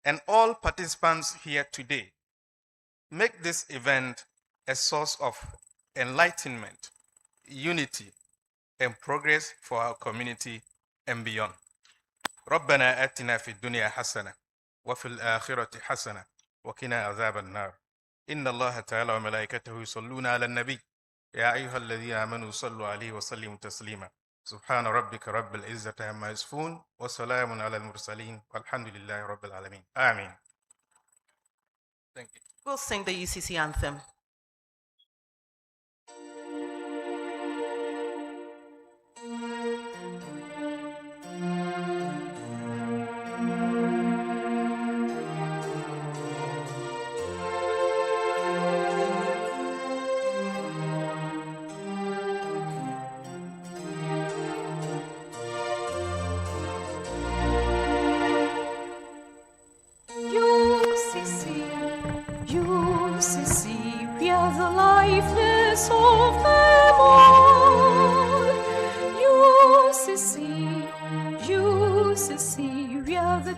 and all participants here today. Make this event a source of enlightenment, unity, and progress for our community and beyond. ربنا آتنا في الدنيا حسنة وفي الآخرة حسنة وقنا عذاب النار إن الله تعالى وملائكته يصلون على النبي يا أيها الذين آمنوا صلوا عليه وسلموا تسليما سبحان ربك رب العزة عما يصفون وسلام على المرسلين والحمد لله رب العالمين آمين. Thank you. We'll sing the UCC anthem.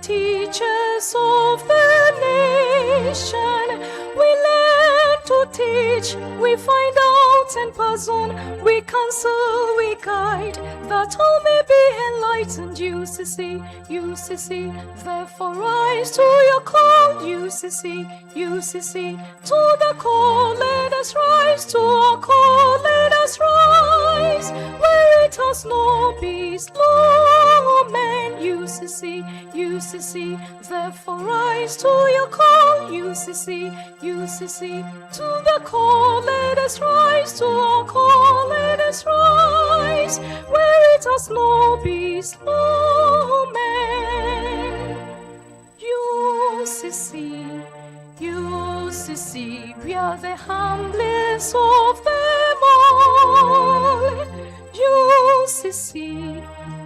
Teachers of the nation, we learn to teach, we find out and pass on, we counsel, we guide, that all may be enlightened. UCC, UCC, therefore rise to your call. UCC, UCC, to the call, let us rise to our call, let us rise, where it has no peace, no man. UCC, UCC, therefore rise to your call. UCC, UCC, to the call, let us rise to our call, let us rise, where it has no peace, no man. UCC, UCC, we are the humblest of them all. UCC,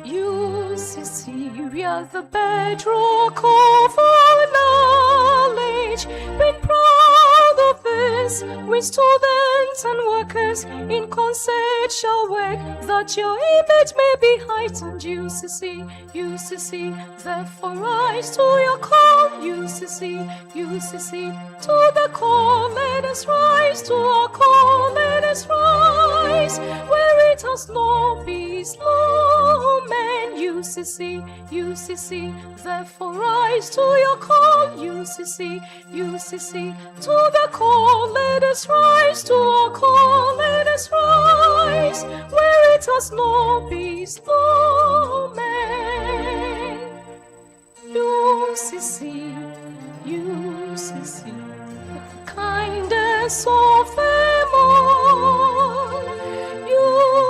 UCC, we are the bedrock of our knowledge. Been proud of this, we students and workers in concert shall work, that your image may be heightened. UCC, UCC, therefore rise to your call. UCC, UCC, to the call, let us rise to our call, let us rise, where it has no peace, no man. UCC, UCC, therefore rise to your call. UCC, UCC, to the call, let us rise to our call, let us rise, where it has no peace, no man. UCC, UCC, the kindest of them all.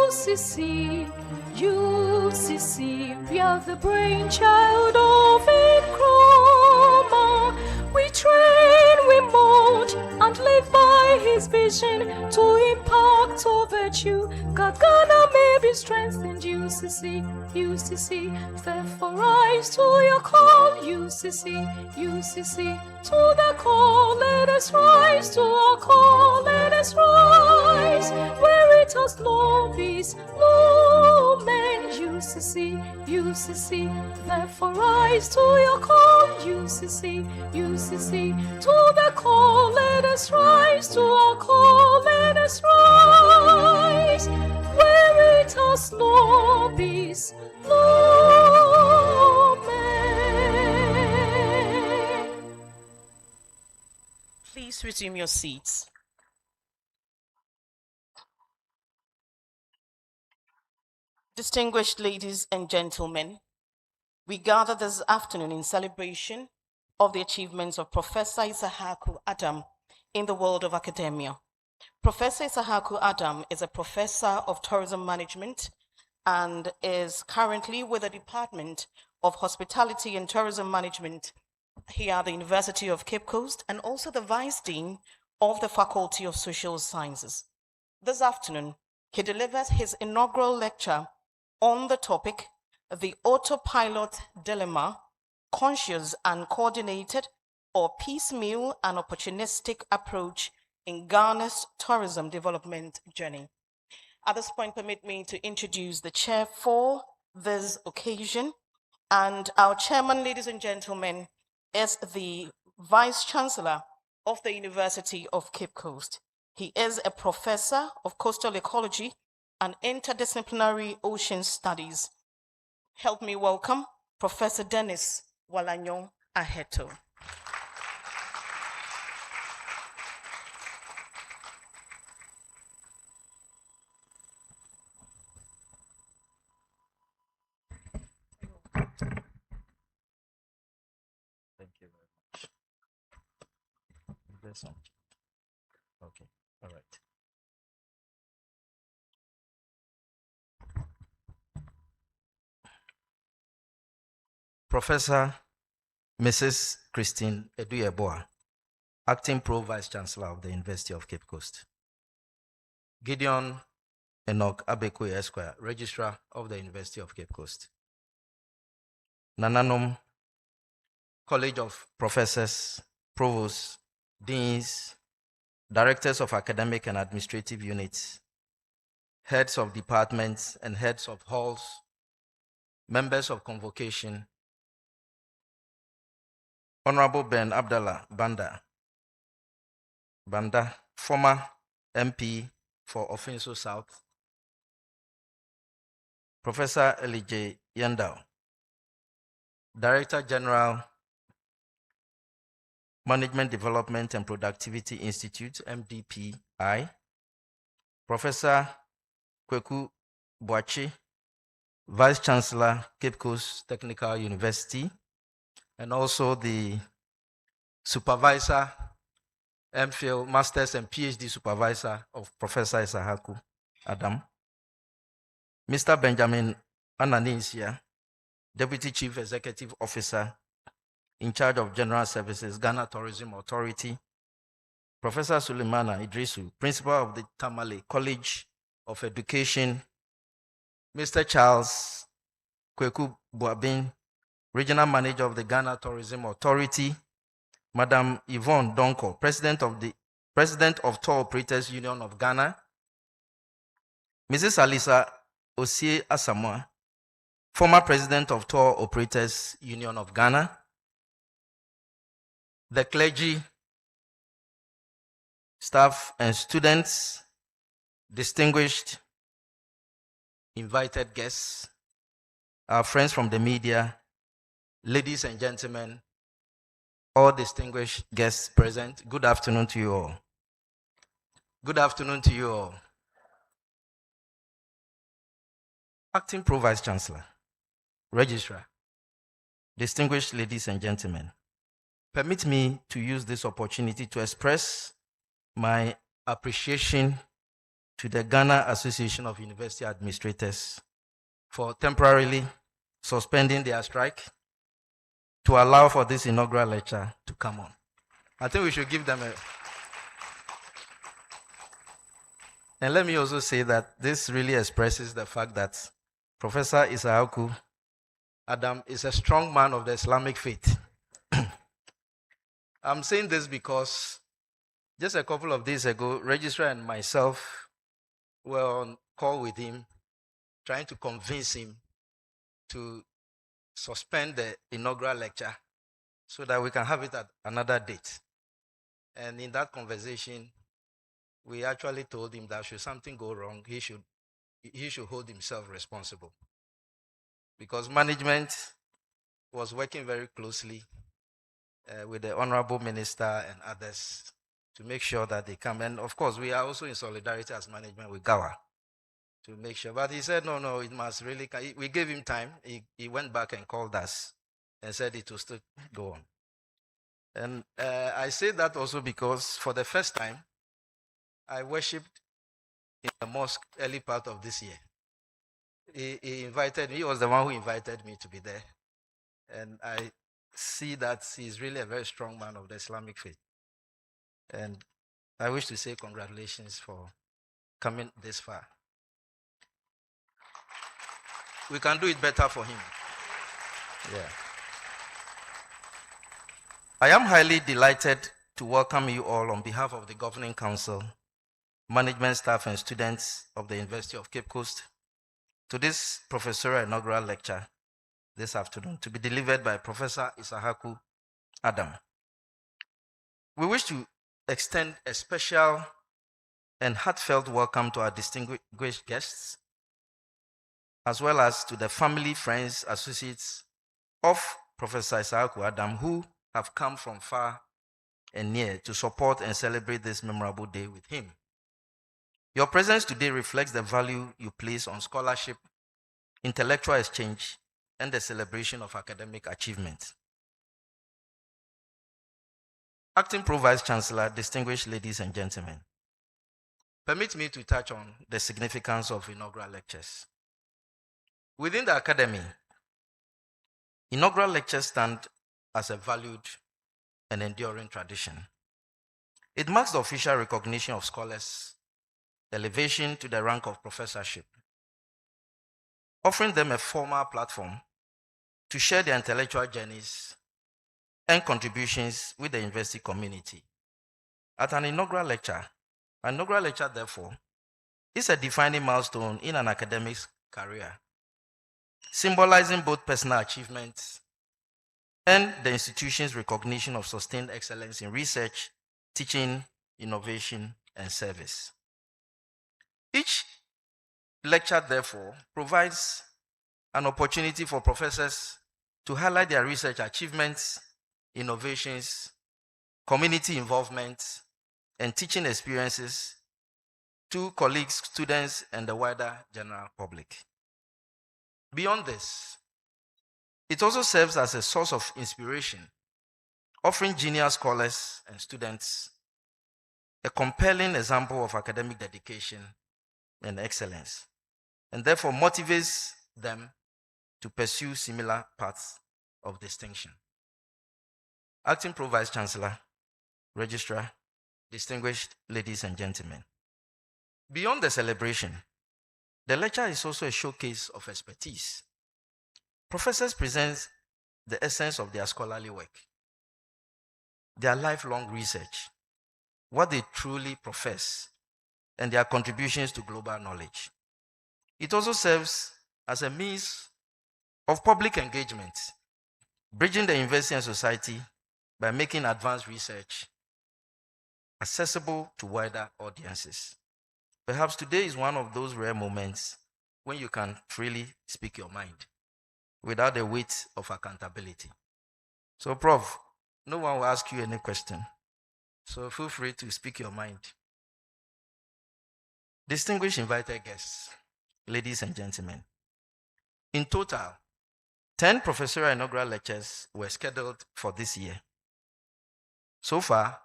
UCC, UCC, we are the brainchild of Nkrumah. We train, we mold, and live by his vision to impact our virtue. God Ghana may be strengthened. UCC, UCC, therefore rise to your call. UCC, UCC, to the call, let us rise to our call, let us rise, where it has no peace, no man. UCC, UCC, therefore rise to your call. UCC, UCC, to the call, let us rise to our call, let us rise, where it has no peace, no man. Please resume your seats. Distinguished ladies and gentlemen, we gather this afternoon in celebration of the achievements of Professor Issahaku Adam in the world of academia. Professor Issahaku Adam is a professor of tourism management and is currently with the Department of Hospitality and Tourism Management here at the University of Cape Coast, and also the Vice Dean of the Faculty of Social Sciences. This afternoon, he delivers his inaugural lecture on the topic, The Autopilot Dilemma, Conscious and Coordinated or Piecemeal and Opportunistic Approach in Ghana's Tourism Development Journey. At this point, permit me to introduce the chair for this occasion. And our chairman, ladies and gentlemen, is the Vice Chancellor of the University of Cape Coast. He is a professor of coastal ecology and interdisciplinary ocean studies. Help me welcome Professor Dennis Walanyon Aheto. Thank you very much. This one. Okay, all right. Professor Mrs. Christine Eduyeboa, Acting Pro Vice Chancellor of the University of Cape Coast. Gideon Enoch Abeku Esquire, Registrar of the University of Cape Coast. Nananom College of Professors, Provosts, Deans, Directors of Academic and Administrative Units, Heads of Departments and Heads of Halls, Members of Convocation, Honorable Ben Abdallah Banda, former MP for Ofinso South, Professor Elijah Yandao, Director General, Management Development and Productivity Institute, MDPI, Professor Kweku Boachi, Vice Chancellor, Cape Coast Technical University, and also the Supervisor, MPhil, Masters and PhD Supervisor of Professor Issahaku Adam, Mr. Benjamin Ananisia, Deputy Chief Executive Officer in charge of General Services, Ghana Tourism Authority, Professor Suleimana Idrisu, Principal of the Tamale College of Education, Mr. Charles Kweku Boabin, Regional Manager of the Ghana Tourism Authority, Madam Yvonne Donko, President of Tour Operators Union of Ghana, Mrs. Alisa Osie Asamoah, former President of Tour Operators Union of Ghana, the clergy, staff and students, distinguished invited guests, our friends from the media, ladies and gentlemen, all distinguished guests present, good afternoon to you all. Good afternoon to you all. Acting Pro Vice Chancellor, Registrar, distinguished ladies and gentlemen, permit me to use this opportunity to express my appreciation to the Ghana Association of University Administrators for temporarily suspending their strike to allow for this inaugural lecture to come on. I think we should give them a... And let me also say that this really expresses the fact that Professor Issahaku Adam is a strong man of the Islamic faith. I'm saying this because just a couple of days ago, Registrar and myself were on call with him, trying to convince him to suspend the inaugural lecture so that we can have it at another date. And in that conversation, we actually told him that should something go wrong, he should hold himself responsible. Because management was working very closely with the Honorable Minister and others to make sure that they come. And of course, we are also in solidarity as management with Gawa to make sure. But he said, no, it must really, we gave him time. He went back and called us and said it will still go on. And I say that also because for the first time, I worshipped in the mosque early part of this year. He invited me, he was the one who invited me to be there. And I see that he's really a very strong man of the Islamic faith. And I wish to say congratulations for coming this far. We can do it better for him. Yeah. I am highly delighted to welcome you all on behalf of the Governing Council, management staff and students of the University of Cape Coast to this professorial inaugural lecture this afternoon to be delivered by Professor Issahaku Adam. We wish to extend a special and heartfelt welcome to our distinguished guests, as well as to the family, friends, associates of Professor Issahaku Adam who have come from far and near to support and celebrate this memorable day with him. Your presence today reflects the value you place on scholarship, intellectual exchange, and the celebration of academic achievement. Acting Pro Vice Chancellor, distinguished ladies and gentlemen, permit me to touch on the significance of inaugural lectures. Within the academy, inaugural lectures stand as a valued and enduring tradition. It marks the official recognition of scholars, elevation to the rank of professorship, offering them a formal platform to share their intellectual journeys and contributions with the university community. At an inaugural lecture, therefore, is a defining milestone in an academic's career, symbolizing both personal achievements and the institution's recognition of sustained excellence in research, teaching, innovation, and service. Each lecture, therefore, provides an opportunity for professors to highlight their research achievements, innovations, community involvement, and teaching experiences to colleagues, students, and the wider general public. Beyond this, it also serves as a source of inspiration, offering junior scholars and students a compelling example of academic dedication and excellence, and therefore motivates them to pursue similar paths of distinction. Acting Pro Vice Chancellor, Registrar, distinguished ladies and gentlemen, beyond the celebration, the lecture is also a showcase of expertise. Professors present the essence of their scholarly work, their lifelong research, what they truly profess, and their contributions to global knowledge. It also serves as a means of public engagement, bridging the university and society by making advanced research accessible to wider audiences. Perhaps today is one of those rare moments when you can freely speak your mind without the weight of accountability. So, Prof, no one will ask you any question. So feel free to speak your mind. Distinguished invited guests, ladies and gentlemen, in total, 10 professorial inaugural lectures were scheduled for this year. So far,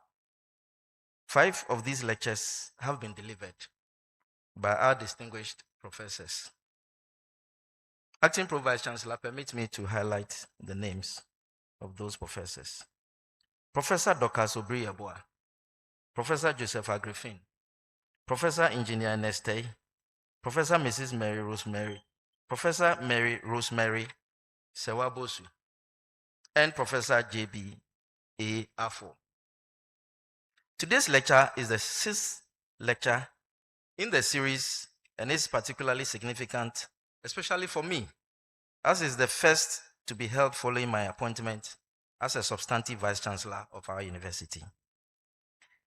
5 of these lectures have been delivered by our distinguished professors. Acting Pro Vice Chancellor, permit me to highlight the names of those professors. Professor Dr. Sobri Yabua, Professor Joseph Agriffin, Professor Engineer Neste, Professor Mrs. Mary Rosemary, Professor Mary Rosemary Sewabosu, and Professor J.B. A. Afo. Today's lecture is the 6th lecture in the series and is particularly significant, especially for me, as is the first to be held following my appointment as a substantive Vice Chancellor of our university.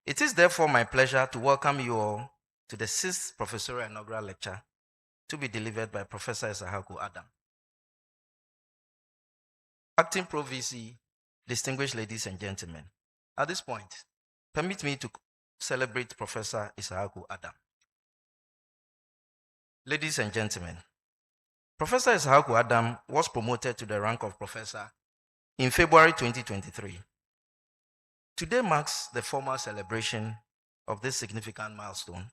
It is therefore my pleasure to welcome you all to the 6th Professorial Inaugural Lecture to be delivered by Professor Issahaku Adam. Acting Pro VC, distinguished ladies and gentlemen, at this point, permit me to celebrate Professor Issahaku Adam. Ladies and gentlemen, Professor Issahaku Adam was promoted to the rank of professor in February 2023. Today marks the formal celebration of this significant milestone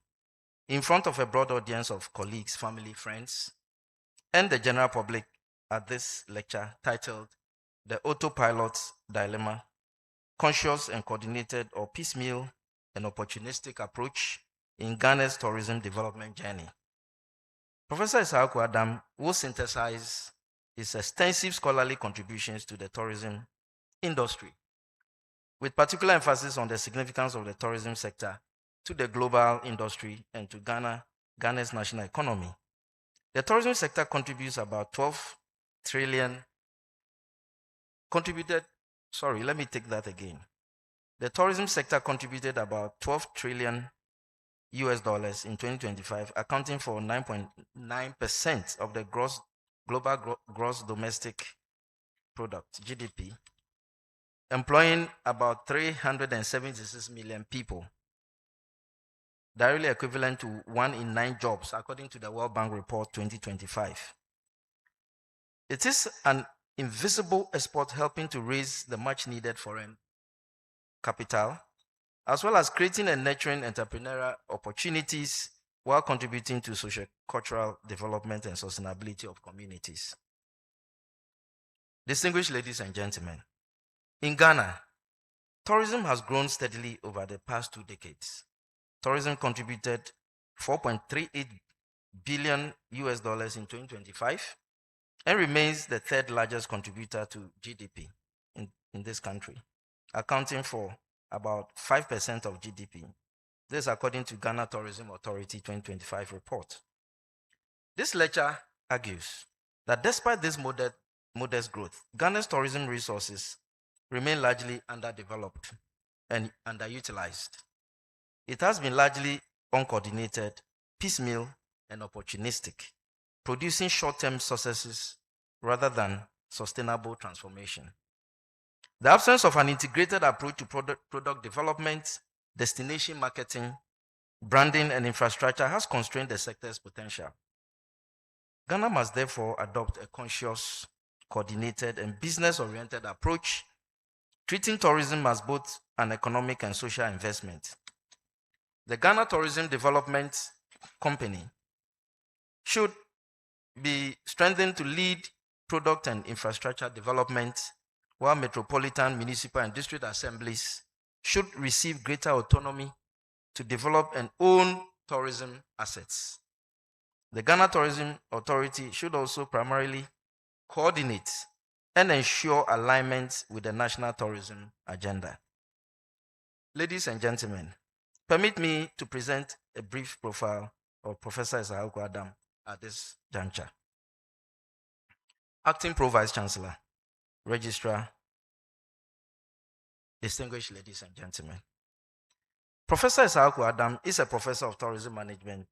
in front of a broad audience of colleagues, family, friends, and the general public at this lecture titled The AUTOPILOT Dilemma, Conscious and Coordinated or Piecemeal and Opportunistic Approach in Ghana's Tourism Development Journey. Professor Issahaku Adam will synthesize his extensive scholarly contributions to the tourism industry, with particular emphasis on the significance of the tourism sector to the global industry and to Ghana's national economy. The tourism sector contributes about 12 trillion, contributed sorry, let me take that again. The tourism sector contributed about 12 trillion US dollars in 2025, accounting for 9.9% of the global gross domestic product, GDP, employing about 376 million people, directly equivalent to 1 in 9 jobs, according to the World Bank report 2025. It is an invisible export helping to raise the much needed foreign capital, as well as creating and nurturing entrepreneurial opportunities while contributing to socio-cultural development and sustainability of communities. Distinguished ladies and gentlemen, in Ghana, tourism has grown steadily over the past 2 decades. Tourism contributed 4.38 billion US dollars in 2025 and remains the 3rd largest contributor to GDP in this country, accounting for about 5% of GDP. This according to Ghana Tourism Authority 2025 report. This lecture argues that despite this modest growth, Ghana's tourism resources remain largely underdeveloped and underutilized. It has been largely uncoordinated, piecemeal, and opportunistic, producing short-term successes rather than sustainable transformation. The absence of an integrated approach to product development, destination marketing, branding, and infrastructure has constrained the sector's potential. Ghana must therefore adopt a conscious, coordinated, and business-oriented approach, treating tourism as both an economic and social investment. The Ghana Tourism Development Company should be strengthened to lead product and infrastructure development, while metropolitan, municipal, and district assemblies should receive greater autonomy to develop and own tourism assets. The Ghana Tourism Authority should also primarily coordinate and ensure alignment with the national tourism agenda. Ladies and gentlemen, permit me to present a brief profile of Professor Isshaku Adam at this juncture. Acting Pro-Vice Chancellor, Registrar, distinguished ladies and gentlemen. Professor Issahaku Adam is a professor of tourism management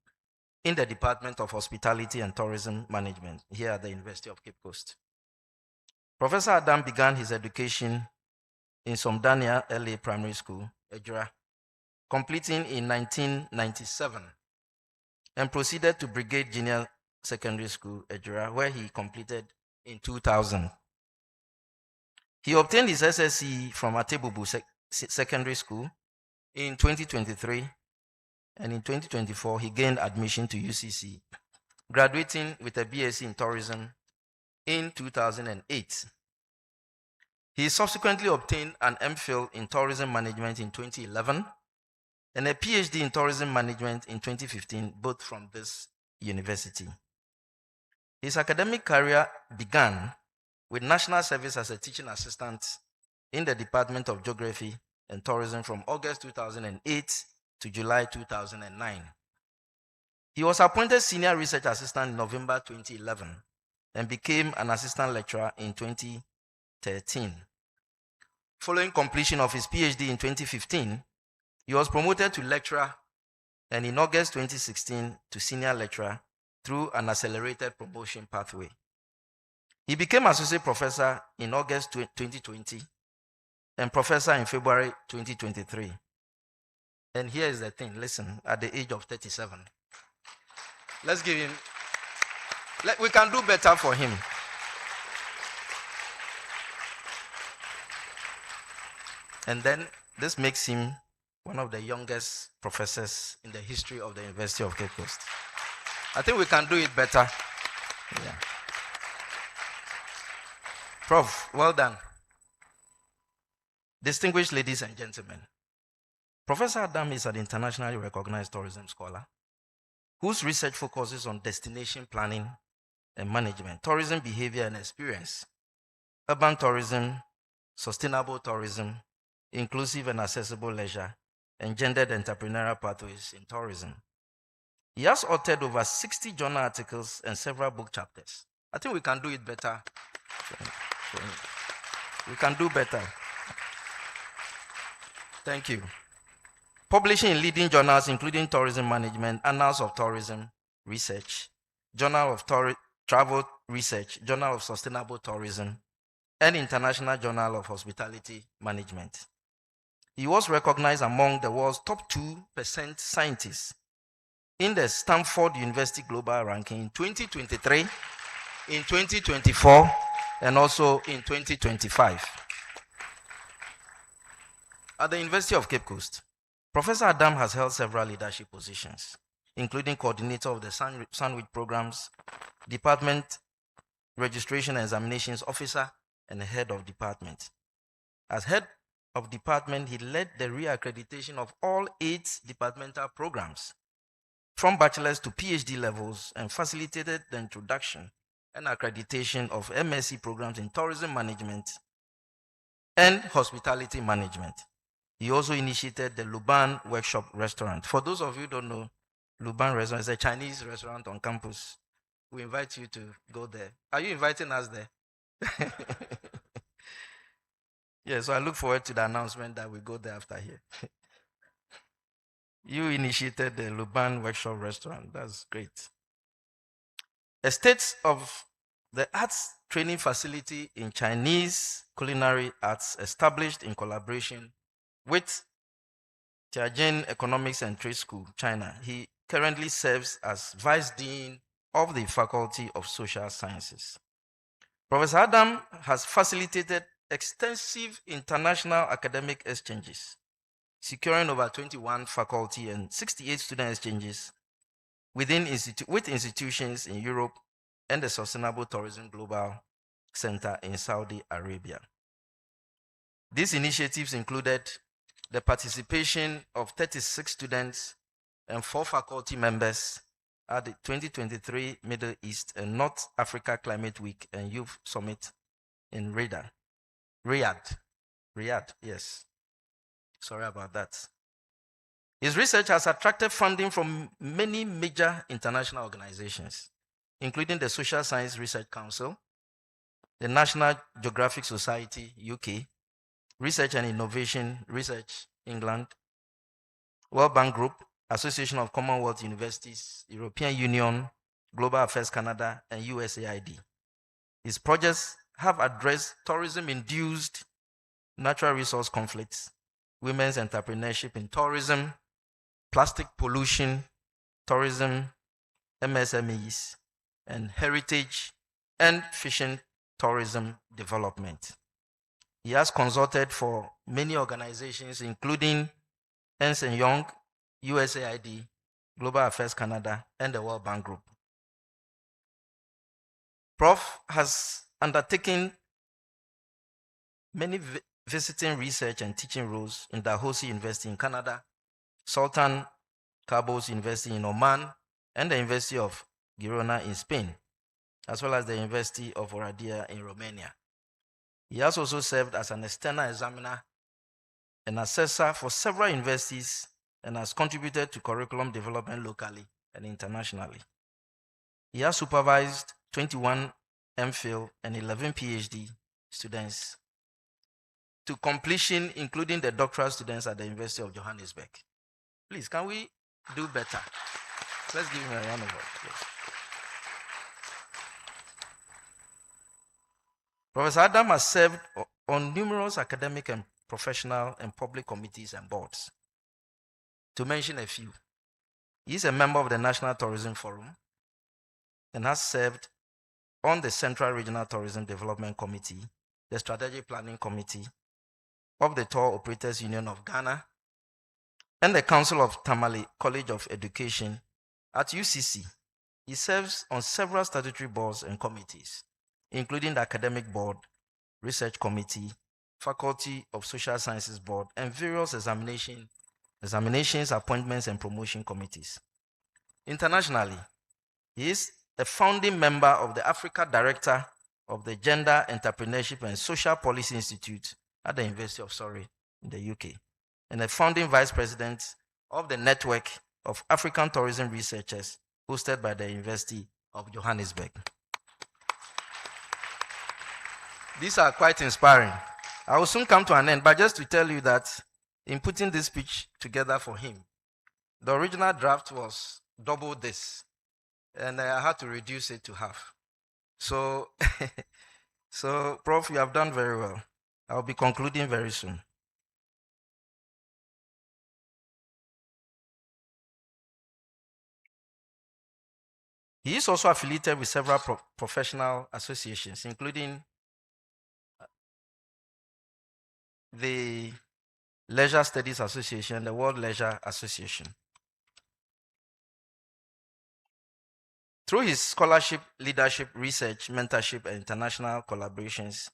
in the Department of Hospitality and Tourism Management here at the University of Cape Coast. Professor Adam began his education in Somdania LA Primary School, Ejura, completing in 1997, and proceeded to Brigade Junior Secondary School, Ejura, where he completed in 2000. He obtained his SSC from Atebubu Secondary School in 2023, and in 2024, he gained admission to UCC, graduating with a BSc in Tourism in 2008. He subsequently obtained an MPhil in Tourism Management in 2011 and a PhD in Tourism Management in 2015, both from this university. His academic career began with national service as a teaching assistant in the Department of Geography and Tourism from August 2008 to July 2009. He was appointed Senior Research Assistant in November 2011 and became an assistant lecturer in 2013. Following completion of his PhD in 2015, he was promoted to lecturer and in August 2016 to senior lecturer through an accelerated promotion pathway. He became associate professor in August 2020 and professor in February 2023. And here is the thing, listen, at the age of 37. Let's give him, we can do better for him. And then this makes him one of the youngest professors in the history of the University of Cape Coast. I think we can do it better. Yeah. Prof, well done. Distinguished ladies and gentlemen, Professor Adam is an internationally recognized tourism scholar whose research focuses on destination planning and management, tourism behavior and experience, urban tourism, sustainable tourism, inclusive and accessible leisure, and gendered entrepreneurial pathways in tourism. He has authored over 60 journal articles and several book chapters. I think we can do it better. We can do better. Thank you. Publishing in leading journals including Tourism Management, Annals of Tourism Research, Journal of Travel Research, Journal of Sustainable Tourism, and International Journal of Hospitality Management. He was recognized among the world's top 2% scientists in the Stanford University Global Ranking in 2023, in 2024, and also in 2025. At the University of Cape Coast, Professor Adam has held several leadership positions, including coordinator of the Sandwich programs, department registration and examinations officer, and head of department. As head of department, he led the reaccreditation of all 8 departmental programs, from bachelor's to PhD levels, and facilitated the introduction and accreditation of MSc programs in tourism management and hospitality management. He also initiated the Luban Workshop Restaurant. For those of you who don't know, Luban Restaurant is a Chinese restaurant on campus. We invite you to go there. Are you inviting us there? Yeah, so I look forward to the announcement that we go there after here. You initiated the Luban Workshop Restaurant. That's great. A state of the arts training facility in Chinese culinary arts established in collaboration with Tianjin Economics and Trade School, China. He currently serves as Vice Dean of the Faculty of Social Sciences. Professor Adam has facilitated extensive international academic exchanges, securing over 21 faculty and 68 student exchanges with institutions in Europe and the Sustainable Tourism Global Center in Saudi Arabia. These initiatives included the participation of 36 students and 4 faculty members at the 2023 Middle East and North Africa Climate Week and Youth Summit in Riyadh, yes. Sorry about that. His research has attracted funding from many major international organizations, including the Social Science Research Council, the National Geographic Society, UK, Research and Innovation Research, England, World Bank Group, Association of Commonwealth Universities, European Union, Global Affairs Canada, and USAID. His projects have addressed tourism-induced natural resource conflicts, women's entrepreneurship in tourism, plastic pollution, tourism, MSMEs, and heritage and fishing tourism development. He has consulted for many organizations, including Ernst & Young, USAID, Global Affairs Canada, and the World Bank Group. Prof has undertaken many visiting research and teaching roles in Dalhousie University in Canada, Sultan Qaboos University in Oman, and the University of Girona in Spain, as well as the University of Oradea in Romania. He has also served as an external examiner and assessor for several universities and has contributed to curriculum development locally and internationally. He has supervised 21 MPhil and 11 PhD students to completion, including the doctoral students at the University of Johannesburg. Please, can we do better? Let's give him a round of applause. Professor Adam has served on numerous academic and professional and public committees and boards. To mention a few, he is a member of the National Tourism Forum and has served on the Central Regional Tourism Development Committee, the Strategic Planning Committee of the Tour Operators Union of Ghana, and the Council of Tamale College of Education at UCC. He serves on several statutory boards and committees, including the Academic Board, Research Committee, Faculty of Social Sciences Board, and various examinations, appointments, and promotion committees. Internationally, he is a founding member of the Africa Director of the Gender, Entrepreneurship, and Social Policy Institute at the University of Surrey in the UK, and a founding vice president of the Network of African Tourism Researchers hosted by the University of Johannesburg. These are quite inspiring. I will soon come to an end, but just to tell you that in putting this speech together for him. The original draft was double this, and I had to reduce it to half. So, so Prof, you have done very well. I'll be concluding very soon. He is also affiliated with several professional associations, including the Leisure Studies Association, the World Leisure Association. Through his scholarship, leadership, research, mentorship, and international collaborations,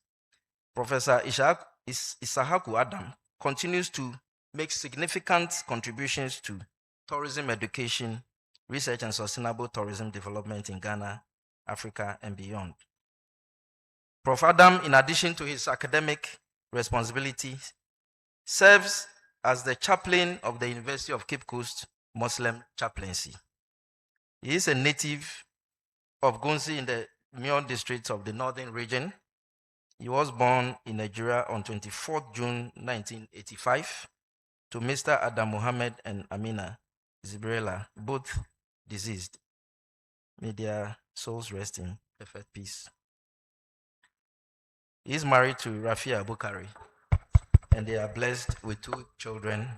Professor Issahaku Adam continues to make significant contributions to tourism education, research, and sustainable tourism development in Ghana, Africa, and beyond. Prof. Adam, in addition to his academic responsibilities, serves as the chaplain of the University of Cape Coast Muslim Chaplaincy. He is a native of Gunsi in the Mion district of the Northern Region. He was born in Nigeria on 24th June 1985 to Mr. Adam Muhammad and Amina Zibrela, both deceased. May their souls rest in perfect peace. He is married to Rafia Abukari, and they are blessed with 2 children,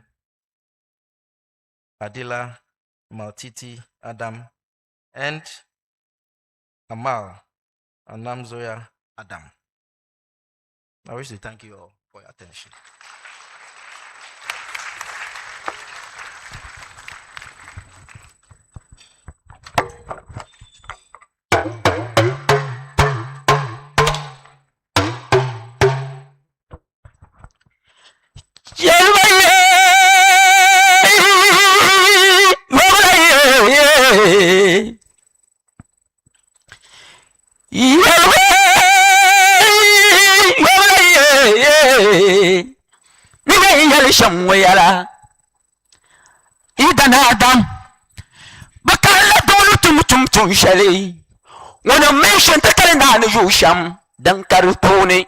Adila Maltiti Adam and Amal Anamzoya Adam. I wish to thank you all for your attention. Shamwayala Idan Adam Bakala Dolu Tum Shali. When I mention the calendar, you sham, Dan Karupone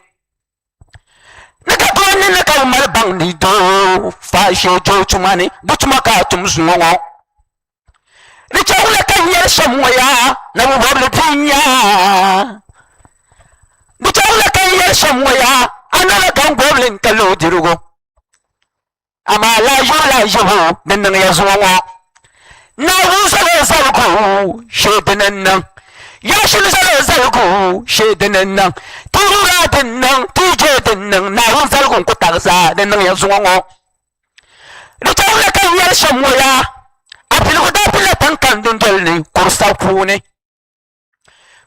Nakaponi Nakamal Bandi do Fasho Jotumani, Butumakatum Snow. The Chawla can yell somewhere, now Wabla Pinya. The Chawla can yell somewhere, another gun goblin Kalo Dirugo. Amala Yola, then the Yazwa. Now who's a Zalco, Shaden Yashul Zalco, Shaden Tura Denang, TJ Denang, now Zalco Kutaza, then the Yazwa. The Tawla can yell somewhere. Apilota Tankan Dolly, Costa Pune.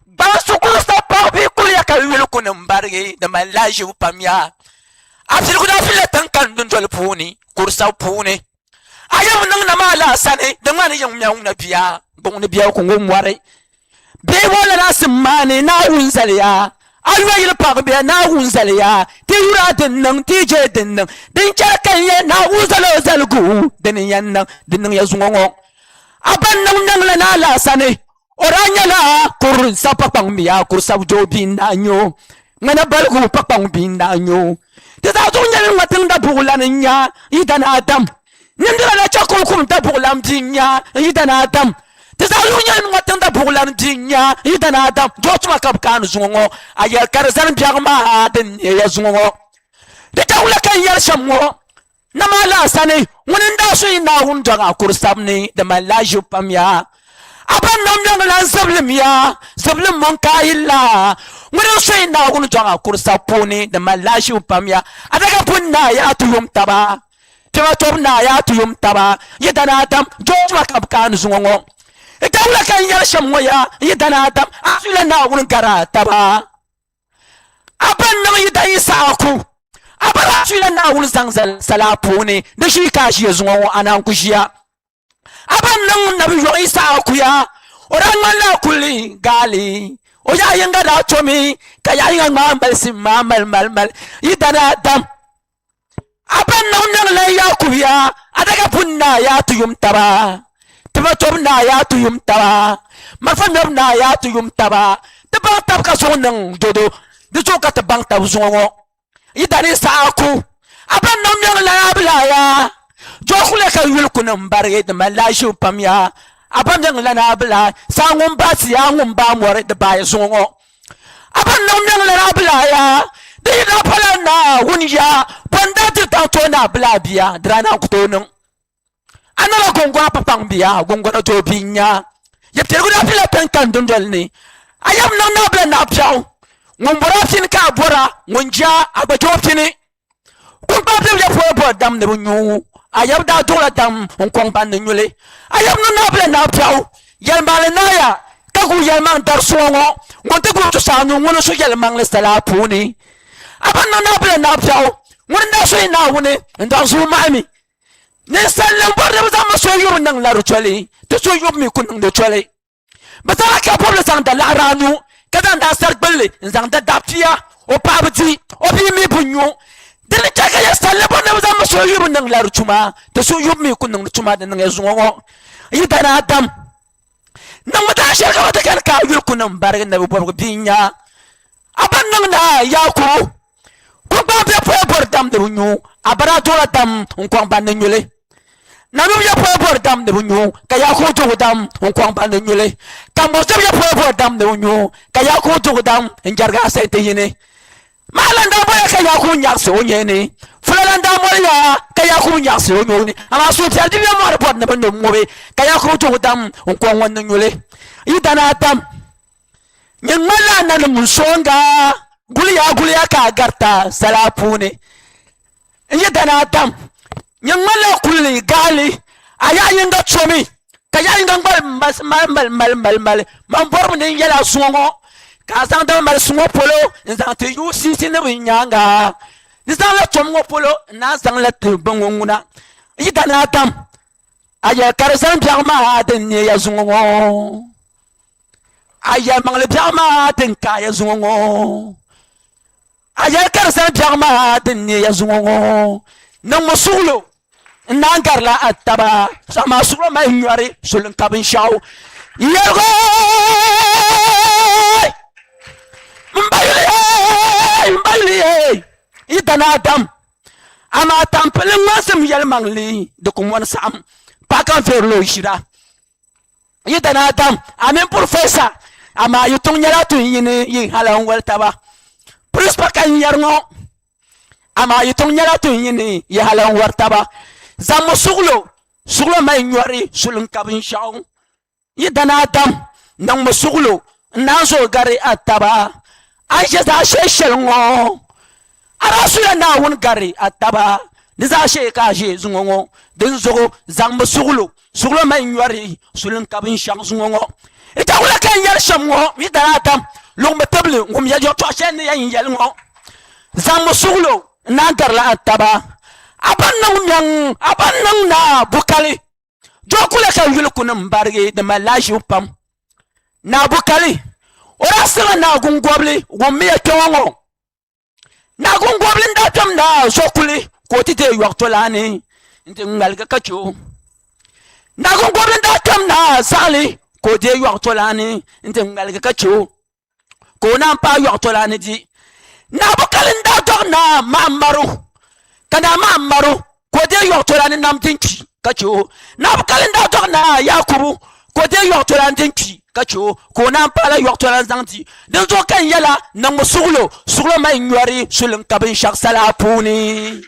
Basu Costa Papi Kuliaka Wilkunum Barry, the Malaju Pamia. Apilota Tankan Dolly Puni, Costa Pune. I am Namala Sane, the money young Yana Pia, Bonabia Kungumwari. They want us money now in Zalia. I will Pabia now in Zalia. Tira Denang, TJ Denang, then Jackan now Uzalo Zalgu, then Yana, then Yazwongo. Abanang Nala Sane, Orangala, Kur Sapapang Mia, Kursabjo Bindanyo, Manabalgu Papang Bindanyo. The Tatuan Matunda Bulania, Idan Adam. Nindra Chakum Tabulam Dinya, Idan Adam. The Tatuan Matunda Bulam Dinya, Idan Adam, George Macapcan Zongo, Ayel Karazan Piama, then Yazongo. The Taulakan Yasamo. Namala Sane, when in Dashi now Undanga Kursabni, the Malaju Pamia. Abanam Sublimia, Sublim Monkaila. When I say now Undanga Kursapuni, the Malaju Pamia, Adagapuna to Yum Taba, Timatona to Yum Taba, Yedanadam, George Macapcan Zongo. A Taulakan Yashamoya, Yedanadam, Afila Unkara Taba. Abanam Issahaku. Abala na ulzang salapuni, the shikashi is one anankushia. Abanang Nabi Issahaku, or Angala Kuli, Gali, or Yanga to me, Kayang Mamal Malmal, Idanadam. Abanang Layakuya, Adagapuna ya to Yum Taba, Timatona ya to Yum Taba, Mafamna ya to Yum Taba, the Bantabkasonang Dodo, the joke at the Bank of Zongo. Idan Issahaku. Abanom young Lablaya, ka yul kunum barge de malashu pamya abam yang lana bla sangum basia ngum ba more de ba zongo abam nom yang lana bla ya de na pala na wunya panda de ta to na bla bia drana kutonum anala gongwa papang bia gongwa to binya ye tergu na pila pen kan dundol ni ayam nang na bla na pyaw ngum bora fin ka bora ngunja abajo fini kun pa bla ya fo bo dam ne bunyu ayam da dola dam on kwang ban nyule ayam na bla na pyaw yal male na ya ka ku yal man dar songo ngonte ku to sanu ngono so yal man le sala puni aban na bla na pyaw ngon na so ina woni ndan su mami ne sallan bar da zama so yub nan la ruchali to so yub mi kun nan de chali batala ka problem sang da la ranu kada da sar balle sang da dapia o pabti o bi mi bunyo dele ka ya sallan bar da zama so yub nan la ruchuma to so yub mi kun nan chuma da nan ezungo yi da na adam nan mata shi ka wata kan ka yul kun nan bar da bu binya aban nan na ya ku ba be po dam de bunyo abara to dam on kwang ban nyule nanu ya po dam de bunyo ka ya ko to dam on kwang ban nyule ka mo se ya po dam de bunyo ka ya ko to dam en jarga se te yene malan da boya ka ya ko nyak so nyene fulan da mo ya ka ya ko nyak so nyone ama so ti adi ya mo report na ban mo be ka ya ko to dam on kwang wan nyule idana dam nyen mala na mun songa guliya ka garta salapune idana dam nyen mala kulli gali aya yinga chomi ka ya yinga mal man borbu ne yela songo ka sang da mal songo polo nzang te yu sisi ne binyanga nzang la chomgo polo na sang la te bangunguna idana dam aya karsan biama den ne ya zongo aya mangle biama den ka ya zongo aya karsan biama den ne ya zongo nan masulo nan garla ataba sama sulo mai nyari sulun kabin shaw yego mbayli idana adam ama tampelin masam yel mangli de kum wan sam pakan verlo shira idana adam amen professor ama yutung nyala tu yini yi halan wal taba principal kan yarngo ama yitong nyala tu yini ya halan wartaba zamu suglo mai nyori sulun kabin shaw yidana adam nang musuglo nazo gari ataba aisha za sheshel ngo arasula na won gari ataba niza she ka je zungo din zogo zamu suglo mai nyori sulun kabin shaw zungo ita wala kan yar shamgo yidana adam lugma tabli ngum ya jo to shen ya yel ngo zamu suglo na garla ataba aban nan na bukali jokule ka yul kunum barge de malashi upam na bukali ora sala na gungobli gummi ya tongo na gungobli ndatam na sokuli ko tite yakto lani inte ngalga kacho na gungobli ndatam na sali ko de yakto lani inte ngalga kacho ko na pa yakto lani di na bukalin da dog na mamaru kana mamaru ko de yotora ni namtinki kacho na bukalin da dog na yakubu ko de yotora ndinki kacho ko na pala yotora zanti den zo kan yala na musuglo mai nyori sulun kabin shak salapuni.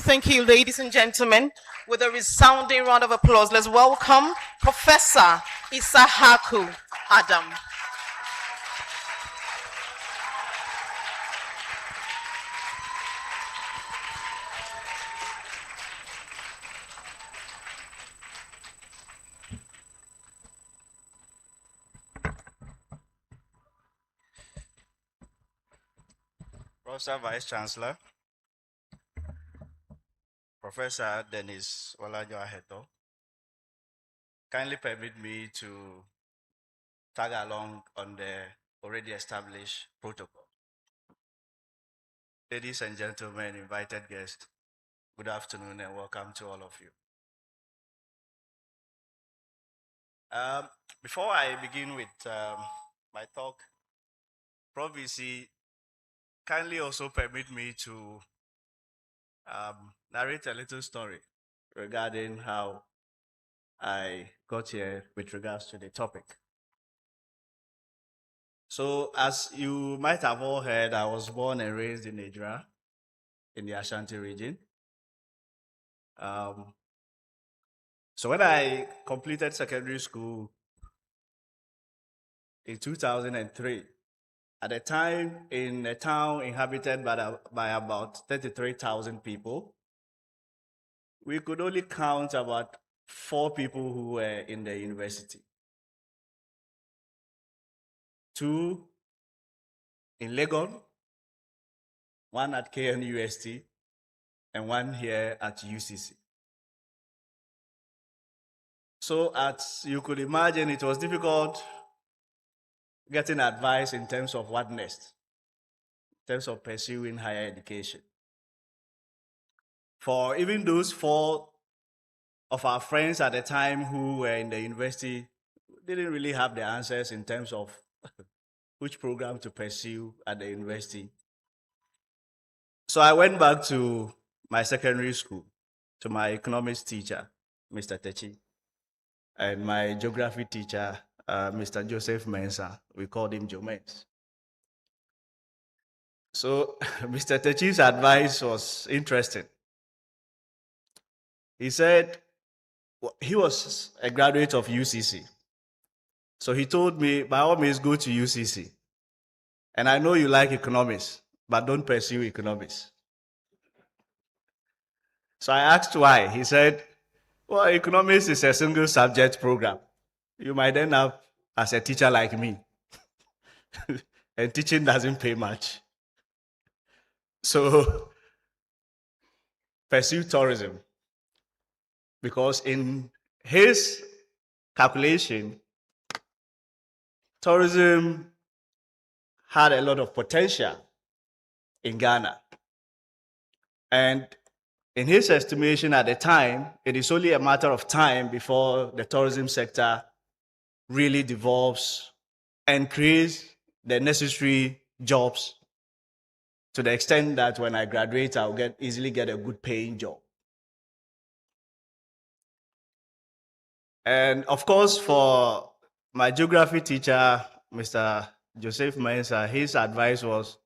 Thank you, ladies and gentlemen. With a resounding round of applause, let's welcome Professor Issahaku Adam. Professor Vice Chancellor, Professor Dennis Olajo Aheto, kindly permit me to tag along on the already established protocol. Ladies and gentlemen, invited guests, good afternoon and welcome to all of you. Before I begin with my talk, Prof, kindly also permit me to narrate a little story regarding how I got here with regards to the topic. So, as you might have all heard, I was born and raised in Nigeria, in the Ashanti region. So when I completed secondary school in 2003, at the time in a town inhabited by about 33,000 people, we could only count about 4 people who were in the university. 2 in Legon, 1 at KNUST, and 1 here at UCC. So as you could imagine, it was difficult getting advice in terms of what next, in terms of pursuing higher education. For even those 4 of our friends at the time who were in the university, didn't really have the answers in terms of which program to pursue at the university. So I went back to my secondary school, to my economics teacher, Mr. Techi, and my geography teacher, Mr. Joseph Mensah. We called him Joe Mens. So Mr. Techi's advice was interesting. He said, he was a graduate of UCC. So he told me, by all means, go to UCC. And I know you like economics, but don't pursue economics. So I asked why. He said, well, economics is a single subject program. You might end up as a teacher like me. And teaching doesn't pay much. So pursue tourism. Because in his calculation, tourism had a lot of potential in Ghana. And in his estimation at the time, it is only a matter of time before the tourism sector really develops and creates the necessary jobs to the extent that when I graduate, I'll easily get a good paying job. And of course, for my geography teacher, Mr. Joseph Mensah, his advice was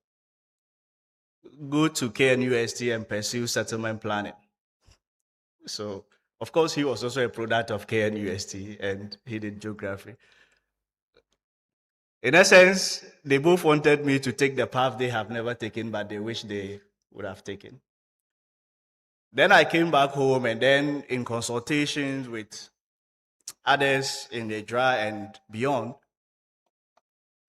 go to KNUST and pursue settlement planning. So, of course, he was also a product of KNUST and he did geography. In essence, they both wanted me to take the path they have never taken, but they wish they would have taken. Then I came back home, and then in consultations with others in the DRA and beyond,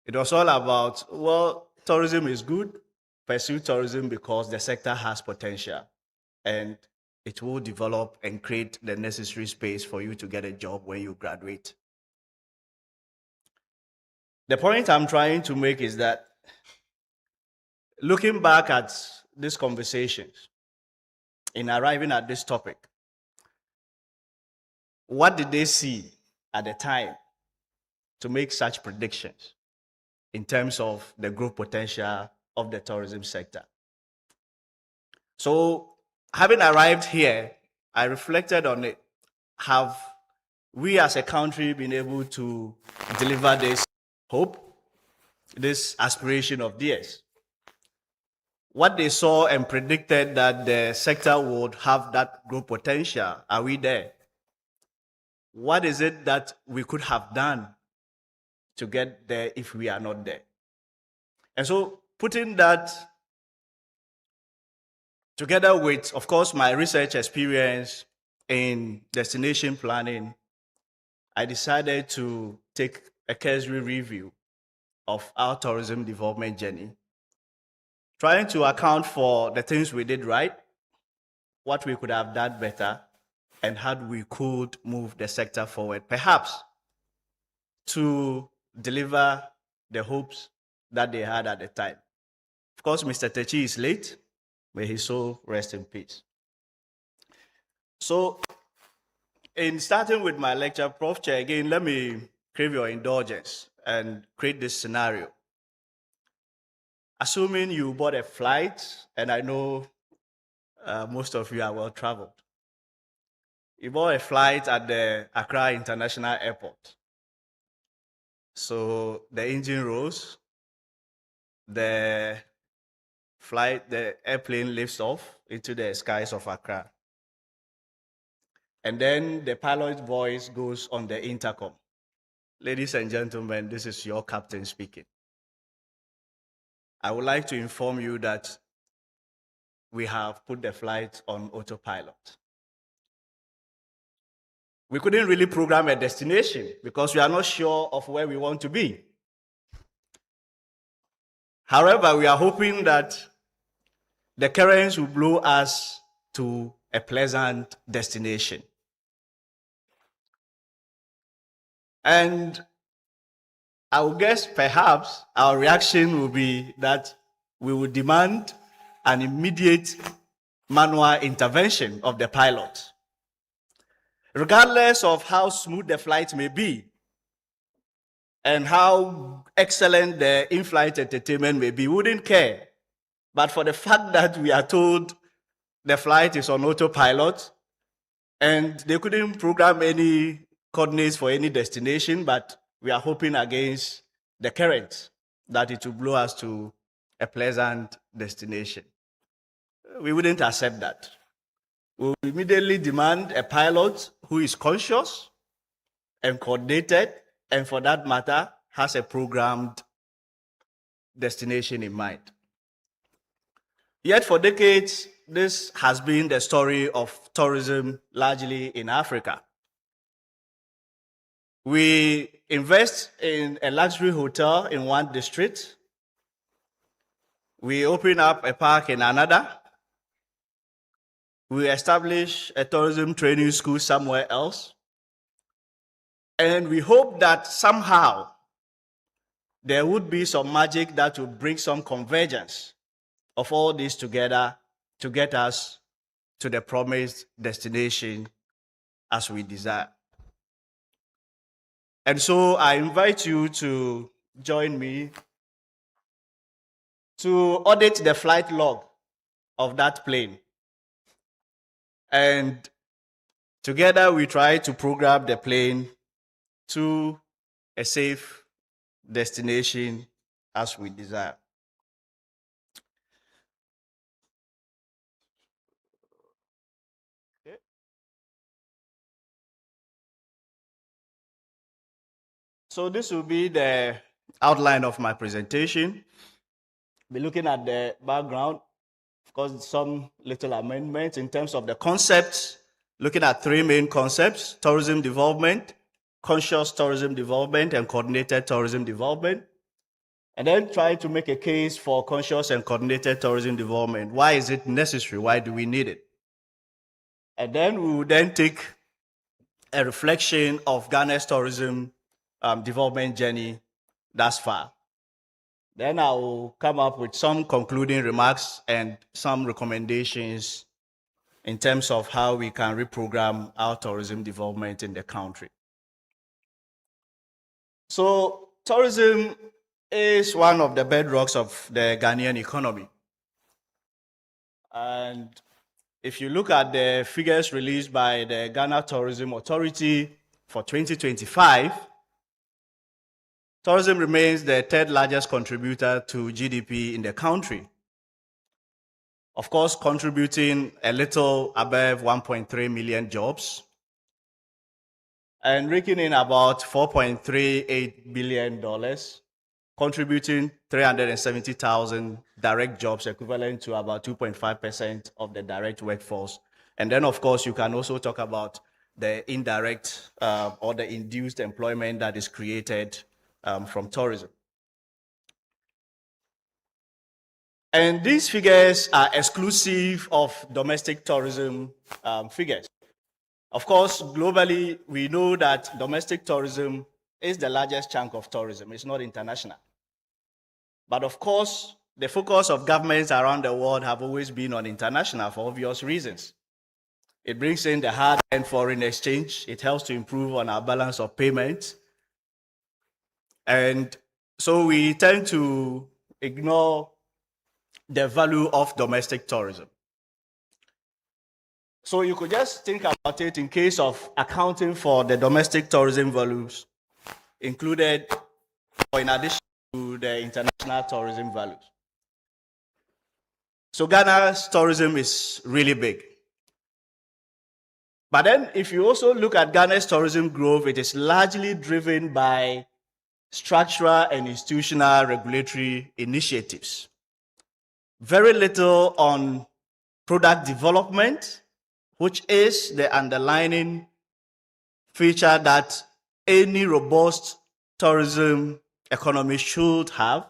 it was all about, well, tourism is good, pursue tourism because the sector has potential and it will develop and create the necessary space for you to get a job when you graduate. The point I'm trying to make is that looking back at these conversations in arriving at this topic, what did they see at the time to make such predictions in terms of the growth potential of the tourism sector? So, having arrived here, I reflected on it. Have we as a country been able to deliver this hope, this aspiration of theirs? What they saw and predicted that the sector would have that growth potential, are we there? What is it that we could have done to get there if we are not there? And so putting that together with, of course, my research experience in destination planning, I decided to take a cursory review of our tourism development journey, trying to account for the things we did right, what we could have done better, and how we could move the sector forward, perhaps to deliver the hopes that they had at the time. Of course, Mr. Techi is late. May his soul rest in peace. So, in starting with my lecture, Prof. Chair, again, let me crave your indulgence and create this scenario. Assuming you bought a flight, and I know most of you are well traveled. We bought a flight at the Accra International Airport. So the engine rose, the airplane lifts off into the skies of Accra. And then the pilot's voice goes on the intercom. Ladies and gentlemen, this is your captain speaking. I would like to inform you that we have put the flight on autopilot. We couldn't really program a destination because we are not sure of where we want to be. However, we are hoping that the currents will blow us to a pleasant destination. And I would guess perhaps our reaction will be that we will demand an immediate manual intervention of the pilot. Regardless of how smooth the flight may be and how excellent the in-flight entertainment may be, we wouldn't care. But for the fact that we are told the flight is on autopilot and they couldn't program any coordinates for any destination, but we are hoping against the current that it will blow us to a pleasant destination. We wouldn't accept that. We will immediately demand a pilot who is conscious and coordinated, and for that matter, has a programmed destination in mind. Yet for decades, this has been the story of tourism largely in Africa. We invest in a luxury hotel in one district. We open up a park in another. We establish a tourism training school somewhere else. And we hope that somehow there would be some magic that will bring some convergence of all this together to get us to the promised destination as we desire. And so I invite you to join me to audit the flight log of that plane. And together we try to program the plane to a safe destination as we desire. Okay. So this will be the outline of my presentation. Be looking at the background. Of course, some little amendments in terms of the concepts, looking at three main concepts: tourism development, conscious tourism development, and coordinated tourism development. And then try to make a case for conscious and coordinated tourism development. Why is it necessary? Why do we need it? And then we will then take a reflection of Ghana's tourism development journey thus far. Then I will come up with some concluding remarks and some recommendations in terms of how we can reprogram our tourism development in the country. So tourism is one of the bedrocks of the Ghanaian economy. And if you look at the figures released by the Ghana Tourism Authority for 2025, tourism remains the third largest contributor to GDP in the country. Of course, contributing a little above 1.3 million jobs and raking in about $4.38 billion, contributing 370,000 direct jobs, equivalent to about 2.5% of the direct workforce. And then, of course, you can also talk about the indirect or the induced employment that is created from tourism. And these figures are exclusive of domestic tourism figures. Of course, globally, we know that domestic tourism is the largest chunk of tourism. It's not international. But of course, the focus of governments around the world have always been on international for obvious reasons. It brings in the hard-earned foreign exchange. It helps to improve on our balance of payments. And so we tend to ignore the value of domestic tourism. So you could just think about it in case of accounting for the domestic tourism values included or in addition to the international tourism values. So Ghana's tourism is really big. But then if you also look at Ghana's tourism growth, it is largely driven by structural and institutional regulatory initiatives. Very little on product development, which is the underlying feature that any robust tourism economy should have.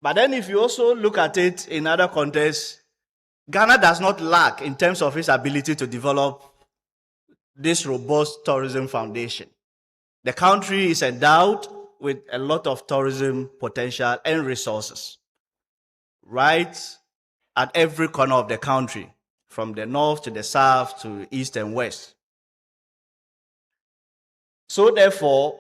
But then if you also look at it in other contexts, Ghana does not lack in terms of its ability to develop this robust tourism foundation. The country is endowed with a lot of tourism potential and resources, right at every corner of the country, from the north to the south to east and west. So therefore,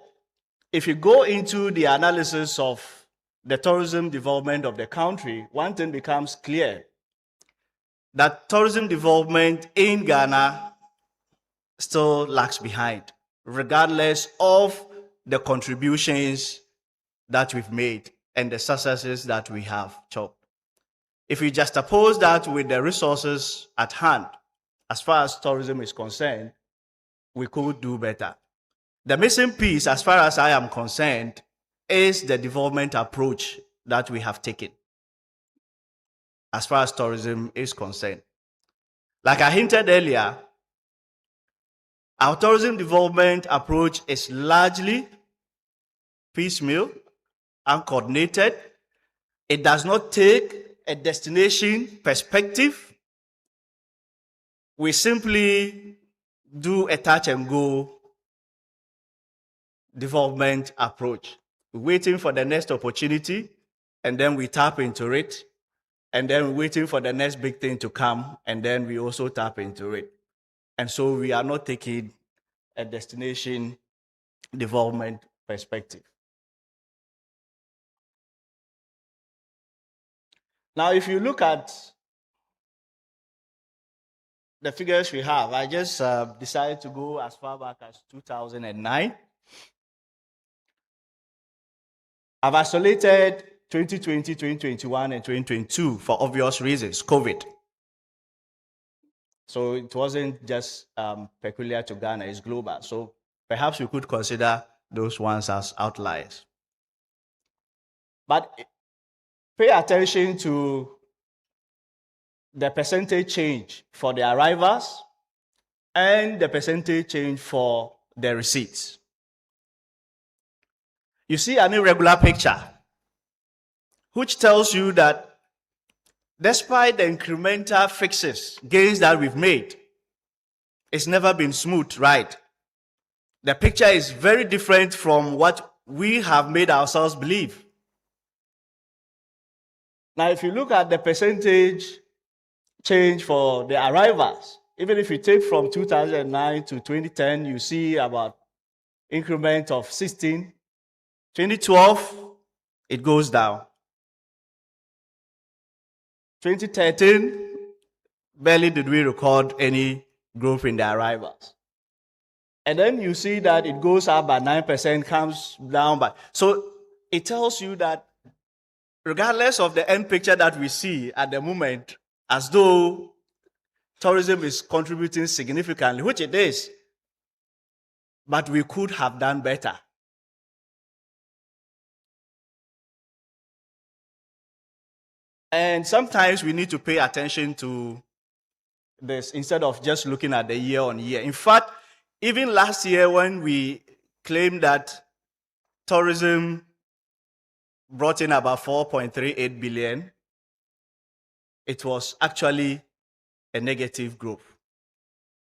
if you go into the analysis of the tourism development of the country, one thing becomes clear, that tourism development in Ghana still lags behind, regardless of the contributions that we've made and the successes that we have chopped. If we juxtapose that with the resources at hand, as far as tourism is concerned, we could do better. The missing piece, as far as I am concerned, is the development approach that we have taken as far as tourism is concerned. Like I hinted earlier, our tourism development approach is largely piecemeal, uncoordinated. It does not take a destination perspective. We simply do a touch and go development approach, waiting for the next opportunity, and then we tap into it, and then waiting for the next big thing to come, and then we also tap into it. And so we are not taking a destination development perspective. Now, if you look at the figures we have, I just decided to go as far back as 2009. I've isolated 2020, 2021, and 2022 for obvious reasons, COVID. So it wasn't just peculiar to Ghana, it's global. So perhaps we could consider those ones as outliers. But pay attention to the percentage change for the arrivals and the percentage change for the receipts. You see an irregular picture, which tells you that despite the incremental fixes, gains that we've made, it's never been smooth, right? The picture is very different from what we have made ourselves believe. Now, if you look at the percentage change for the arrivals, even if you take from 2009 to 2010, you see about increment of 16. 2012, it goes down. 2013, barely did we record any growth in the arrivals. And then you see that it goes up by 9%, comes down by... So it tells you that regardless of the end picture that we see at the moment, as though tourism is contributing significantly, which it is, but we could have done better. And sometimes we need to pay attention to this instead of just looking at the year on year. In fact, even last year when we claimed that tourism brought in about 4.38 billion, it was actually a negative growth.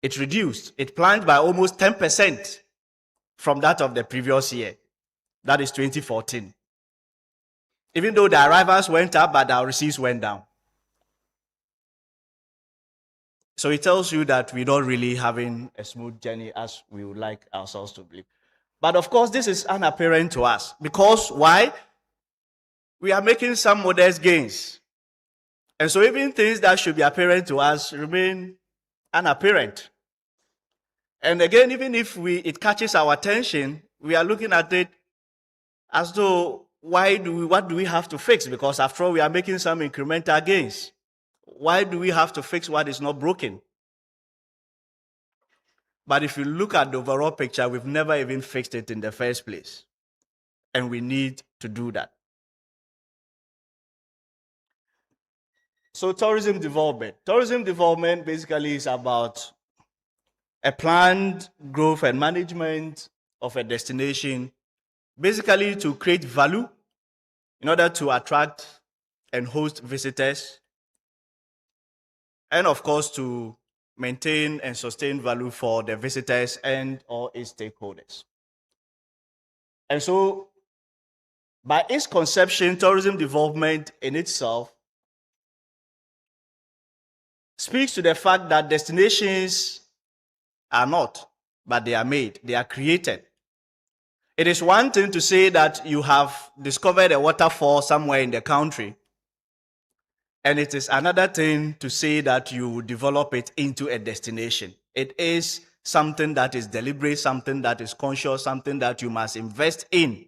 It reduced. It plunged by almost 10% from that of the previous year. That is 2014. Even though the arrivals went up, but our receipts went down. So it tells you that we're not really having a smooth journey as we would like ourselves to believe. But of course, this is unapparent to us. Because why? We are making some modest gains. And so even things that should be apparent to us remain unapparent. And again, even if it catches our attention, we are looking at it as though, what do we have to fix? Because after all, we are making some incremental gains. Why do we have to fix what is not broken? But if you look at the overall picture, we've never even fixed it in the first place. And we need to do that. So tourism development. Tourism development basically is about a planned growth and management of a destination, basically to create value in order to attract and host visitors, and of course to maintain and sustain value for the visitors and all its stakeholders. And so, by its conception, tourism development in itself speaks to the fact that destinations are not, but they are made, they are created. It is one thing to say that you have discovered a waterfall somewhere in the country, and it is another thing to say that you develop it into a destination. It is something that is deliberate, something that is conscious, something that you must invest in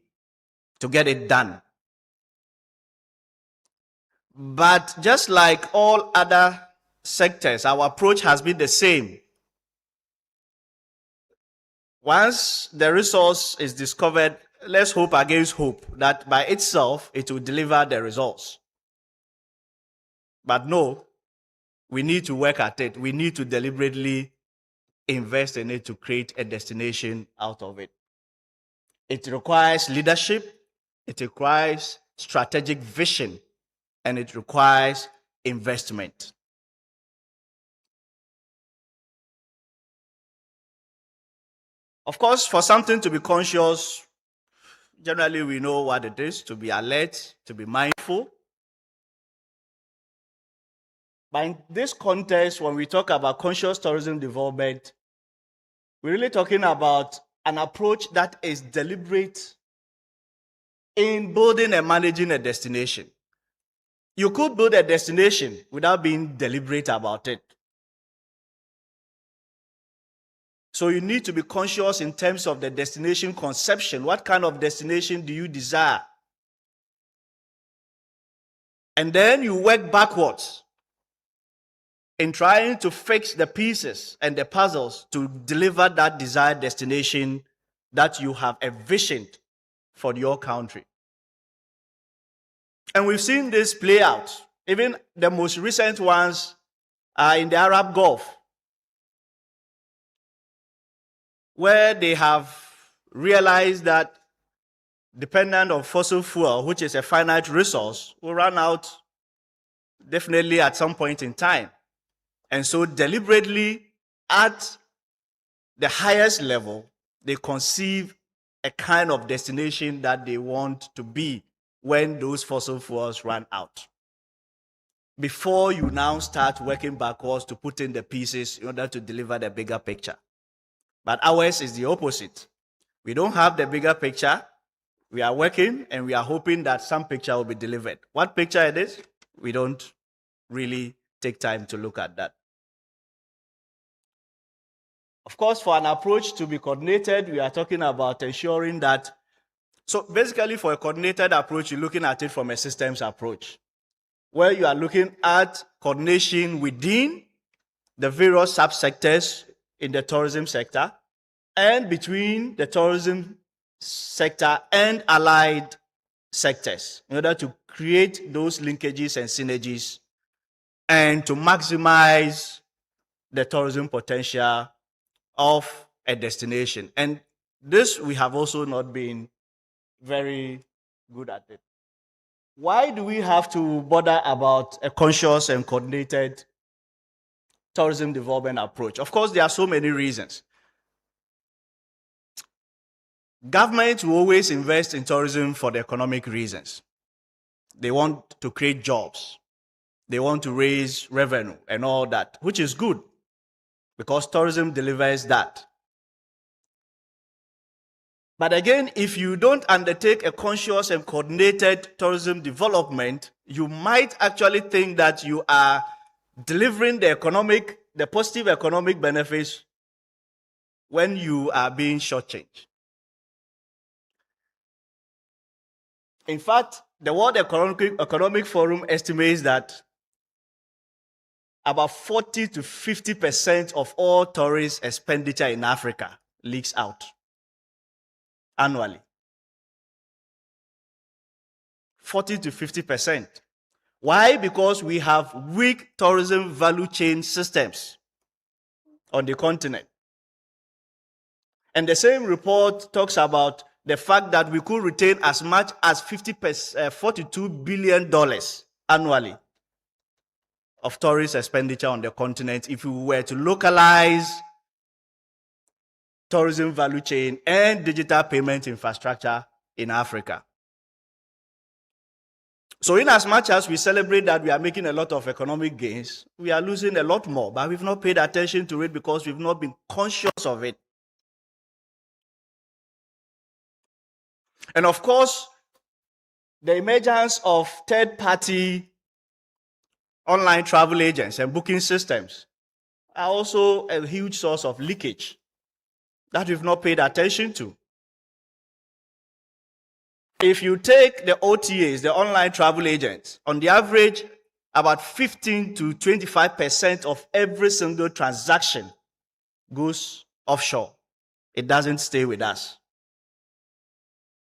to get it done. But just like all other sectors, our approach has been the same. Once the resource is discovered, let's hope against hope that by itself it will deliver the results. But no, we need to work at it. We need to deliberately invest in it to create a destination out of it. It requires leadership, it requires strategic vision, and it requires investment. Of course, for something to be conscious, generally we know what it is: to be alert, to be mindful. But in this context, when we talk about conscious tourism development, we're really talking about an approach that is deliberate in building and managing a destination. You could build a destination without being deliberate about it. So you need to be conscious in terms of the destination conception. What kind of destination do you desire? And then you work backwards in trying to fix the pieces and the puzzles to deliver that desired destination that you have envisioned for your country. And we've seen this play out. Even the most recent ones are in the Arab Gulf, where they have realized that dependent on fossil fuel, which is a finite resource, will run out definitely at some point in time. And so deliberately, at the highest level, they conceive a kind of destination that they want to be when those fossil fuels run out, before you now start working backwards to put in the pieces in order to deliver the bigger picture. But ours is the opposite. We don't have the bigger picture. We are working and we are hoping that some picture will be delivered. What picture it is, we don't really take time to look at that. Of course, for an approach to be coordinated, we are talking about ensuring that, so basically for a coordinated approach, you're looking at it from a systems approach, where you are looking at coordination within the various subsectors in the tourism sector and between the tourism sector and allied sectors in order to create those linkages and synergies and to maximize the tourism potential of a destination. And this we have also not been very good at it. Why do we have to bother about a conscious and coordinated tourism development approach? Of course, there are so many reasons. Governments will always invest in tourism for the economic reasons. They want to create jobs. They want to raise revenue and all that, which is good because tourism delivers that. But again, if you don't undertake a conscious and coordinated tourism development, you might actually think that you are delivering the positive economic benefits when you are being shortchanged. In fact, the World Economic Forum estimates that about 40 to 50% of all tourist expenditure in Africa leaks out annually. 40 to 50%. Why? Because we have weak tourism value chain systems on the continent. And the same report talks about the fact that we could retain as much as $42 billion annually of tourist expenditure on the continent if we were to localize tourism value chain and digital payment infrastructure in Africa. So in as much as we celebrate that we are making a lot of economic gains, we are losing a lot more, but we've not paid attention to it because we've not been conscious of it. And of course, the emergence of third-party online travel agents and booking systems are also a huge source of leakage that we've not paid attention to. If you take the OTAs, the online travel agents, on the average, about 15 to 25% of every single transaction goes offshore. It doesn't stay with us.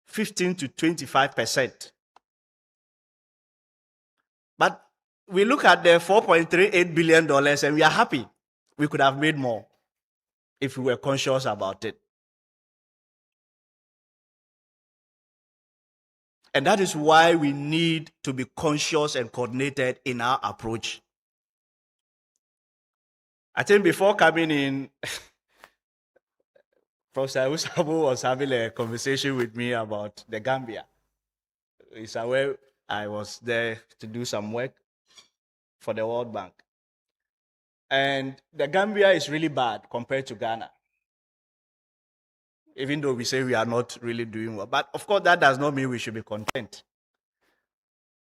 15 to 25%. But we look at the $4.38 billion and we are happy. We could have made more if we were conscious about it. And that is why we need to be conscious and coordinated in our approach. I think before coming in, Professor Issahaku was having a conversation with me about the Gambia. It's where I was there to do some work for the World Bank. And the Gambia is really bad compared to Ghana, even though we say we are not really doing well. But of course, that does not mean we should be content.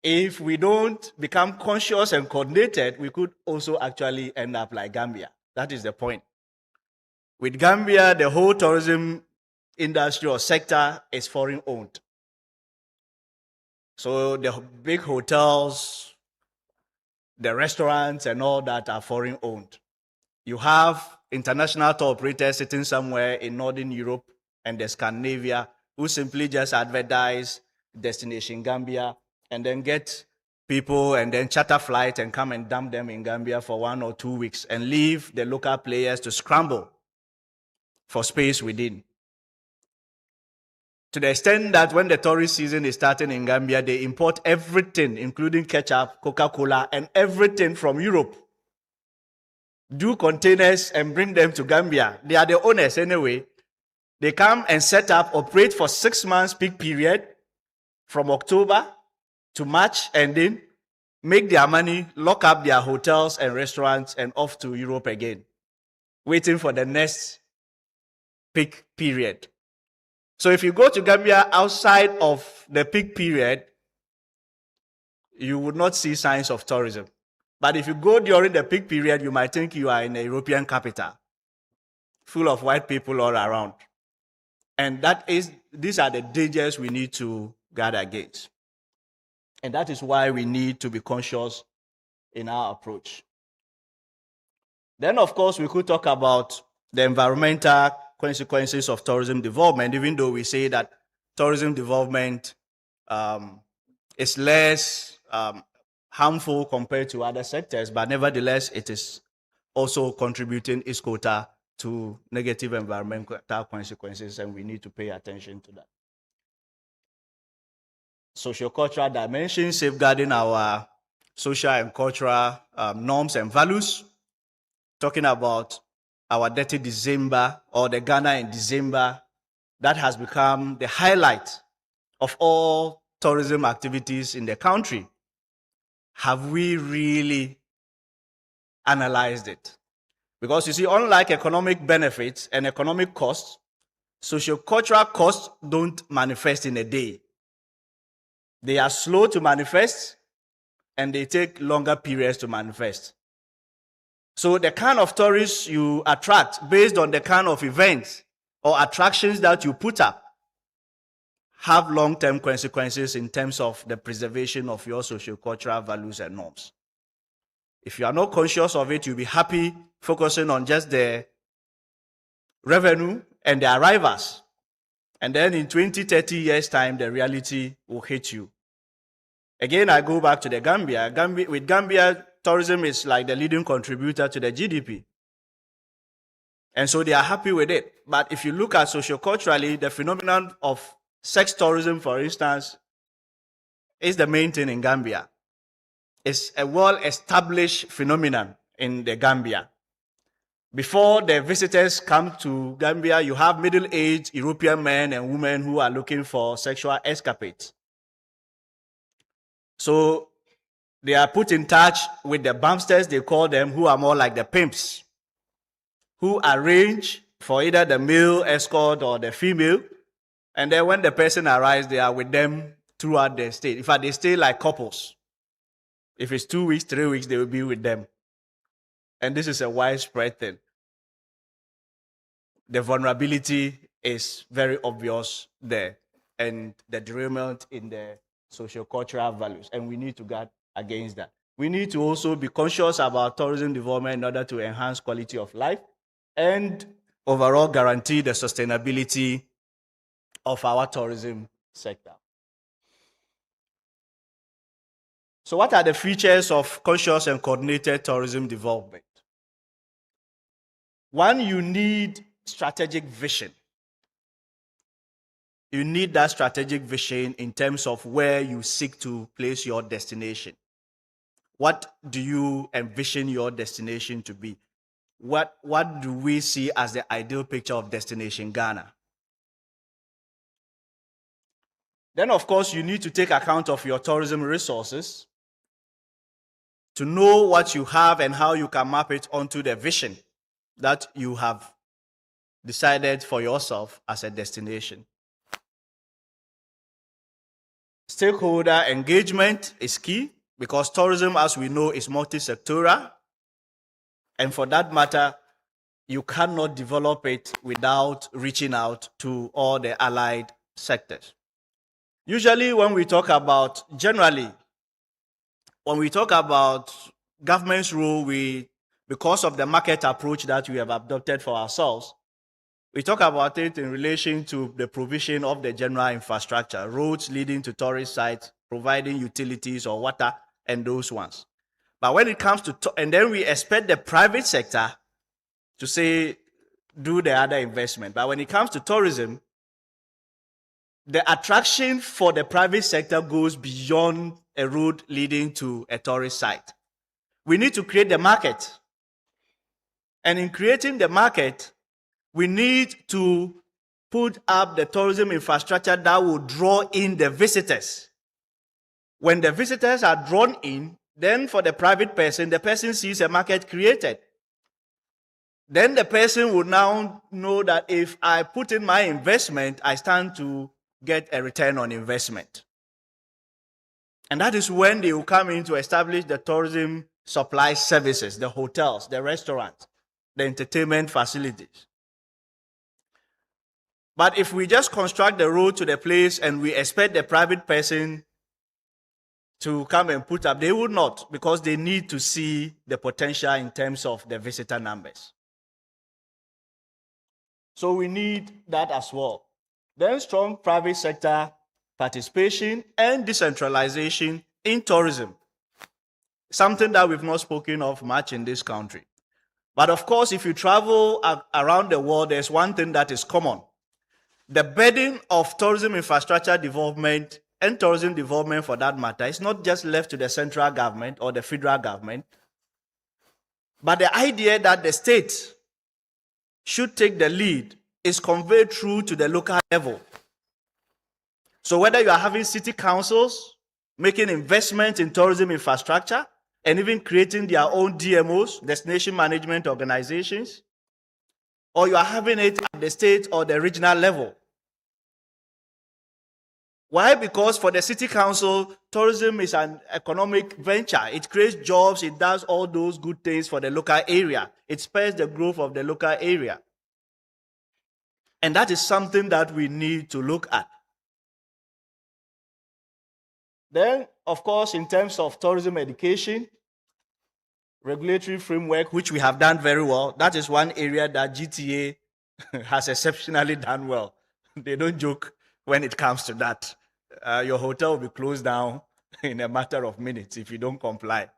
If we don't become conscious and coordinated, we could also actually end up like Gambia. That is the point. With Gambia, the whole tourism industry or sector is foreign owned. So the big hotels, the restaurants and all that are foreign owned. You have international tour operators sitting somewhere in Northern Europe and the Scandinavia who simply just advertise destination Gambia and then get people and then charter flight and come and dump them in Gambia for 1 or 2 weeks and leave the local players to scramble for space within. To the extent that when the tourist season is starting in Gambia, they import everything, including ketchup, Coca-Cola, and everything from Europe. Do containers and bring them to Gambia. They are the owners anyway. They come and set up, operate for 6 months peak period from October to March, and then make their money, lock up their hotels and restaurants, and off to Europe again, waiting for the next peak period. So if you go to Gambia outside of the peak period, you would not see signs of tourism. But if you go during the peak period, you might think you are in a European capital, full of white people all around. And these are the dangers we need to guard against. And that is why we need to be conscious in our approach. Then, of course, we could talk about the environmental consequences of tourism development, even though we say that tourism development is less harmful compared to other sectors, but nevertheless, it is also contributing its quota to negative environmental consequences, and we need to pay attention to that. Socio-cultural dimension, safeguarding our social and cultural norms and values, talking about our Dirty December or the Ghana in December, that has become the highlight of all tourism activities in the country. Have we really analyzed it? Because you see, unlike economic benefits and economic costs, socio-cultural costs don't manifest in a day. They are slow to manifest, and they take longer periods to manifest. So the kind of tourists you attract based on the kind of events or attractions that you put up have long-term consequences in terms of the preservation of your socio-cultural values and norms. If you are not conscious of it, you'll be happy focusing on just the revenue and the arrivals. And then in 20, 30 years' time, the reality will hit you. Again, I go back to the Gambia. With Gambia, tourism is like the leading contributor to the GDP. And so they are happy with it. But if you look at socioculturally, the phenomenon of sex tourism, for instance, is the main thing in Gambia. It's a well-established phenomenon in the Gambia. Before the visitors come to Gambia, you have middle-aged European men and women who are looking for sexual escapades. So they are put in touch with the bumpsters, they call them, who are more like the pimps, who arrange for either the male escort or the female. And then when the person arrives, they are with them throughout their stay. In fact, they stay like couples. If it's 2 weeks, 3 weeks, they will be with them. And this is a widespread thing. The vulnerability is very obvious there, and the derailment in the socio-cultural values, and we need to guard against that. We need to also be conscious about tourism development in order to enhance quality of life and overall guarantee the sustainability of our tourism sector. So what are the features of conscious and coordinated tourism development? One, you need strategic vision. You need that strategic vision in terms of where you seek to place your destination. What do you envision your destination to be? What do we see as the ideal picture of destination Ghana? Then, of course, you need to take account of your tourism resources to know what you have and how you can map it onto the vision that you have decided for yourself as a destination. Stakeholder engagement is key because tourism, as we know, is multi-sectoral. And for that matter, you cannot develop it without reaching out to all the allied sectors. Usually when we talk about, when we talk about government's role, because of the market approach that we have adopted for ourselves, we talk about it in relation to the provision of the general infrastructure, roads leading to tourist sites, providing utilities or water, and those ones. But when it comes to, and then we expect the private sector to say, do the other investment. But when it comes to tourism, the attraction for the private sector goes beyond a road leading to a tourist site. We need to create the market. And in creating the market, we need to put up the tourism infrastructure that will draw in the visitors. When the visitors are drawn in, then for the private person, the person sees a market created. Then the person will now know that if I put in my investment, I stand to get a return on investment. And that is when they will come in to establish the tourism supply services, the hotels, the restaurants, the entertainment facilities. But if we just construct the road to the place and we expect the private person to come and put up, they would not, because they need to see the potential in terms of the visitor numbers. So we need that as well. Then strong private sector participation and decentralization in tourism. Something that we've not spoken of much in this country. But of course, if you travel around the world, there's one thing that is common. The burden of tourism infrastructure development and tourism development for that matter is not just left to the central government or the federal government, but the idea that the state should take the lead is conveyed through to the local level. So whether you are having city councils making investments in tourism infrastructure and even creating their own DMOs, destination management organizations, or you are having it at the state or the regional level, Why? Because for the city council, tourism is an economic venture. It creates jobs, it does all those good things for the local area. It spurs the growth of the local area. And that is something that we need to look at. Then, of course, in terms of tourism education, regulatory framework, which we have done very well, that is one area that GTA has exceptionally done well. They don't joke when it comes to that. Your hotel will be closed down in a matter of minutes if you don't comply.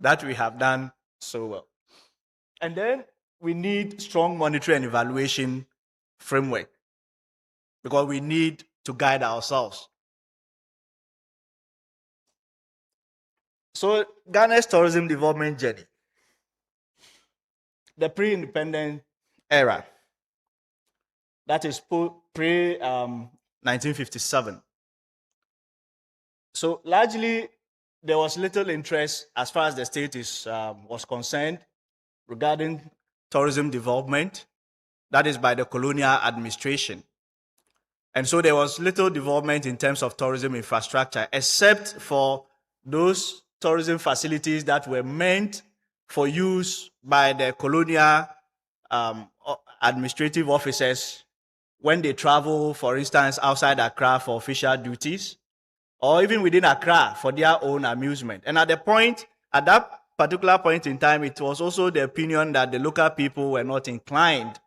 That we have done so well. And then we need strong monitoring and evaluation framework because we need to guide ourselves. So Ghana's tourism development journey, the pre-independent era, that is pre-1957. So largely, there was little interest as far as the state was concerned regarding tourism development, that is by the colonial administration. And so there was little development in terms of tourism infrastructure, except for those tourism facilities that were meant for use by the colonial administrative officers when they travel, for instance, outside Accra for official duties, or even within Accra for their own amusement. And at that particular point in time, it was also the opinion that the local people were not inclined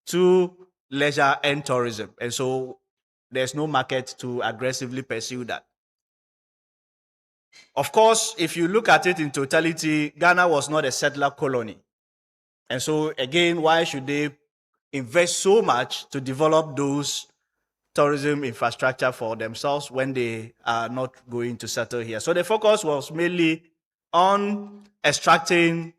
to leisure and tourism. And so there's no market to aggressively pursue that. Of course, if you look at it in totality, Ghana was not a settler colony. And so again, why should they invest so much to develop those tourism infrastructure for themselves when they are not going to settle here? So the focus was mainly on extracting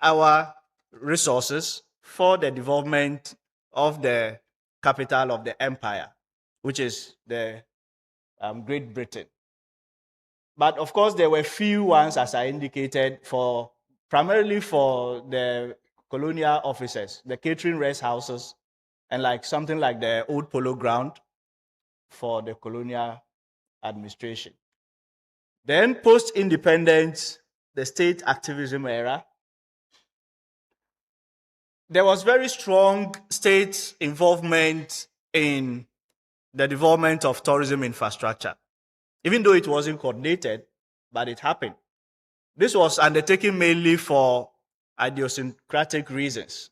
our resources for the development of the capital of the empire, which is the Great Britain. But of course, there were few ones, as I indicated, primarily for the colonial officers, the catering rest houses, and like something like the old polo ground for the colonial administration. Then post-independence, the state activism era, there was very strong state involvement in the development of tourism infrastructure, even though it wasn't coordinated, but it happened. This was undertaken mainly for idiosyncratic reasons,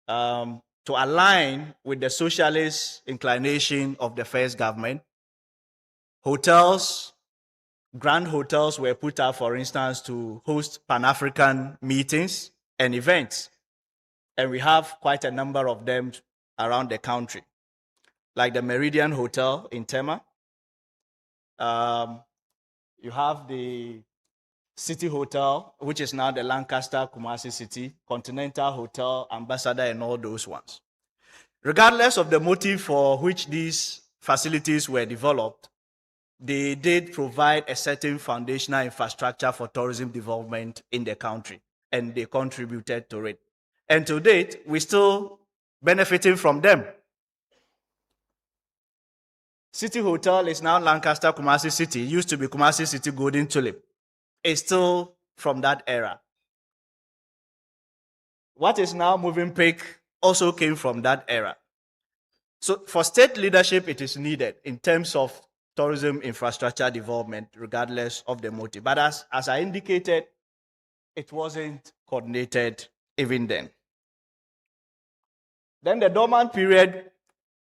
to align with the socialist inclination of the first government. Hotels, grand hotels were put up, for instance, to host Pan-African meetings and events. And we have quite a number of them around the country, like the Meridian Hotel in Tema. You have the City Hotel, which is now the Lancaster Kumasi City, Continental Hotel, Ambassador, and all those ones. Regardless of the motive for which these facilities were developed, they did provide a certain foundational infrastructure for tourism development in the country, and they contributed to it. And to date, we're still benefiting from them. City Hotel is now Lancaster Kumasi City. It used to be Kumasi City Golden Tulip. It's still from that era. What is now Movenpick also came from that era. So for state leadership, it is needed in terms of tourism infrastructure development, regardless of the motive. But as I indicated, it wasn't coordinated even then. Then the dormant period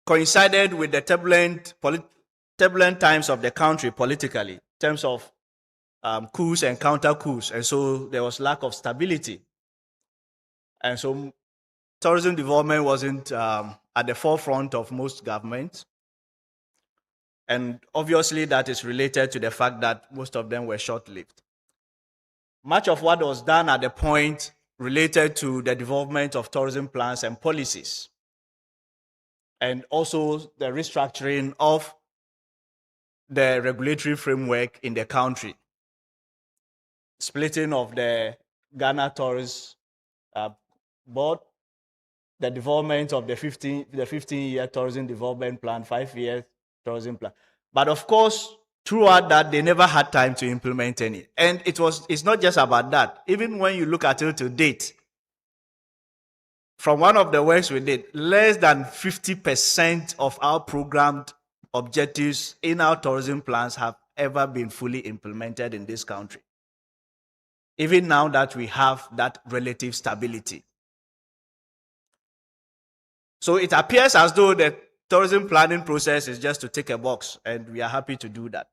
coincided with the turbulent times of the country politically, in terms of coups and counter-coups. And so there was lack of stability. And so tourism development wasn't at the forefront of most governments. And obviously that is related to the fact that most of them were short-lived. Much of what was done at the point related to the development of tourism plans and policies, and also the restructuring of the regulatory framework in the country, splitting of the Ghana Tourist Board, the development of the 15-year tourism development plan, 5-year tourism plan. But of course, throughout that, they never had time to implement any. And it's not just about that. Even when you look at it to date, from one of the works we did, less than 50% of our programmed objectives in our tourism plans have ever been fully implemented in this country. Even now that we have that relative stability. So it appears as though the tourism planning process is just to tick a box, and we are happy to do that.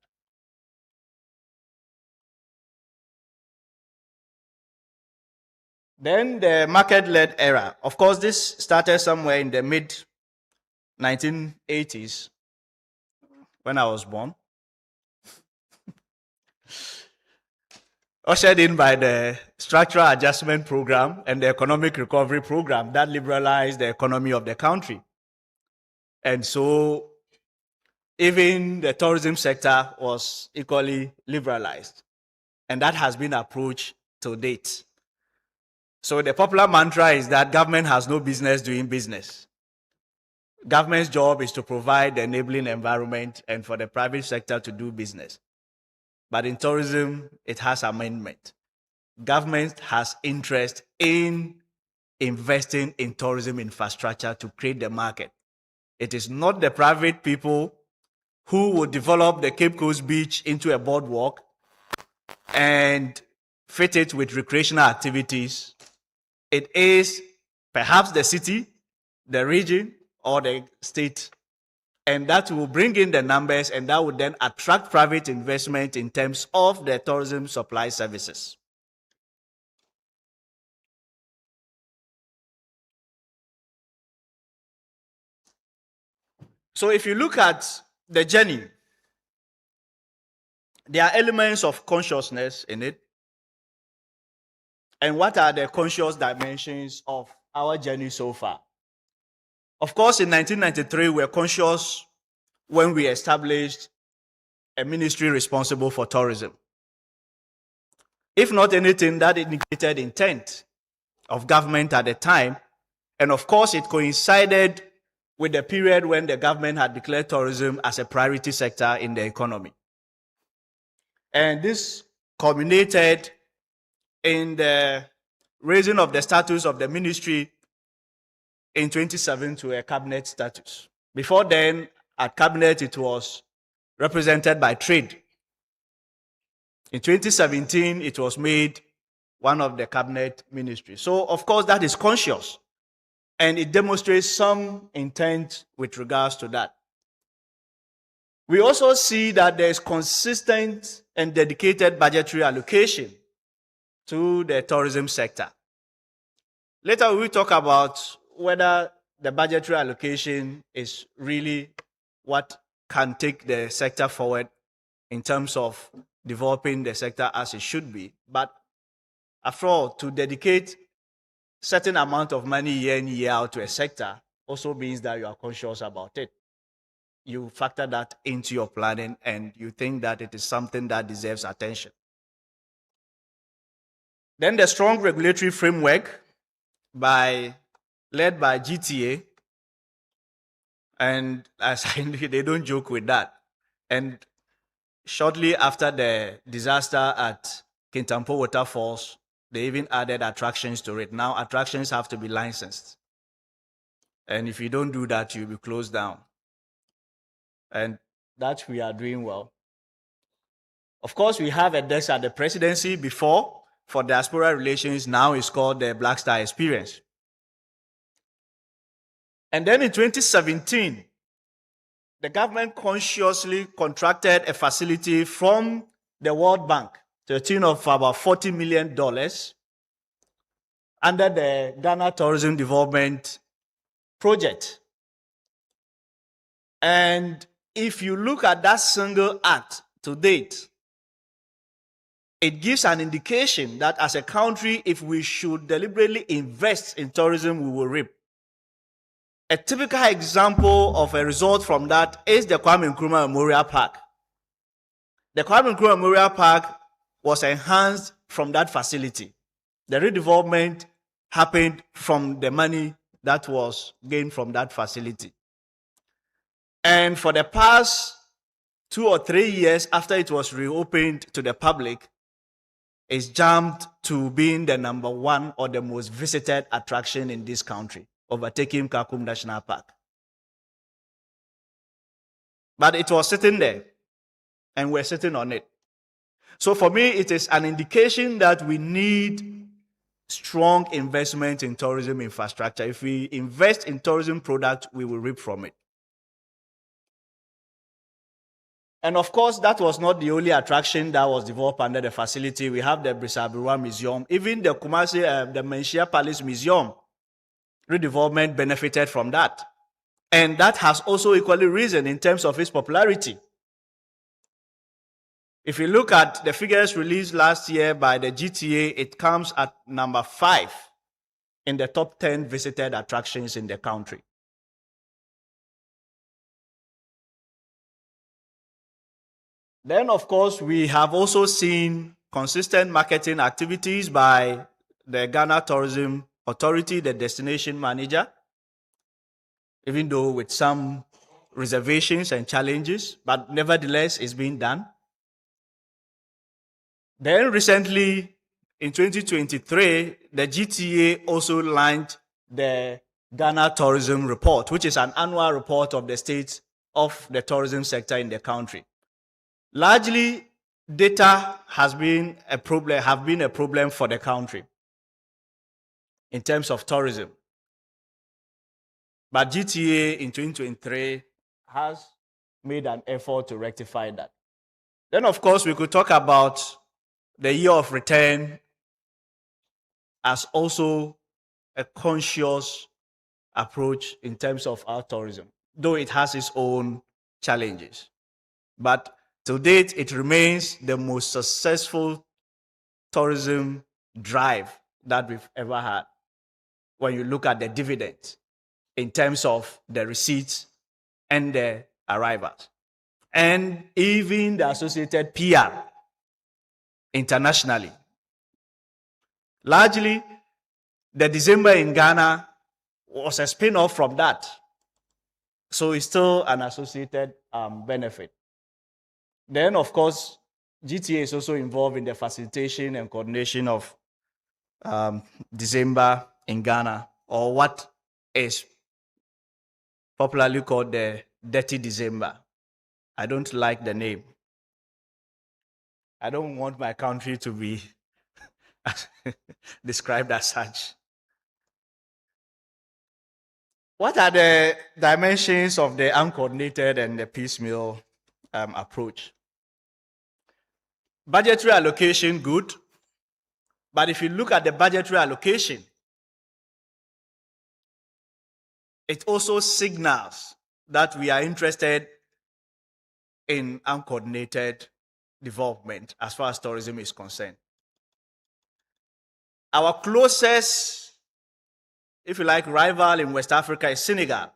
Then the market-led era. Of course, this started somewhere in the mid-1980s when I was born. Ushered in by the Structural Adjustment Program and the Economic Recovery Program that liberalized the economy of the country. And so even the tourism sector was equally liberalized. And that has been approached to date. So the popular mantra is that government has no business doing business. Government's job is to provide the enabling environment and for the private sector to do business. But in tourism, it has amendment. Government has interest in investing in tourism infrastructure to create the market. It is not the private people who will develop the Cape Coast Beach into a boardwalk and fit it with recreational activities. It is perhaps the city, the region, or the state. And that will bring in the numbers, and that would then attract private investment in terms of the tourism supply services. So if you look at the journey, there are elements of consciousness in it. And what are the conscious dimensions of our journey so far? Of course, in 1993, we were conscious when we established a ministry responsible for tourism. If not anything, that indicated intent of government at the time. And of course, it coincided with the period when the government had declared tourism as a priority sector in the economy. And this culminated in the raising of the status of the ministry in 2007 to a cabinet status. Before then, at cabinet, it was represented by trade. In 2017, it was made one of the cabinet ministries. So, of course, that is conscious. And it demonstrates some intent with regards to that. We also see that there is consistent and dedicated budgetary allocation to the tourism sector. Later, we will talk about whether the budgetary allocation is really what can take the sector forward in terms of developing the sector as it should be. But after all, to dedicate certain amount of money year in, year out to a sector also means that you are conscious about it. You factor that into your planning and you think that it is something that deserves attention. Then the strong regulatory framework led by GTA, and as I know, they don't joke with that. And shortly after the disaster at Kintampo Waterfalls, they even added attractions to it. Now attractions have to be licensed. And if you don't do that, you'll be closed down. And that we are doing well. Of course, we have a desk at the presidency before for diaspora relations. Now it's called the Black Star Experience. And then in 2017, the government consciously contracted a facility from the World Bank to the tune of about $40 million under the Ghana Tourism Development Project. And if you look at that single act to date, it gives an indication that as a country, if we should deliberately invest in tourism, we will reap. A typical example of a result from that is the Kwame Nkrumah Memorial Park. The Kwame Nkrumah Memorial Park was enhanced from that facility. The redevelopment happened from the money that was gained from that facility. And for the past 2 or 3 years after it was reopened to the public, it's jumped to being the number one or the most visited attraction in this country, overtaking Kakum National Park. But it was sitting there, and we're sitting on it. So for me, it is an indication that we need strong investment in tourism infrastructure. If we invest in tourism product, we will reap from it. And of course, that was not the only attraction that was developed under the facility. We have the Brisabirwa Museum. Even the Kumasi, the Menchia Palace Museum, redevelopment benefited from that. And that has also equally risen in terms of its popularity. If you look at the figures released last year by the GTA, it comes at number 5 in the top 10 visited attractions in the country. Then, of course, we have also seen consistent marketing activities by the Ghana Tourism Authority, the destination manager, even though with some reservations and challenges, but nevertheless, it's being done. Then recently, in 2023, the GTA also launched the Ghana Tourism Report, which is an annual report of the state of the tourism sector in the country. Largely, data have been a problem for the country in terms of tourism. But GTA in 2023 has made an effort to rectify that. Then, of course, we could talk about the year of return as also a conscious approach in terms of our tourism, though it has its own challenges. But to date, it remains the most successful tourism drive that we've ever had when you look at the dividends in terms of the receipts and the arrivals, and even the associated PR internationally. Largely, the December in Ghana was a spin-off from that. So it's still an associated benefit. Then, of course, GTA is also involved in the facilitation and coordination of December in Ghana, or what is popularly called the Dirty December. I don't like the name. I don't want my country to be described as such. What are the dimensions of the uncoordinated and the piecemeal approach? Budgetary allocation, good. But if you look at the budgetary allocation, it also signals that we are interested in uncoordinated development as far as tourism is concerned. Our closest, if you like, rival in West Africa is Senegal.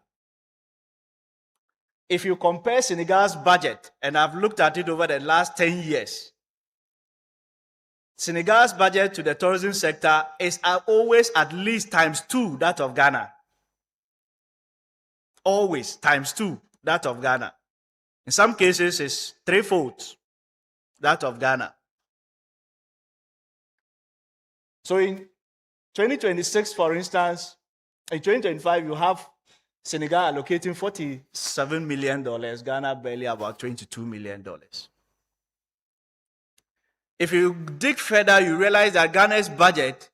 If you compare Senegal's budget, and I've looked at it over the last 10 years, Senegal's budget to the tourism sector is always at least ×2 that of Ghana. Always ×2 that of Ghana. In some cases, it's 3-fold that of Ghana. So in 2026, for instance, in 2025, you have Senegal allocating $47 million, Ghana barely about $22 million. If you dig further, you realize that Ghana's budget,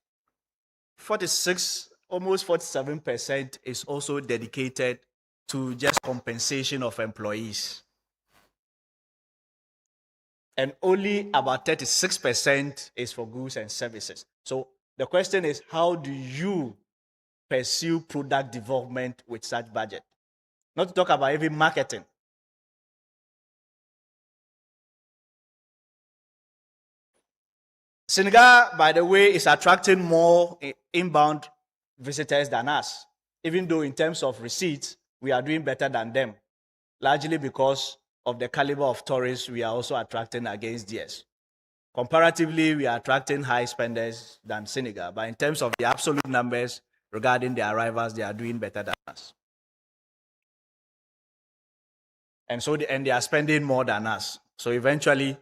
46, almost 47% is also dedicated to just compensation of employees. And only about 36% is for goods and services. So the question is, how do you pursue product development with such budget? Not to talk about even marketing. Senegal, by the way, is attracting more inbound visitors than us, even though in terms of receipts, we are doing better than them, largely because of the caliber of tourists we are also attracting against theirs. Comparatively, we are attracting high spenders than Senegal, but in terms of the absolute numbers regarding their arrivals, they are doing better than us. And so they are spending more than us. So eventually,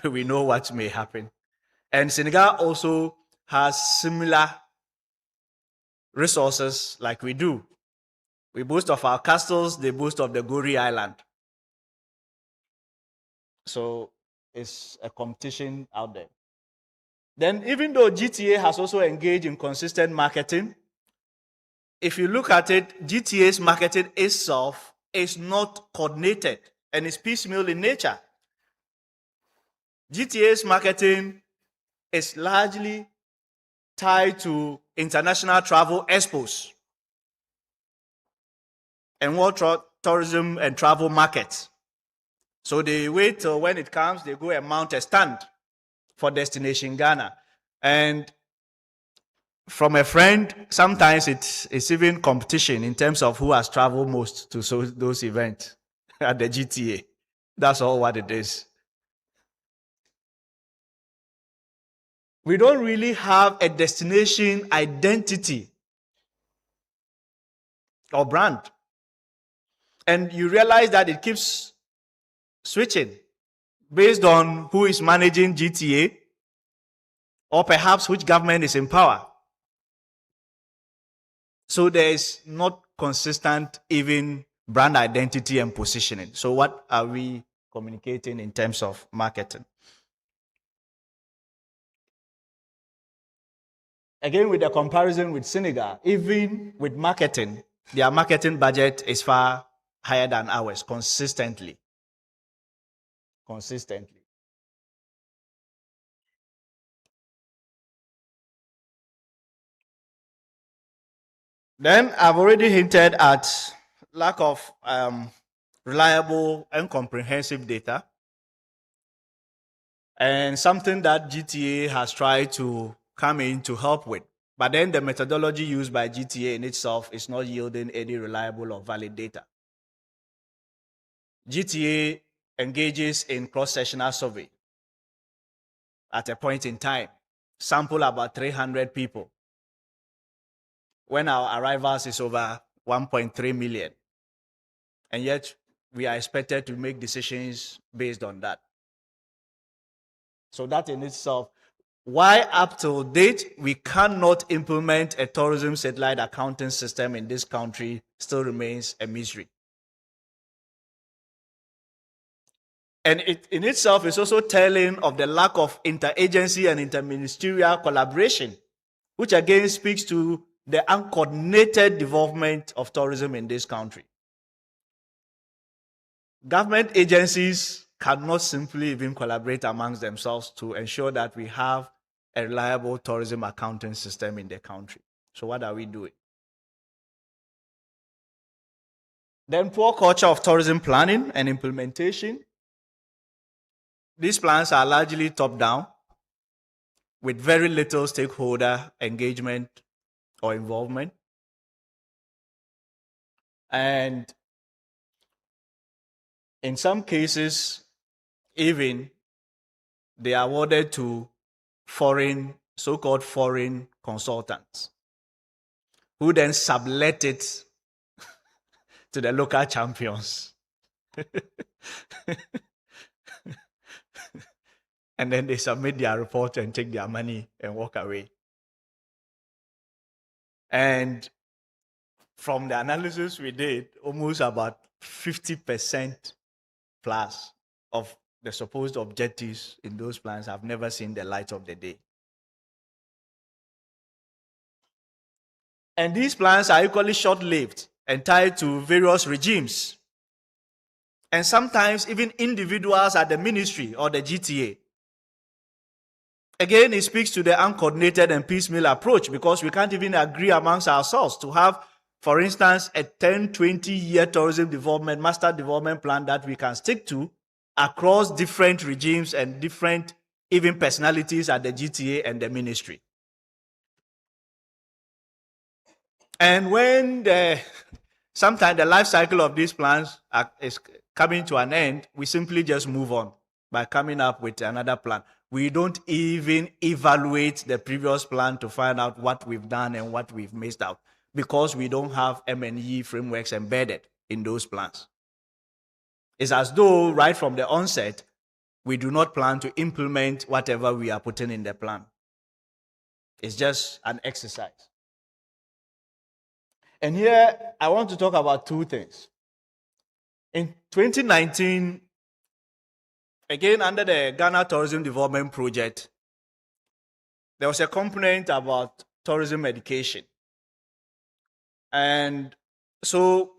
we know what may happen. And Senegal also has similar resources like we do. We boast of our castles, they boast of the Gori Island. So it's a competition out there. Then even though GTA has also engaged in consistent marketing, if you look at it, GTA's marketing itself is not coordinated and is piecemeal in nature. GTA's marketing is largely tied to international travel expos and world tourism and travel markets. So they wait till when it comes, they go and mount a stand for Destination Ghana. And from a friend, sometimes it's even competition in terms of who has traveled most to those events at the GTA. That's all what it is. We don't really have a destination identity or brand. And you realize that it keeps switching based on who is managing GTA or perhaps which government is in power. So there is not consistent even brand identity and positioning. So what are we communicating in terms of marketing? Again, with the comparison with Senegal, even with marketing, their marketing budget is far higher than ours consistently. Then I've already hinted at lack of reliable and comprehensive data, and something that GTA has tried to come in to help with. But then the methodology used by GTA in itself is not yielding any reliable or valid data. GTA engages in cross-sectional survey at a point in time, sample about 300 people, when our arrivals is over 1.3 million. And yet we are expected to make decisions based on that. So that in itself, why up till date we cannot implement a tourism satellite accounting system in this country still remains a mystery. And it in itself is also telling of the lack of interagency and interministerial collaboration, which again speaks to the uncoordinated development of tourism in this country. Government agencies cannot simply even collaborate amongst themselves to ensure that we have a reliable tourism accounting system in the country. So what are we doing? Then poor culture of tourism planning and implementation. These plans are largely top-down with very little stakeholder engagement or involvement. And in some cases, even they are awarded to so-called foreign consultants who then sublet it to the local champions. And then they submit their report and take their money and walk away. And from the analysis we did, almost about 50% plus of the supposed objectives in those plans have never seen the light of the day. And these plans are equally short-lived and tied to various regimes. And sometimes even individuals at the ministry or the GTA. Again, it speaks to the uncoordinated and piecemeal approach because we can't even agree amongst ourselves to have, for instance, a 10-20-year tourism development, master development plan that we can stick to across different regimes and different even personalities at the GTA and the ministry. And when sometimes the life cycle of these plans is coming to an end, we simply just move on by coming up with another plan. We don't even evaluate the previous plan to find out what we've done and what we've missed out because we don't have M&E frameworks embedded in those plans. It's as though right from the onset, we do not plan to implement whatever we are putting in the plan. It's just an exercise. And here, I want to talk about two things. In 2019, again, under the Ghana Tourism Development Project, there was a component about tourism education. And so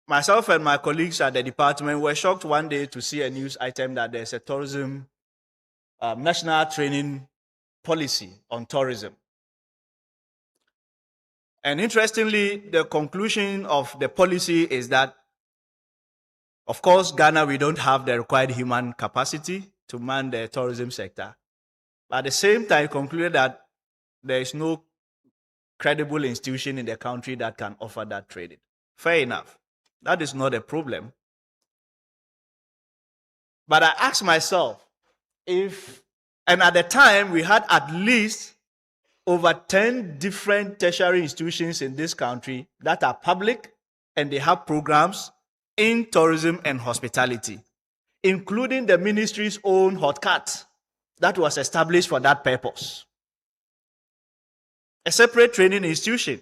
myself and my colleagues at the department were shocked one day to see a news item that there's a tourism national training policy on tourism. And interestingly, the conclusion of the policy is that, of course, Ghana, we don't have the required human capacity to man the tourism sector. But at the same time, concluded that there is no credible institution in the country that can offer that training. Fair enough. That is not a problem. But I asked myself if, and at the time we had at least over 10 different tertiary institutions in this country that are public and they have programs in tourism and hospitality, including the ministry's own hotcat that was established for that purpose. A separate training institution.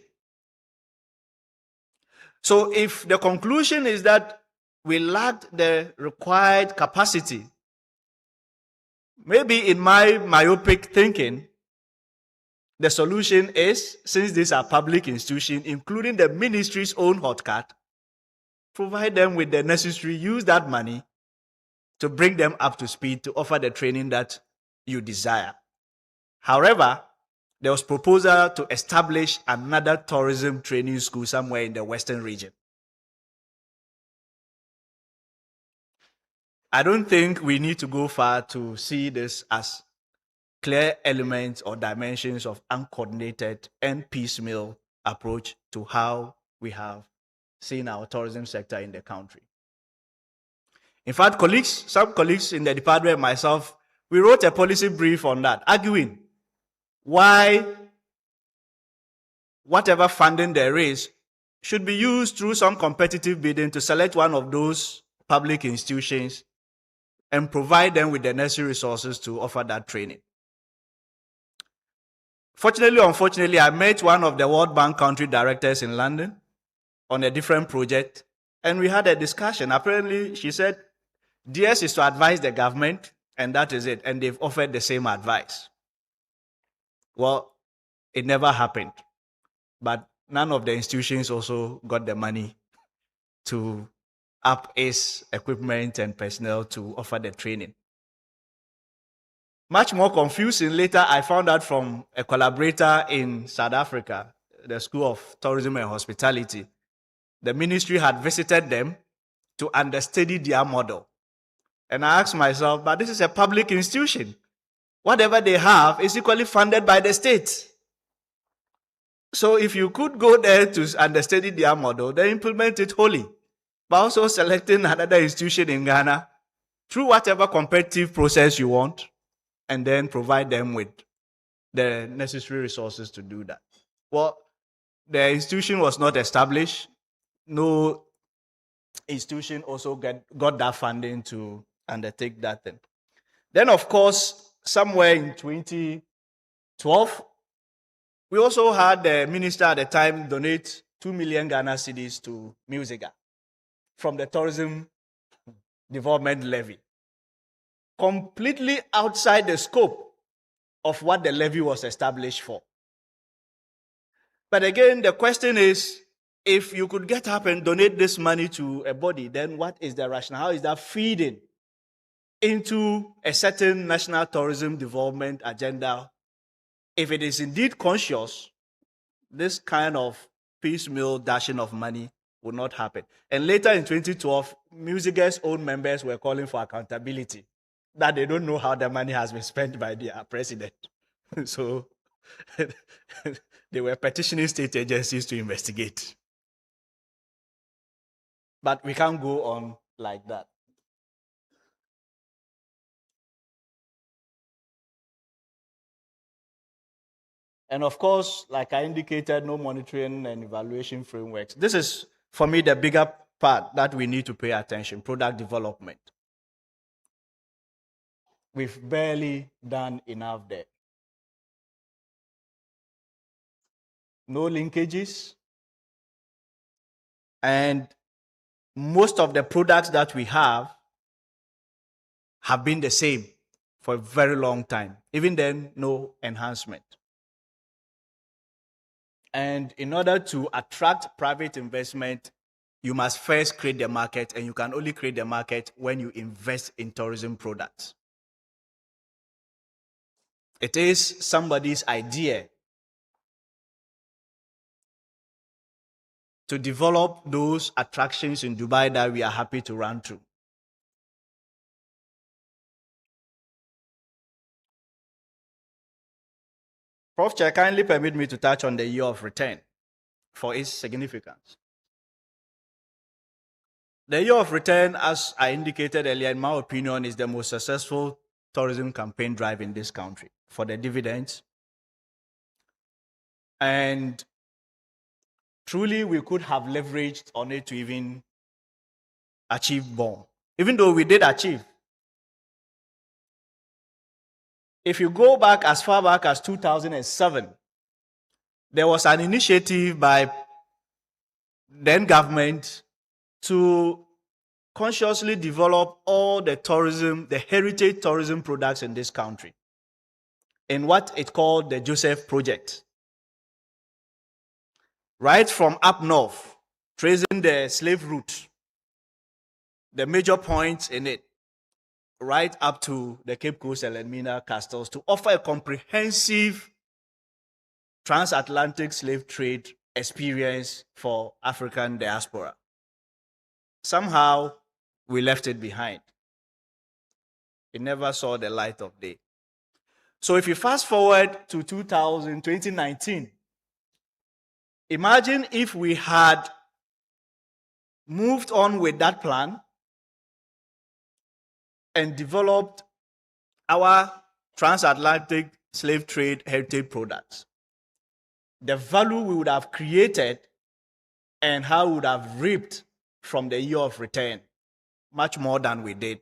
So if the conclusion is that we lacked the required capacity, maybe in my myopic thinking, the solution is, since these are public institutions, including the ministry's own hotcat, provide them with the necessary, use that money to bring them up to speed to offer the training that you desire. However, there was proposal to establish another tourism training school somewhere in the Western region. I don't think we need to go far to see this as clear elements or dimensions of uncoordinated and piecemeal approach to how we have seen our tourism sector in the country. In fact, some colleagues in the department and myself, we wrote a policy brief on that, arguing why whatever funding there is should be used through some competitive bidding to select one of those public institutions and provide them with the necessary resources to offer that training. Fortunately, unfortunately, I met one of the World Bank country directors in London on a different project, and we had a discussion. Apparently, she said, DS is to advise the government, and that is it, and they've offered the same advice. Well, it never happened, but none of the institutions also got the money to up its equipment and personnel to offer the training. Much more confusing, later I found out from a collaborator in South Africa, the School of Tourism and Hospitality. The ministry had visited them to understudy their model. And I asked myself, but this is a public institution. Whatever they have is equally funded by the state. So if you could go there to understudy their model, then implement it wholly. But also selecting another institution in Ghana through whatever competitive process you want, and then provide them with the necessary resources to do that. Well, the institution was not established. No institution also got that funding to undertake that thing. Then, of course, somewhere in 2012, we also had the minister at the time donate 2 million Ghana cedis to Musica from the Tourism Development Levy. Completely outside the scope of what the levy was established for. But again, the question is, if you could get up and donate this money to a body, then what is the rationale? How is that feeding into a certain national tourism development agenda? If it is indeed conscious, this kind of piecemeal dashing of money would not happen. And later in 2012, Musica's own members were calling for accountability, that they don't know how the money has been spent by their president. So they were petitioning state agencies to investigate. But we can't go on like that. And of course, like I indicated, no monitoring and evaluation frameworks. This is, for me, the bigger part that we need to pay attention, product development. We've barely done enough there. No linkages. And most of the products that we have been the same for a very long time. Even then, no enhancement. And in order to attract private investment, you must first create the market, and you can only create the market when you invest in tourism products. It is somebody's idea to develop those attractions in Dubai that we are happy to run through. Prof. Chair, kindly permit me to touch on the year of return for its significance. The year of return, as I indicated earlier, in my opinion, is the most successful tourism campaign drive in this country for the dividends. And truly, we could have leveraged on it to even achieve more, even though we did achieve. If you go back as far back as 2007, there was an initiative by then government to consciously develop all the tourism, the heritage tourism products in this country, in what it called the Joseph Project. Right from up north, tracing the slave route, the major points in it, right up to the Cape Coast and Elmina castles, to offer a comprehensive transatlantic slave trade experience for African diaspora. Somehow, we left it behind. It never saw the light of day. So if you fast forward to 2019, imagine if we had moved on with that plan and developed our transatlantic slave trade heritage products. The value we would have created and how we would have reaped from the year of return, much more than we did.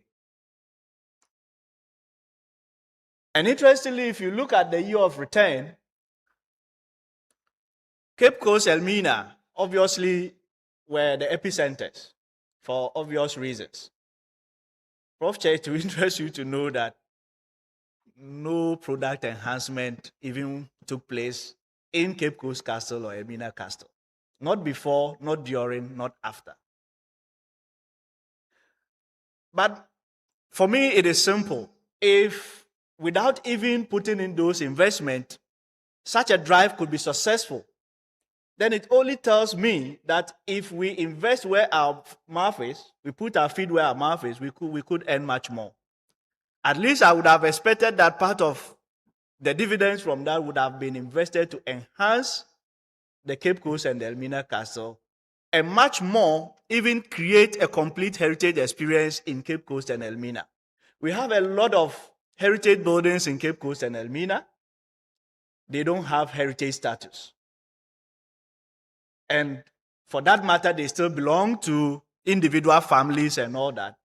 And interestingly, if you look at the year of return, Cape Coast, Elmina, obviously, were the epicenters for obvious reasons. Prof. Chair, to interest you to know that no product enhancement even took place in Cape Coast Castle or Elmina Castle. Not before, not during, not after. But for me, it is simple. If without even putting in those investments, such a drive could be successful, then it only tells me that if we invest where our mouth is, we put our feet where our mouth is, we could earn much more. At least I would have expected that part of the dividends from that would have been invested to enhance the Cape Coast and the Elmina Castle, and much more, even create a complete heritage experience in Cape Coast and Elmina. We have a lot of heritage buildings in Cape Coast and Elmina. They don't have heritage status. And for that matter, they still belong to individual families and all that.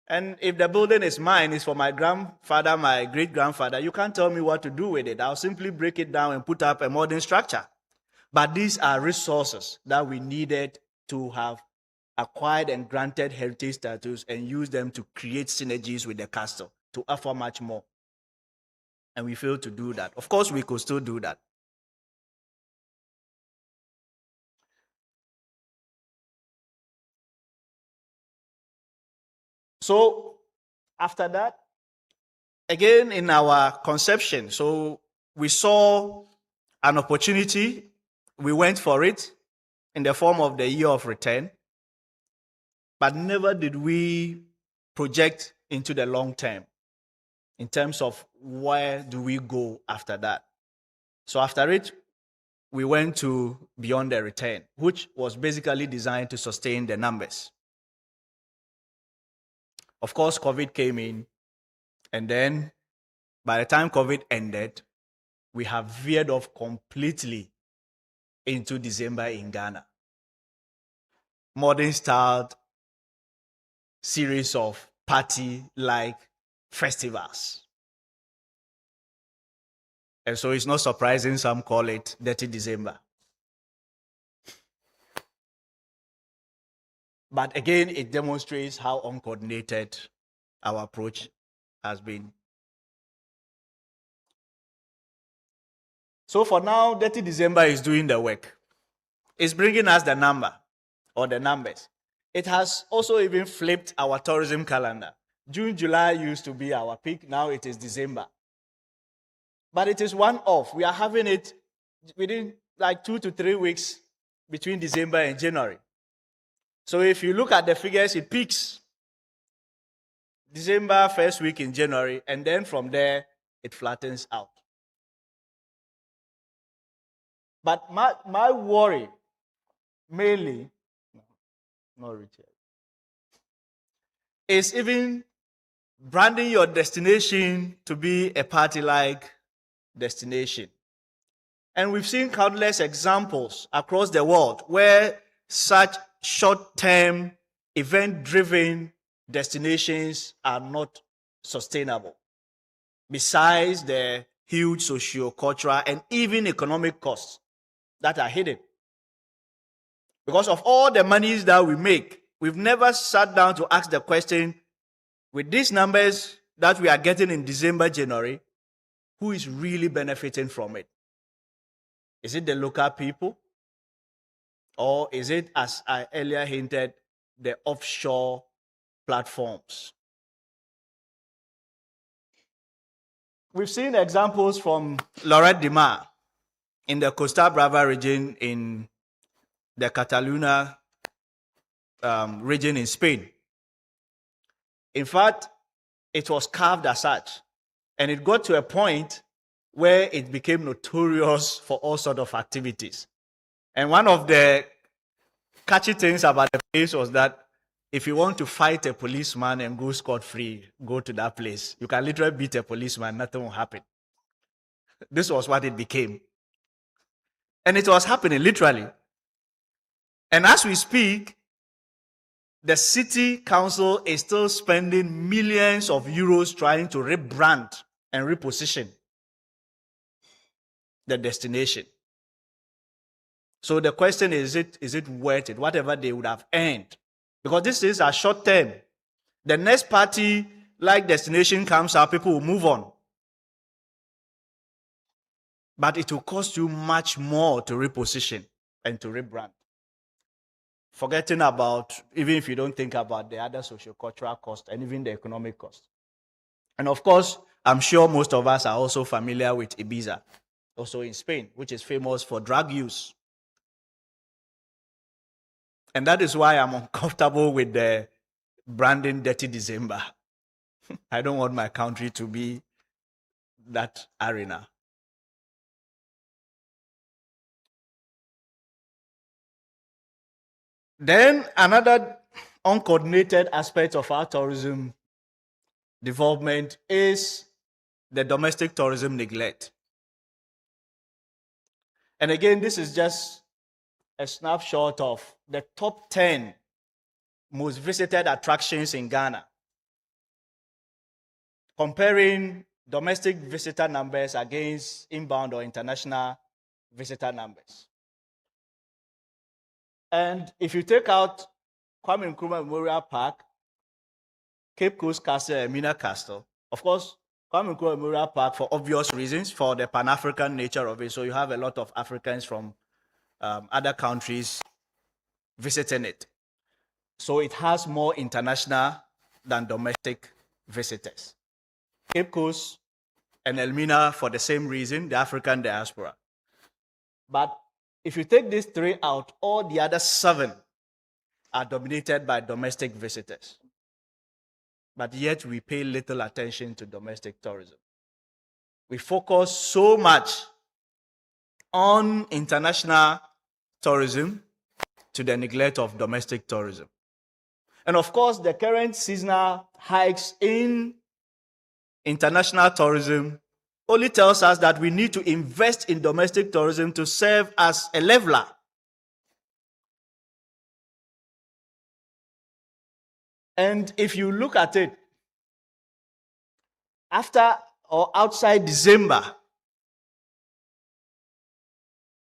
And if the building is mine, it's for my grandfather, my great-grandfather, you can't tell me what to do with it. I'll simply break it down and put up a modern structure. But these are resources that we needed to have acquired and granted heritage status and use them to create synergies with the castle to offer much more. And we failed to do that. Of course, we could still do that. So after that, again in our conception, so we saw an opportunity, we went for it in the form of the year of return, but never did we project into the long term in terms of where do we go after that. So after it, we went to beyond the return, which was basically designed to sustain the numbers. Of course, COVID came in, and then by the time COVID ended, we have veered off completely into December in Ghana. modern styled series of party-like festivals. And so it's not surprising some call it Dirty December. But again, it demonstrates how uncoordinated our approach has been. So for now, Dirty December is doing the work. It's bringing us the number or the numbers. It has also even flipped our tourism calendar. June, July used to be our peak. Now it is December. But it is one off. We are having it within like 2 to 3 weeks between December and January. So if you look at the figures, it peaks December, first week in January, and then from there, it flattens out. But my worry, mainly, not Richard, is even branding your destination to be a party-like destination. And we've seen countless examples across the world where such short-term, event-driven destinations are not sustainable. Besides the huge socio-cultural and even economic costs that are hidden. Because of all the monies that we make, we've never sat down to ask the question, with these numbers that we are getting in December, January, who is really benefiting from it? Is it the local people? Or is it, as I earlier hinted, the offshore platforms? We've seen examples from Lloret de Mar in the Costa Brava region in the Catalonia region in Spain. In fact, it was carved as such, and it got to a point where it became notorious for all sorts of activities. And one of the catchy things about the place was that if you want to fight a policeman and go scot-free, go to that place. You can literally beat a policeman, nothing will happen. This was what it became. And it was happening literally. And as we speak, the city council is still spending millions of euros trying to rebrand and reposition the destination. So the question is it worth it? Whatever they would have earned. Because this is a short term. The next party like destination comes out, people will move on. But it will cost you much more to reposition and to rebrand. Forgetting about, even if you don't think about the other socio-cultural cost and even the economic cost. And of course, I'm sure most of us are also familiar with Ibiza, also in Spain, which is famous for drug use. And that is why I'm uncomfortable with the branding Dirty December. I don't want my country to be that arena. Then another uncoordinated aspect of our tourism development is the domestic tourism neglect. And again, this is just a snapshot of the top 10 most visited attractions in Ghana, comparing domestic visitor numbers against inbound or international visitor numbers. And if you take out Kwame Nkrumah Memorial Park, Cape Coast Castle, and Mina Castle, of course, Kwame Nkrumah Memorial Park, for obvious reasons, for the Pan-African nature of it, so you have a lot of Africans from other countries visiting it. So it has more international than domestic visitors. Cape Coast and Elmina for the same reason, the African diaspora. But if you take these three out, all the other 7 are dominated by domestic visitors. But yet we pay little attention to domestic tourism. We focus so much on international tourism to the neglect of domestic tourism. And of course, the current seasonal hikes in international tourism only tells us that we need to invest in domestic tourism to serve as a leveler And if you look at it, after or outside December,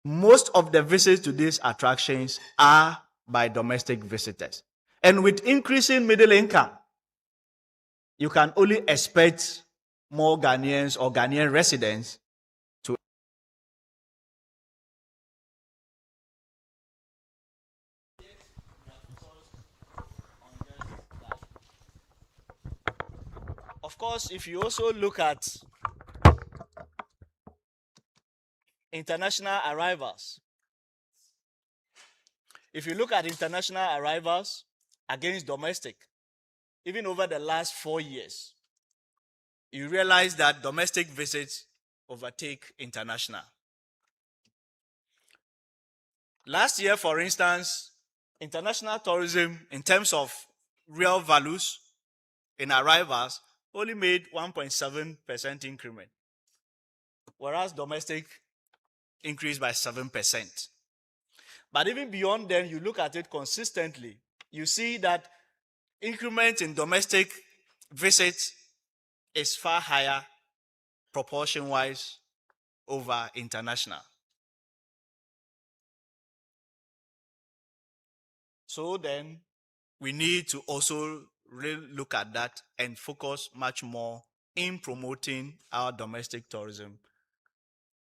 most of the visits to these attractions are by domestic visitors. And with increasing middle income, you can only expect more Ghanaians or Ghanaian residents to. Of course, if you also look at international arrivals, against domestic, even over the last 4 years, you realize that domestic visits overtake international. Last year, for instance, international tourism, in terms of real values in arrivals, only made 1.7% increment, whereas domestic increased by 7%. But even beyond then, you look at it consistently, you see that increment in domestic visits is far higher proportion-wise over international. So then, we need to also really look at that and focus much more in promoting our domestic tourism.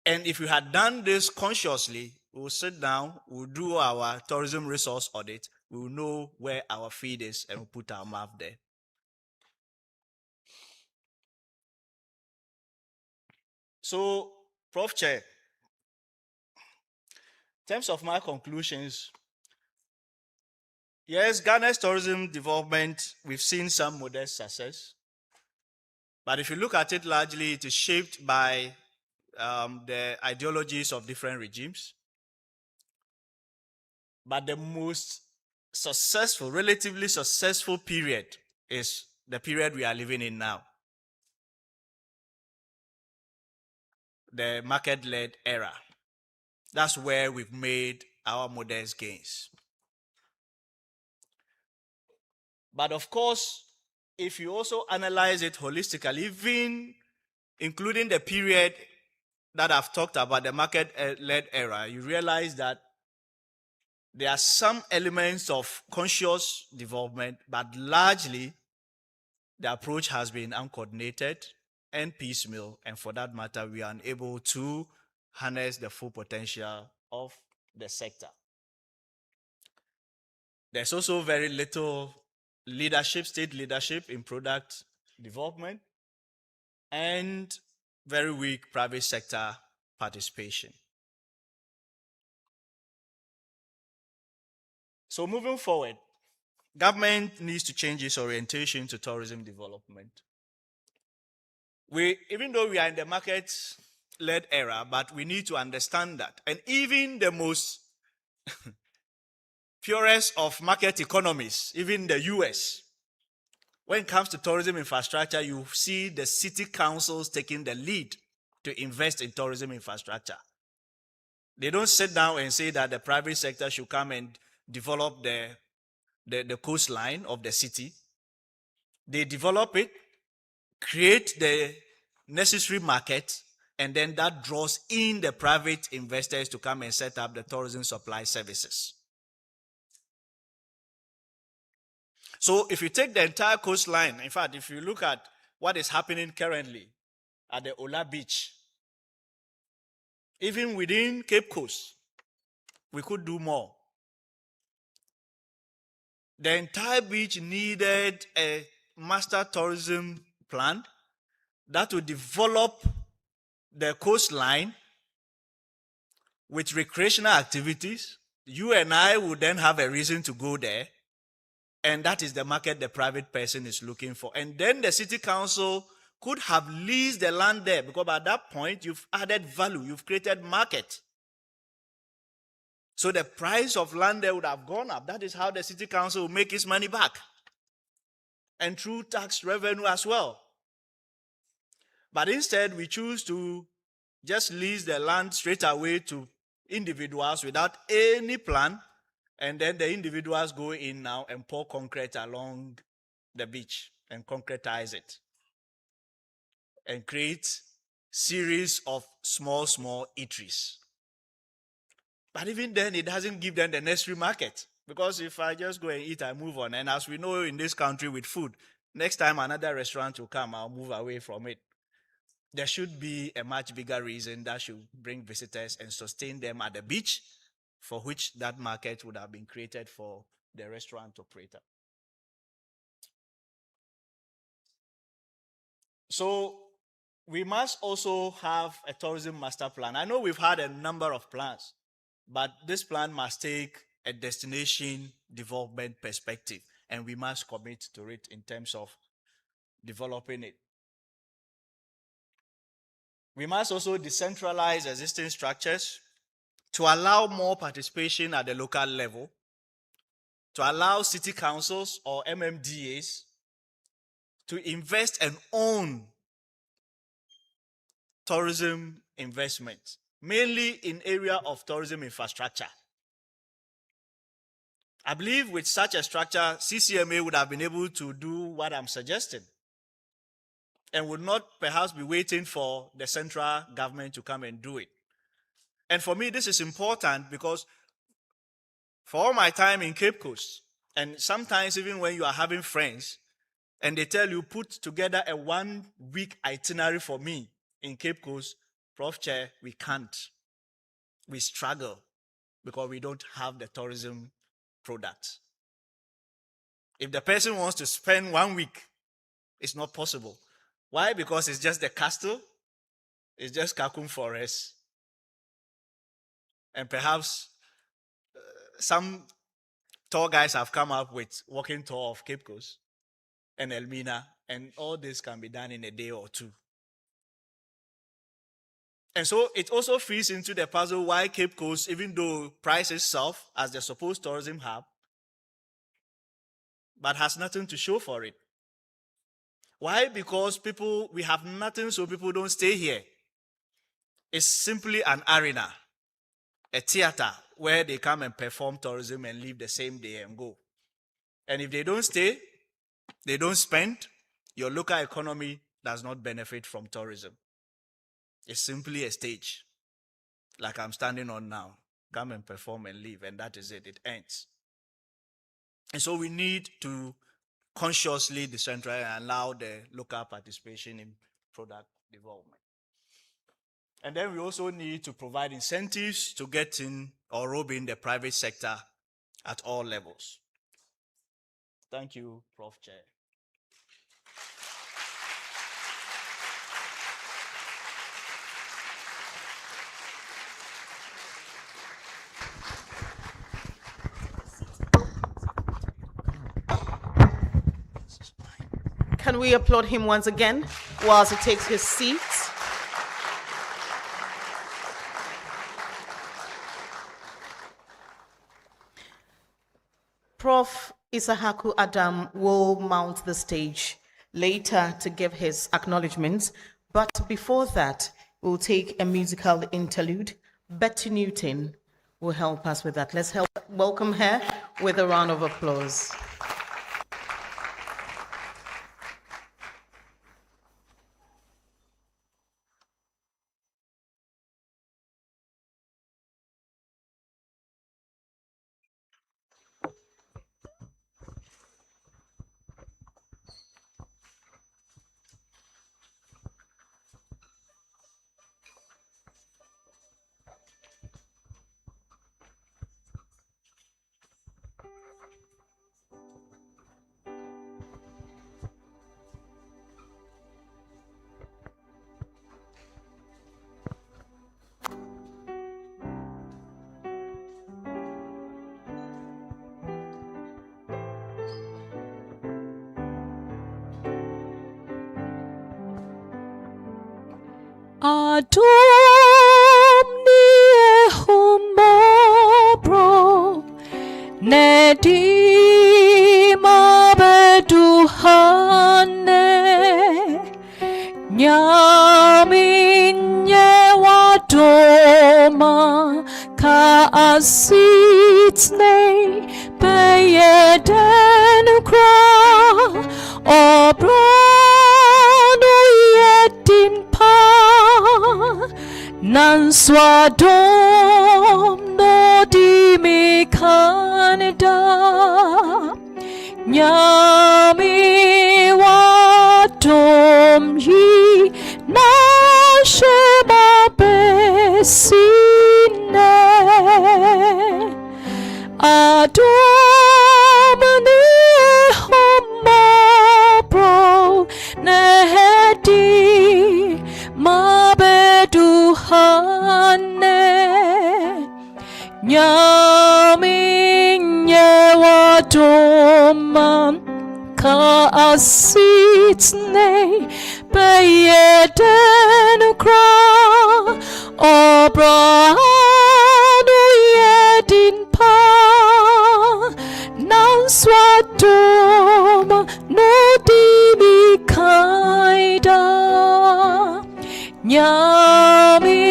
And if we had done this consciously, we'll sit down, we'll do our tourism resource audit, we'll know where our feed is, and we'll put our map there. So, Prof. Chair, in terms of my conclusions, yes, Ghana's tourism development, we've seen some modest success. But if you look at it largely, it is shaped by the ideologies of different regimes. But the most successful, relatively successful period is the period we are living in now. The market-led era. That's where we've made our modest gains. But of course, if you also analyze it holistically, even including the period that I've talked about, the market-led era, you realize that there are some elements of conscious development, but largely the approach has been uncoordinated and piecemeal, and for that matter, we are unable to harness the full potential of the sector. There's also very little leadership, state leadership in product development, and very weak private sector participation. So moving forward, government needs to change its orientation to tourism development. Even though we are in the market-led era, but we need to understand that. And even the most purest of market economies, even the US, when it comes to tourism infrastructure, you see the city councils taking the lead to invest in tourism infrastructure. They don't sit down and say that the private sector should come and develop the coastline of the city. They develop it, create the necessary market, and then that draws in the private investors to come and set up the tourism supply services. So if you take the entire coastline, in fact, if you look at what is happening currently at the Ola Beach, even within Cape Coast, we could do more. The entire beach needed a master tourism plan that would develop the coastline with recreational activities. You and I would then have a reason to go there. And that is the market the private person is looking for. And then the city council could have leased the land there, because at that point, you've added value, you've created market. So the price of land there would have gone up. That is how the city council will make its money back. And through tax revenue as well. But instead, we choose to just lease the land straight away to individuals without any plan. And then the individuals go in now and pour concrete along the beach and concretize it and create series of small eateries. But even then, it doesn't give them the necessary market. Because if I just go and eat, I move on. And as we know in this country with food, next time another restaurant will come, I'll move away from it. There should be a much bigger reason that should bring visitors and sustain them at the beach, for which that market would have been created for the restaurant operator. So we must also have a tourism master plan. I know we've had a number of plans, but this plan must take a destination development perspective, and we must commit to it in terms of developing it. We must also decentralize existing structures to allow more participation at the local level, to allow city councils or MMDAs to invest and own tourism investments, mainly in area of tourism infrastructure. I believe with such a structure, CCMA would have been able to do what I'm suggesting and would not perhaps be waiting for the central government to come and do it. And for me, this is important because for all my time in Cape Coast, and sometimes even when you are having friends and they tell you, put together a 1 week itinerary for me in Cape Coast, Prof Chair, we can't. We struggle because we don't have the tourism product. If the person wants to spend 1 week, it's not possible. Why? Because it's just the castle, it's just Kakum Forest, and perhaps some tour guys have come up with walking tour of Cape Coast and Elmina, and all this can be done in a day or two. And so it also fits into the puzzle why Cape Coast, even though prides itself as the supposed tourism hub, but has nothing to show for it. Why? Because we have nothing, so people don't stay here. It's simply an arena, a theater where they come and perform tourism and leave the same day and go. And if they don't stay, they don't spend, your local economy does not benefit from tourism. It's simply a stage, like I'm standing on now. Come and perform and leave, and that is it. It ends. And so we need to consciously decentralize and allow the local participation in product development. And then we also need to provide incentives to get in or rope in the private sector at all levels. Thank you, Prof. Chair. Can we applaud him once again whilst he takes his seat? Prof. Issahaku Adam will mount the stage later to give his acknowledgements, but before that, we'll take a musical interlude. Betty Newton will help us with that. Let's welcome her with a round of applause. Adom ni ehumobro nedima beduhane nyaminye wadoma ka asitsne beyeden kra Nanswadom no di mi Canada Nyami wadom yi na shema besine Adom ni homo bro nehedi mabeduhane Nyami nyewadoma ka asitne beyeden kra obranu yedin pa nanswadoma no dimi kaida Nyami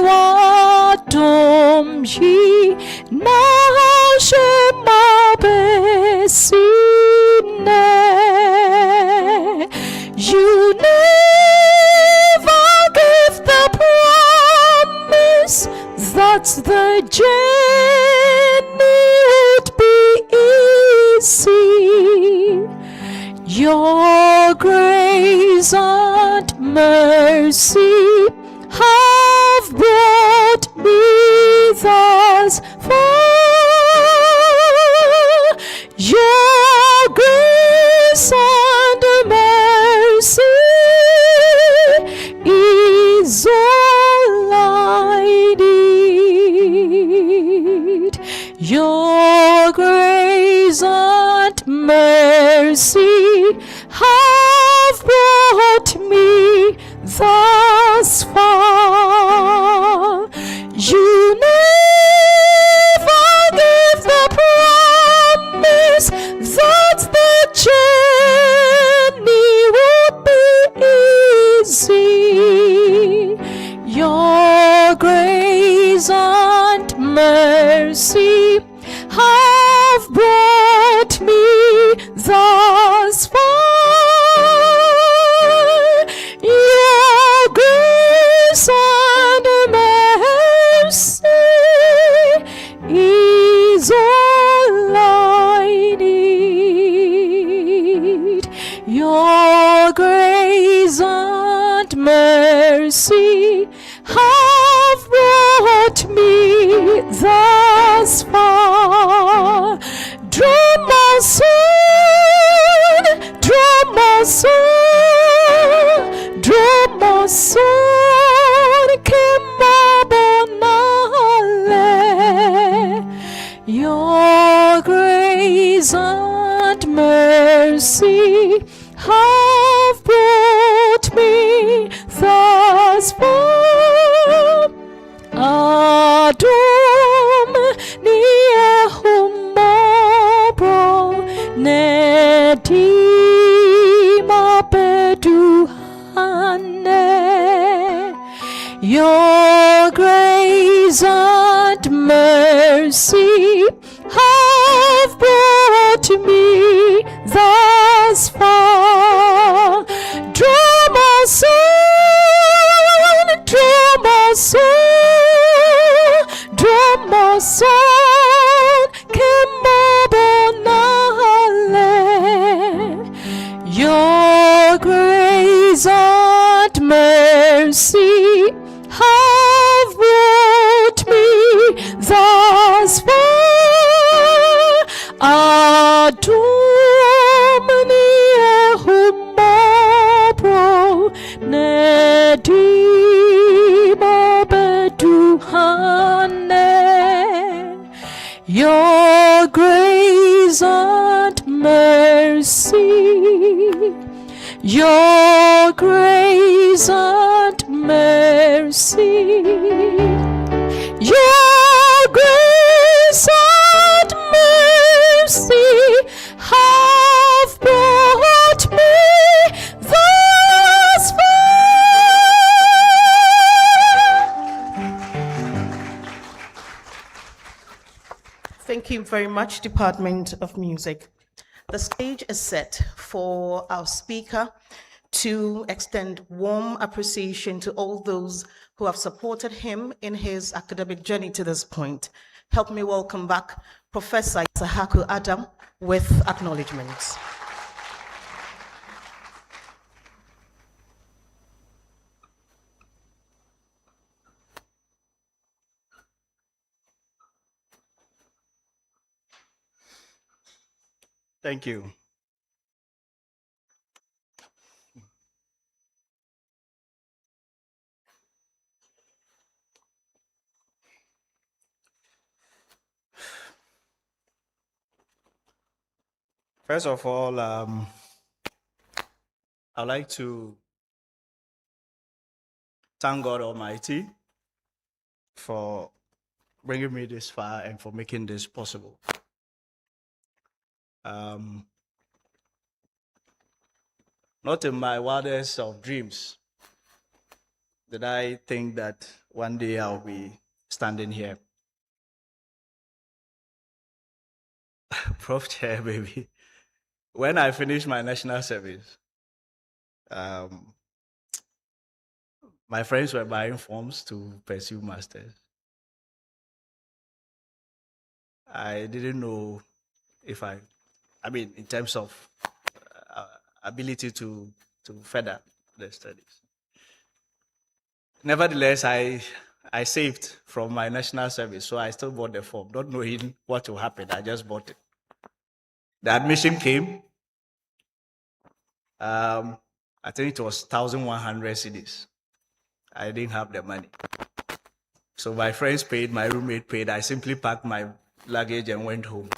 wadom yi na shema besine You never give the promise that the journey would be easy Your grace and mercy have brought me thus far. Your grace and mercy is all I need. Your grace and mercy have brought me thus far. You never gave the promise that the journey would be easy. Your grace and mercy have brought me thus far. Your grace and mercy is all I need. Your grace and mercy have brought me thus far. Draw my son, draw my son, draw my son, Kemabonale. Your grace and mercy have brought me thus far. Adom ni ehumabro nedima beduhane. Your grace and mercy have brought me thus far. Draw my son, draw my son, draw my son, Kemabonale. Your grace and mercy have brought me thus far. Adom ni ehumabro nedima beduhane. Your grace and mercy, your grace and mercy, your grace and mercy have brought me thus Thank you very much, Department of Music. The stage is set for our speaker, to extend warm appreciation to all those who have supported him in his academic journey to this point. Help me welcome back Professor Issahaku Adam with acknowledgements. Thank you. First of all, I'd like to thank God Almighty for bringing me this far and for making this possible. Not in my wildest of dreams did I think that one day I'll be standing here. Prof Chair, baby. When I finished my national service, my friends were buying forms to pursue masters. I didn't know if I mean, in terms of ability to further the studies. Nevertheless, I saved from my national service, so I still bought the form, not knowing what will happen. I just bought it. The admission came. I think it was 1,100 cedis. I didn't have the money. So my friends paid, my roommate paid. I simply packed my luggage and went home.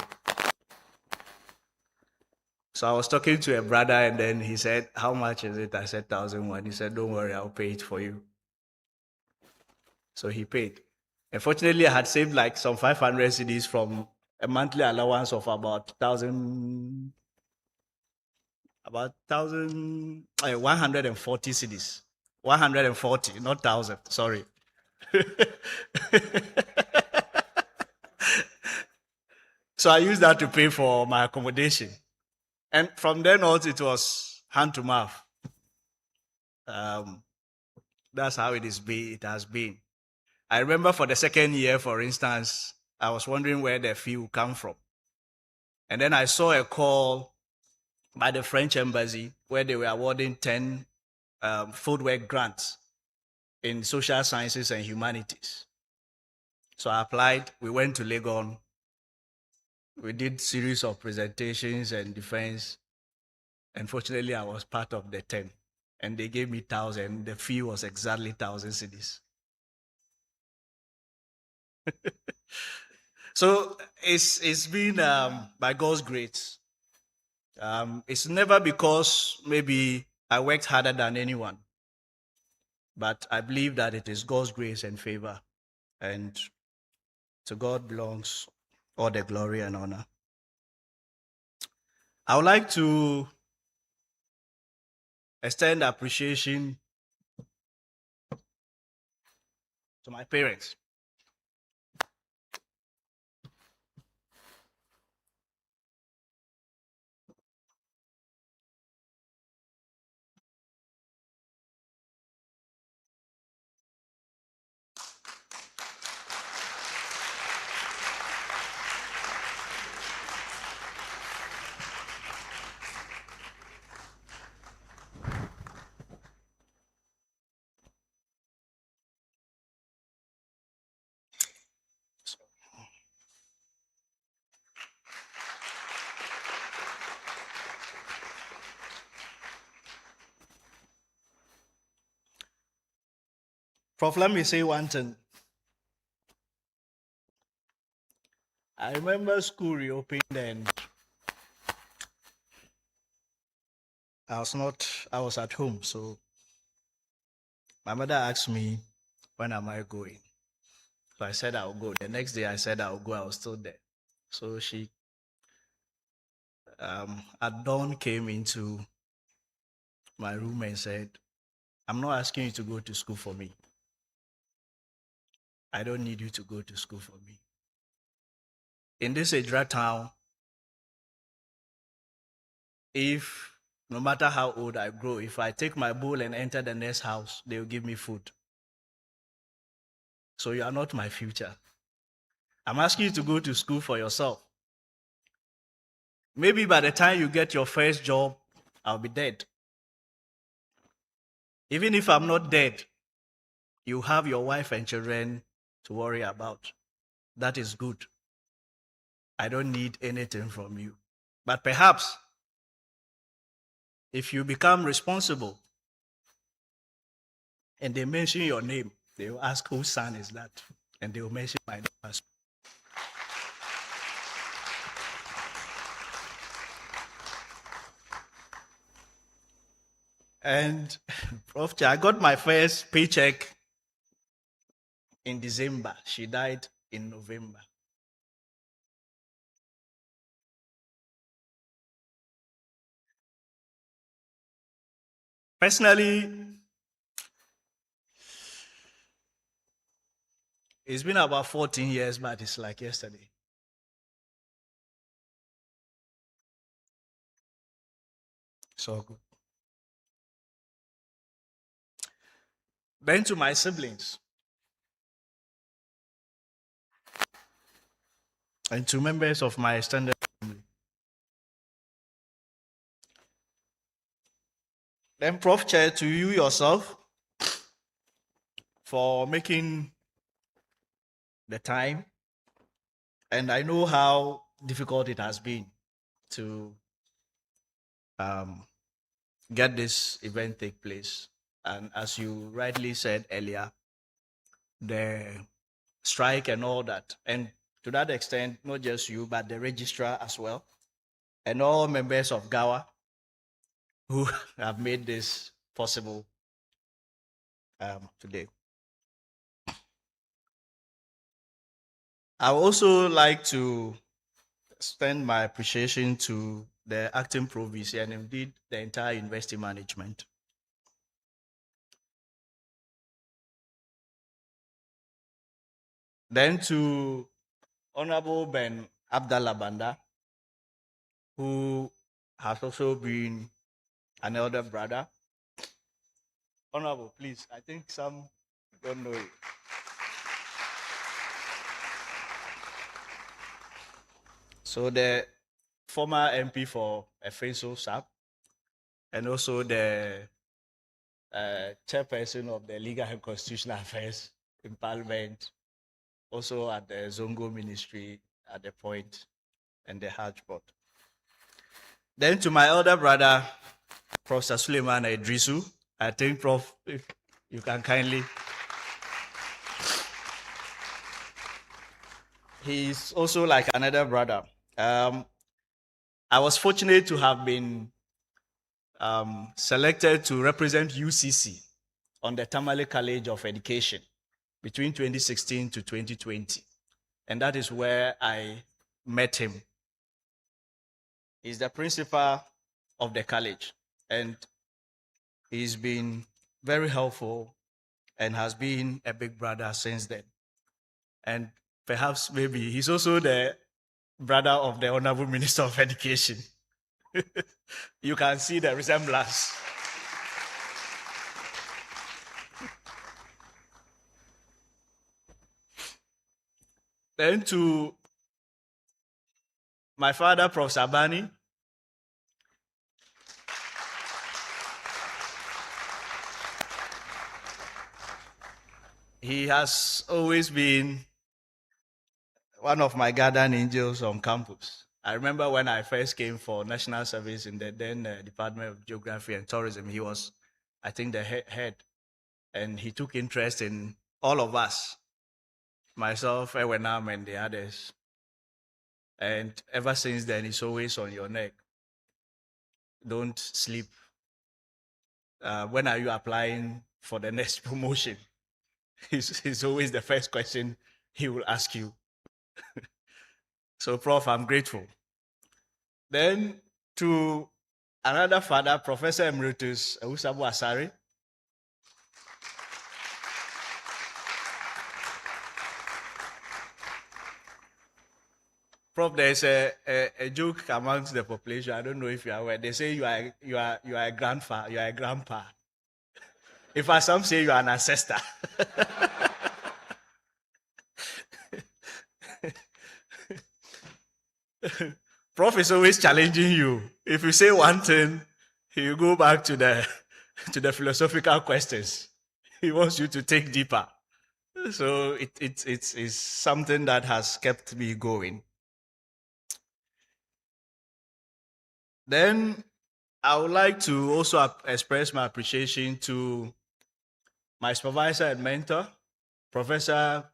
So I was talking to a brother, and then he said, "How much is it?" I said, 1,001. He said, "Don't worry, I'll pay it for you." So he paid. Unfortunately, I had saved like some 500 cedis from a monthly allowance of about 140 cedis. 140, not 1,000, sorry. So I used that to pay for my accommodation. And from then on, it was hand to mouth. That's how it has been. I remember for the second year, for instance, I was wondering where the fee would come from. And then I saw a call by the French embassy where they were awarding 10 fieldwork grants in social sciences and humanities. So I applied. We went to Legon. We did series of presentations and defense. Unfortunately, I was part of the 10, and they gave me 1,000. The fee was exactly 1,000 cedis. So it's been by God's grace. It's never because maybe I worked harder than anyone, but I believe that it is God's grace and favor, and to God belongs all the glory and honor. I would like to extend appreciation to my parents. Prof, let me say one thing. I remember school reopened and I was at home. So my mother asked me, when am I going? So I said I'll go. The next day I said I'll go. I was still there. So she, at dawn, came into my room and said, "I'm not asking you to go to school for me. I don't need you to go to school for me. In this Idra town, if no matter how old I grow, if I take my bowl and enter the next house, they will give me food. So you are not my future. I'm asking you to go to school for yourself. Maybe by the time you get your first job, I'll be dead. Even if I'm not dead, you have your wife and children to worry about. That is good. I don't need anything from you. But perhaps, if you become responsible and they mention your name, they will ask whose son is that? And they will mention my name as well. And Prof, I got my first paycheck in December. She died in November. Personally, it's been about 14 years, but it's like yesterday. So good. Then to my siblings and to members of my extended family. Then Prof Chair, to you yourself for making the time. And I know how difficult it has been to get this event take place. And as you rightly said earlier, the strike and all that. And to that extent, not just you, but the registrar as well, and all members of GAWA who have made this possible today. I would also like to extend my appreciation to the acting provost and indeed the entire university management. Then to Honorable Ben Abdallah Banda, who has also been an elder brother. Honorable, please, I think some don't know it. So the former MP for Efeso SAP, and also the chairperson of the Legal and Constitutional Affairs in Parliament, also at the Zongo Ministry at the point, and the Hajj Board. Then to my elder brother, Professor Suleiman Idrisu, I think, Prof, if you can kindly. He's also like another brother. I was fortunate to have been selected to represent UCC on the Tamale College of Education between 2016 to 2020. And that is where I met him. He's the principal of the college, and he's been very helpful and has been a big brother since then. And perhaps maybe he's also the brother of the Honorable Minister of Education. You can see the resemblance. Then to my father, Prof. Sabani, he has always been one of my guardian angels on campus. I remember when I first came for national service in the then Department of Geography and Tourism, he was, I think, the head, and he took interest in all of us, myself, Ewenam, and the others. And ever since then, he's always on your neck. Don't sleep. When are you applying for the next promotion? It's always the first question he will ask you. So, Prof, I'm grateful. Then to another father, Professor Emeritus Usabu Asari. Prof, there's a joke amongst the population. I don't know if you are aware. They say you are a grandfather, you are a grandpa. In fact, some say you are an ancestor. Prof is always challenging you. If you say one thing, he will go back to the philosophical questions. He wants you to think deeper. So it's something that has kept me going. Then I would like to also express my appreciation to my supervisor and mentor, Professor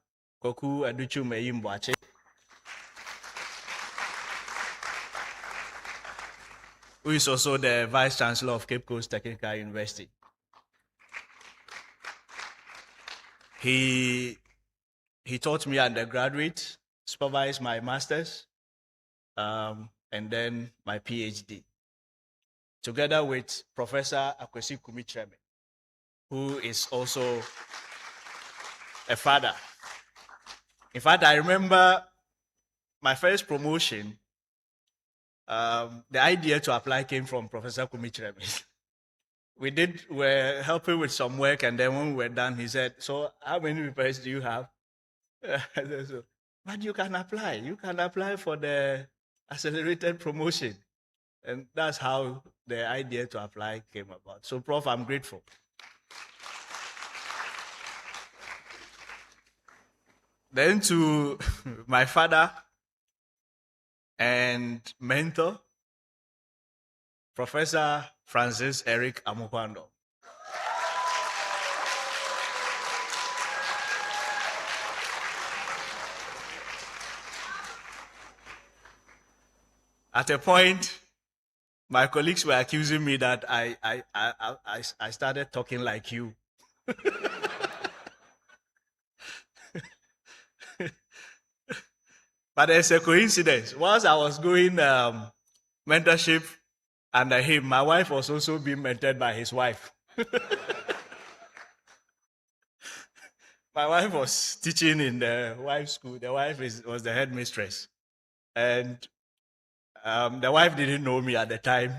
Koku Aduchu Meyimboache. Who is also the Vice Chancellor of Cape Coast Technical University. He taught me undergraduate, supervised my master's, and then my PhD, together with Professor Akwesi Kumitreme, who is also a father. In fact, I remember my first promotion. The idea to apply came from Professor Kumitreme. We were helping with some work, and then when we were done, he said, "So, how many papers do you have?" I said, "So, but you can apply. You can apply for the accelerated promotion." And that's how the idea to apply came about. So, Prof, I'm grateful. Then to my father and mentor, Professor Francis Eric Amukwando. At a point, my colleagues were accusing me that I started talking like you. But there's a coincidence. Once I was going mentorship under him, my wife was also being mentored by his wife. My wife was teaching in the wife's school. The wife was the headmistress. And the wife didn't know me at the time.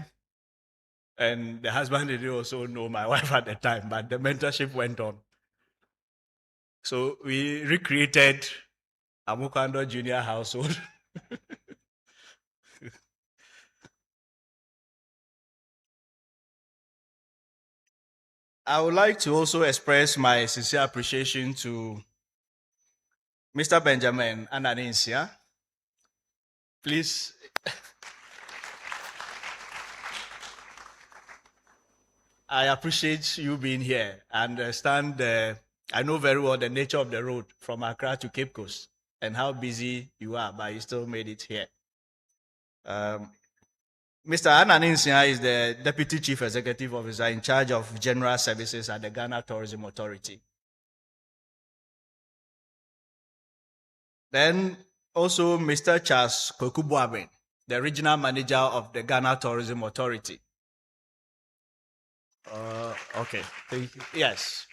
And the husband didn't also know my wife at the time, but the mentorship went on. So we recreated Amukando Junior household. I would like to also express my sincere appreciation to Mr. Benjamin Ananinsia. Please. I appreciate you being here. I understand, I know very well the nature of the road from Accra to Cape Coast and how busy you are, but you still made it here. Mr. Ananinsia is the Deputy Chief Executive Officer in charge of General Services at the Ghana Tourism Authority. Then also Mr. Charles Kokubuaben, the Regional Manager of the Ghana Tourism Authority. Okay. Yes.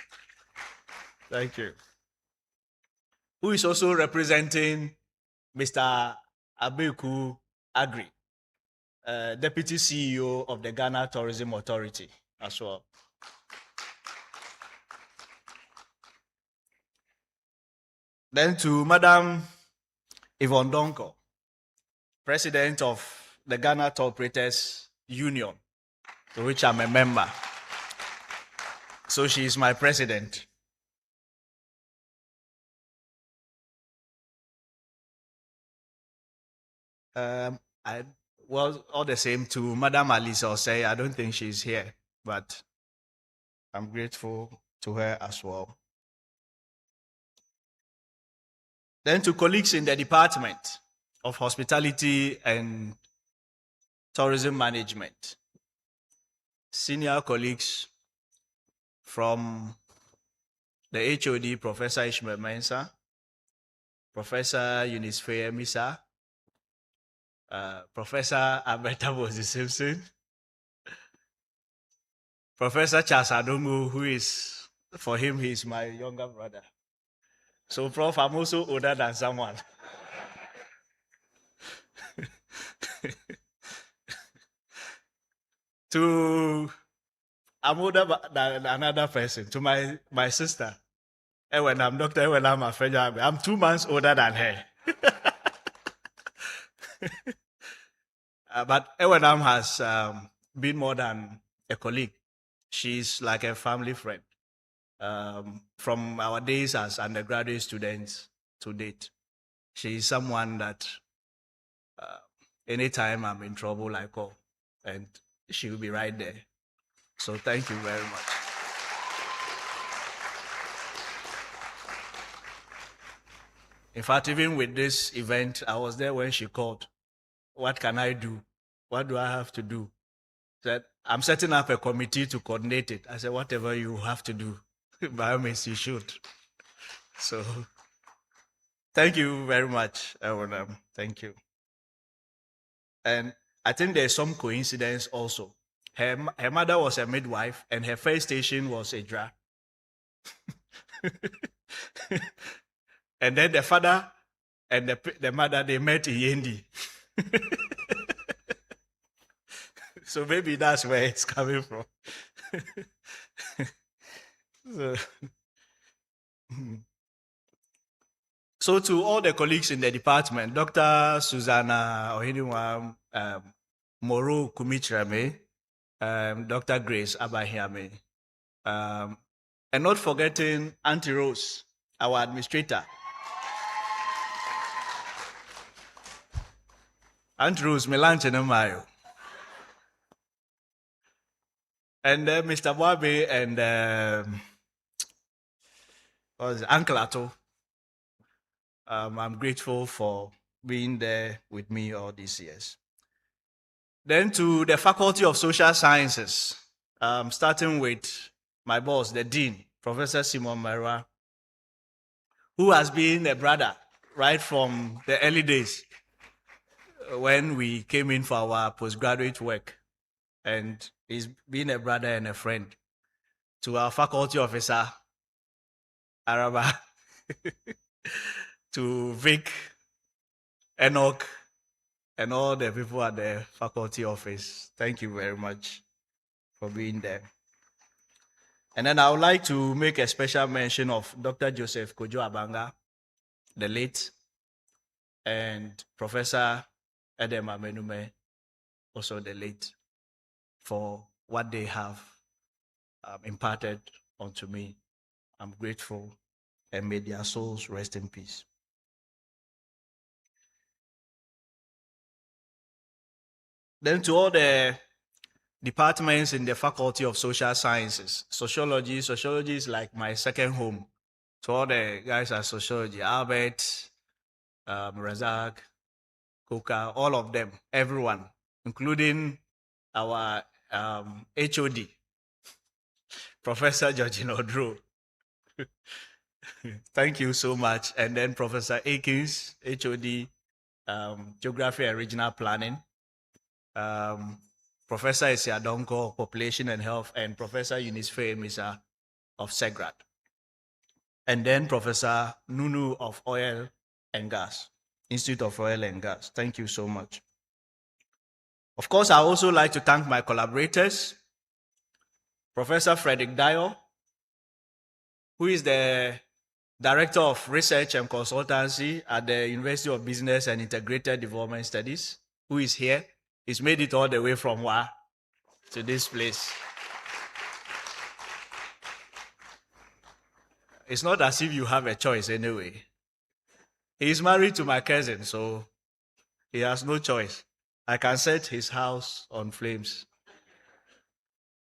Thank you. Who is also representing Mr. Abeku Agri, Deputy CEO of the Ghana Tourism Authority as well. Then to Madam Yvonne Donko, President of the Ghana Tour Operators Union, to which I'm a member. So she is my president. Well, all the same to Madam Alice Osei, I don't think she's here, but I'm grateful to her as well. Then to colleagues in the Department of Hospitality and Tourism Management, senior colleagues from the HOD, Professor Ishmael Mensah, Professor Eunice Faye Misa, Professor Alberta Bozi Simpson, Professor Charles Adongo, who is, for him, he's my younger brother. So, Prof, I'm also older than someone. I'm older than another person, to my sister. And when I'm doctor, when I'm a friend, I'm 2 months older than her. But Ewenam has been more than a colleague. She's like a family friend from our days as undergraduate students to date. She's someone that anytime I'm in trouble, I call, and she will be right there. So thank you very much. In fact, even with this event, I was there when she called. What can I do? What do I have to do? Said, I'm setting up a committee to coordinate it. I said, whatever you have to do, by all means, you should. So, thank you very much, everyone. Thank you. And I think there's some coincidence also. Her mother was a midwife, and her first station was a dra. And then the father and the mother, they met in Yendi. So maybe that's where it's coming from. So to all the colleagues in the department, Dr. Susanna Ohiniwa, Moro Kumichirame, Dr. Grace Abahiame, and not forgetting Auntie Rose, our administrator. Auntie Rose, Melanche Mayo. And Mr. Wabe and Uncle Ato. I'm grateful for being there with me all these years. Then to the Faculty of Social Sciences, starting with my boss, the Dean, Professor Simon Mara, who has been a brother right from the early days when we came in for our postgraduate work. And he's been a brother and a friend. To our faculty officer, Araba, to Vic, Enoch, and all the people at the faculty office. Thank you very much for being there. And then I would like to make a special mention of Dr. Joseph Kojo Abanga, the late, and Professor Edem Amenume, also the late, for what they have imparted onto me. I'm grateful, and may their souls rest in peace. Then to all the departments in the Faculty of Social Sciences, sociology is like my second home. To all the guys at sociology, Albert, Razak, Koka, all of them, everyone, including our HOD, Professor Georgina Odro. Thank you so much. And then Professor Akins, HOD, Geography and Regional Planning. Professor Isiadonko, Population and Health, and Professor Eunice Misa of SEGRAD. And then Professor Nunu of Oil and Gas, Institute of Oil and Gas. Thank you so much. Of course, I also like to thank my collaborators, Professor Frederick Dio, who is the Director of Research and Consultancy at the University of Business and Integrated Development Studies, who is here. He's made it all the way from Wa to this place. It's not as if you have a choice anyway. He's married to my cousin, so he has no choice. I can set his house on flames.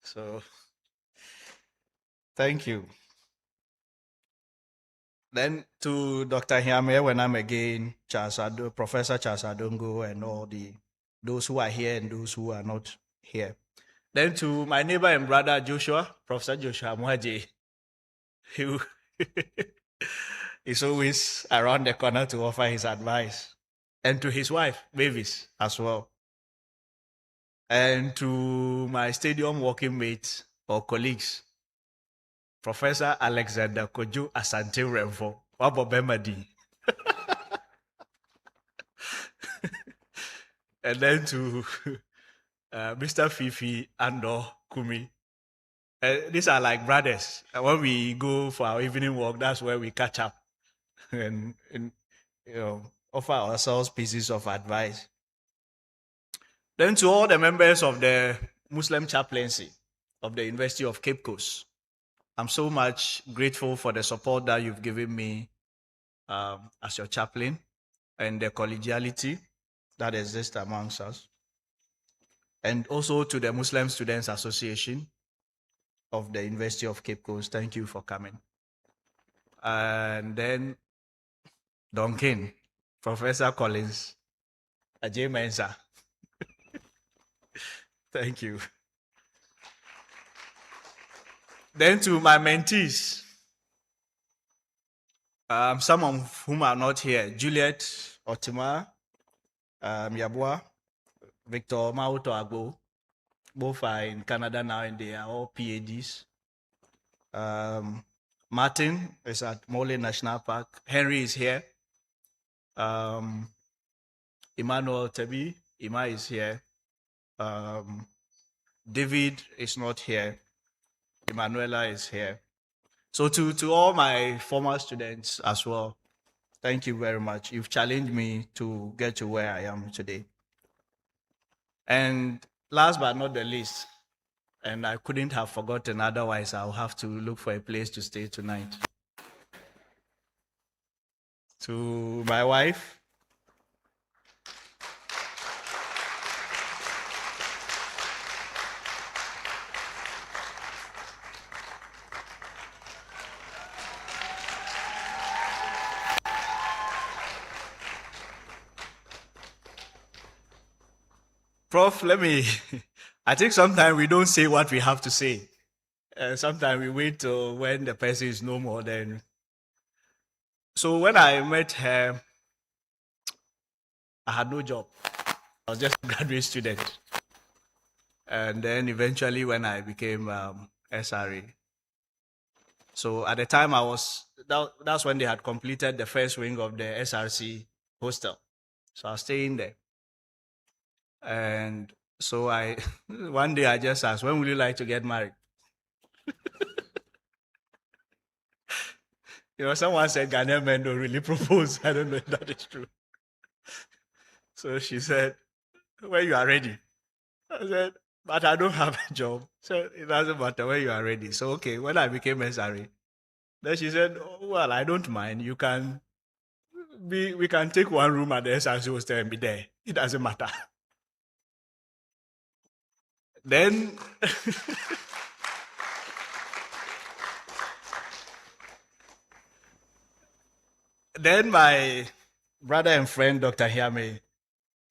So, thank you. Then to Dr. Hiame, when I'm again, Professor Charles Adongo, and all those who are here and those who are not here. Then to my neighbor and brother Joshua, Professor Joshua Mwaje, who is always around the corner to offer his advice. And to his wife, Mavis, as well. And to my stadium working mates or colleagues, Professor Alexander Kojo Asante Renfo, Wabo Bemadi. And then to Mr. Fifi and Kumi. These are like brothers. When we go for our evening walk, that's where we catch up and offer ourselves pieces of advice. Then to all the members of the Muslim chaplaincy of the University of Cape Coast, I'm so much grateful for the support that you've given me as your chaplain and the collegiality that exists amongst us. And also to the Muslim Students Association of the University of Cape Coast, thank you for coming. And then Duncan, Professor Collins, Ajay Mensa. Thank you. Then to my mentees, some of whom are not here, Juliet Otima, Yabua, Victor Mauto Agbo, both are in Canada now and they are all PhDs. Martin is at Mole National Park. Henry is here. Emmanuel Tebi, Ima is here. David is not here. Emanuela is here. So to all my former students as well, thank you very much. You've challenged me to get to where I am today. And last but not the least, and I couldn't have forgotten, otherwise I'll have to look for a place to stay tonight. To my wife, Prof, I think sometimes we don't say what we have to say. Sometimes we wait till when the person is no more. Then, so when I met her, I had no job. I was just a graduate student. And then eventually when I became SRE. So at the time that's when they had completed the first wing of the SRC hostel. So I was staying there. And so one day I just asked, when would you like to get married? Someone said Ghanaian men don't really propose. I don't know if that is true. So she said, when you are ready. I said, but I don't have a job. So it doesn't matter when you are ready. So okay, when I became SRE, then she said, oh, well, I don't mind. We can take one room at the SRC hostel and be there. It doesn't matter. Then my brother and friend, Dr. Hiame,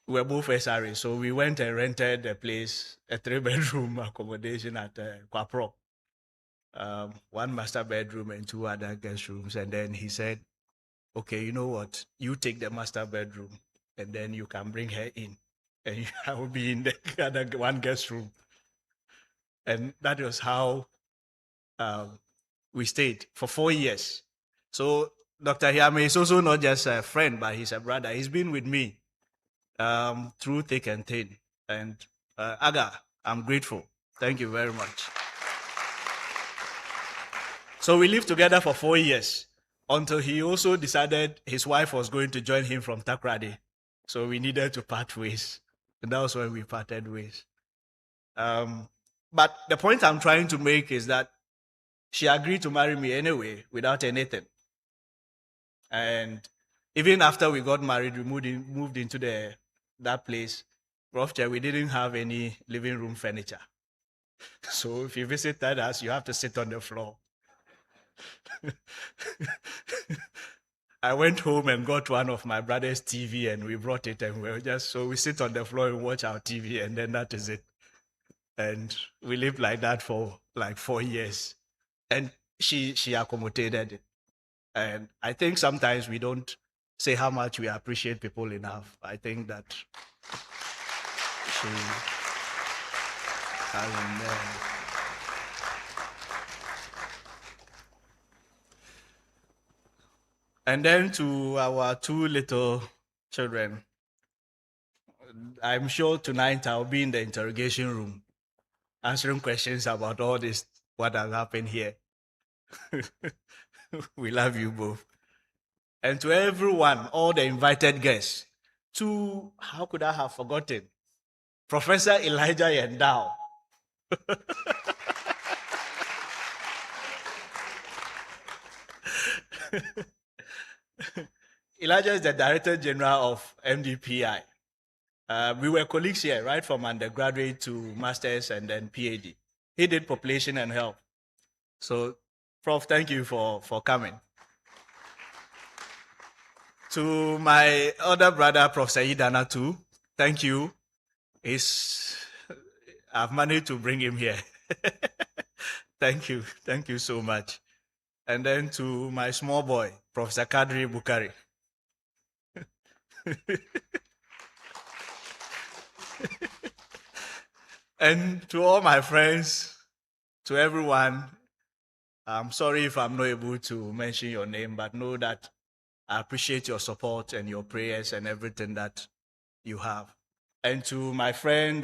we were both SRE. So we went and rented a place, a 3-bedroom accommodation at Kwapro. One master bedroom and 2 other guest rooms. And then he said, okay, you know what? You take the master bedroom and then you can bring her in. And I will be in the other one guest room. And that was how we stayed for 4 years. So Dr. Hiame is also not just a friend, but he's a brother. He's been with me through thick and thin. And Aga, I'm grateful. Thank you very much. So we lived together for 4 years until he also decided his wife was going to join him from Takrady. So we needed to part ways. And that was when we parted ways. But the point I'm trying to make is that she agreed to marry me anyway without anything. And even after we got married, we moved into that place. Prof, we didn't have any living room furniture. So if you visited us, you have to sit on the floor. I went home and got one of my brother's TV and we brought it and we sit on the floor and watch our TV and then that is it. And we lived like that for like 4 years. And she accommodated it. And I think sometimes we don't say how much we appreciate people enough. I think that she has And then to our 2 little children, I'm sure tonight I'll be in the interrogation room answering questions about all this, what has happened here. We love you both. And to everyone, all the invited guests, to, how could I have forgotten? Professor Elijah Yendao. Elijah is the Director General of MDPI. We were colleagues here, right from undergraduate to master's and then PhD. He did population and health. So, Prof, thank you for coming. To my other brother, Prof. Saidana, too, thank you. I've managed to bring him here. Thank you so much. And then to my small boy, Professor Kadri Bukari. And to all my friends, to everyone, I'm sorry if I'm not able to mention your name, but know that I appreciate your support and your prayers and everything that you have. And to my friend,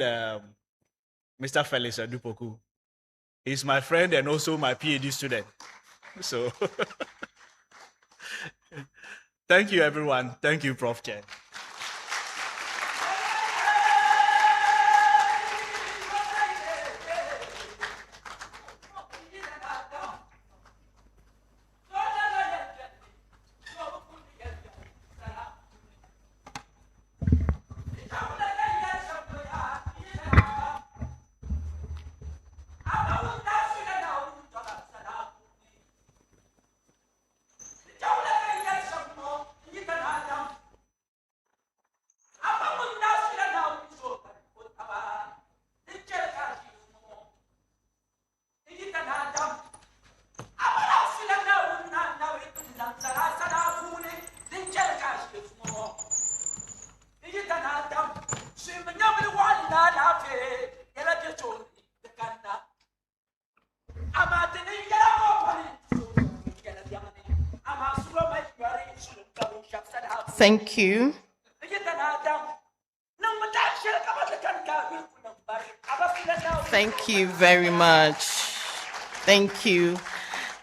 Mr. Felix Adupoku, he's my friend and also my PhD student. So, thank you, everyone. Thank you, Prof. Chen. Thank you. Thank you very much. Thank you.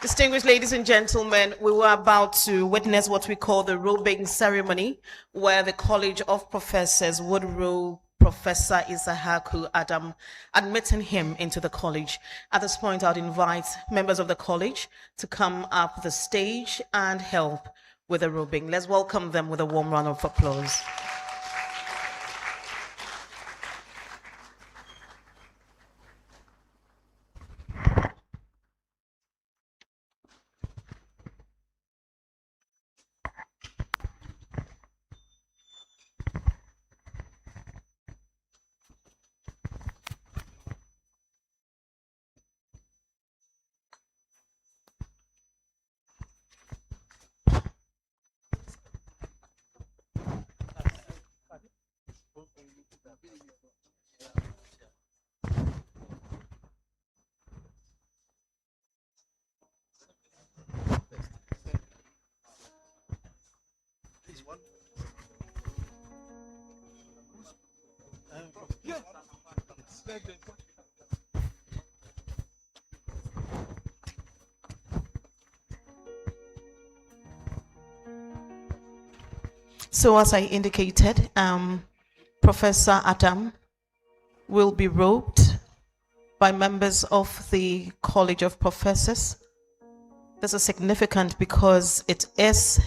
Distinguished ladies and gentlemen, we were about to witness what we call the robing ceremony, where the College of Professors would robe Professor Issahaku Adam, admitting him into the college. At this point, I'd invite members of the college to come up the stage and help with the robing. Let's welcome them with a warm round of applause. So as I indicated, Professor Adam will be robed by members of the College of Professors. This is significant because it is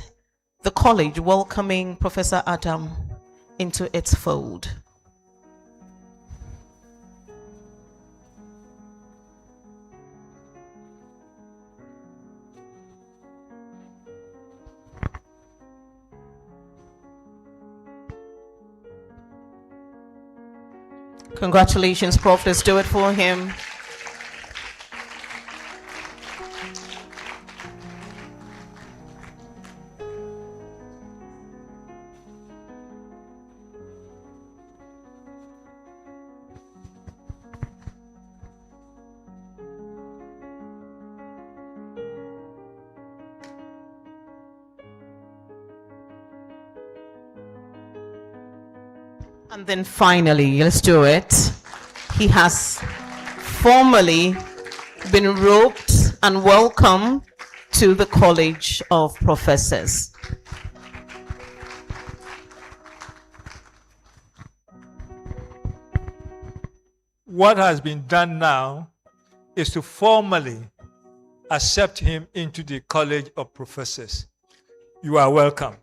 the college welcoming Professor Adam into its fold. Congratulations, Prof. Let's do it for him. And then finally, let's do it. He has formally been roped and welcomed to the College of Professors. What has been done now is to formally accept him into the College of Professors. You are welcome.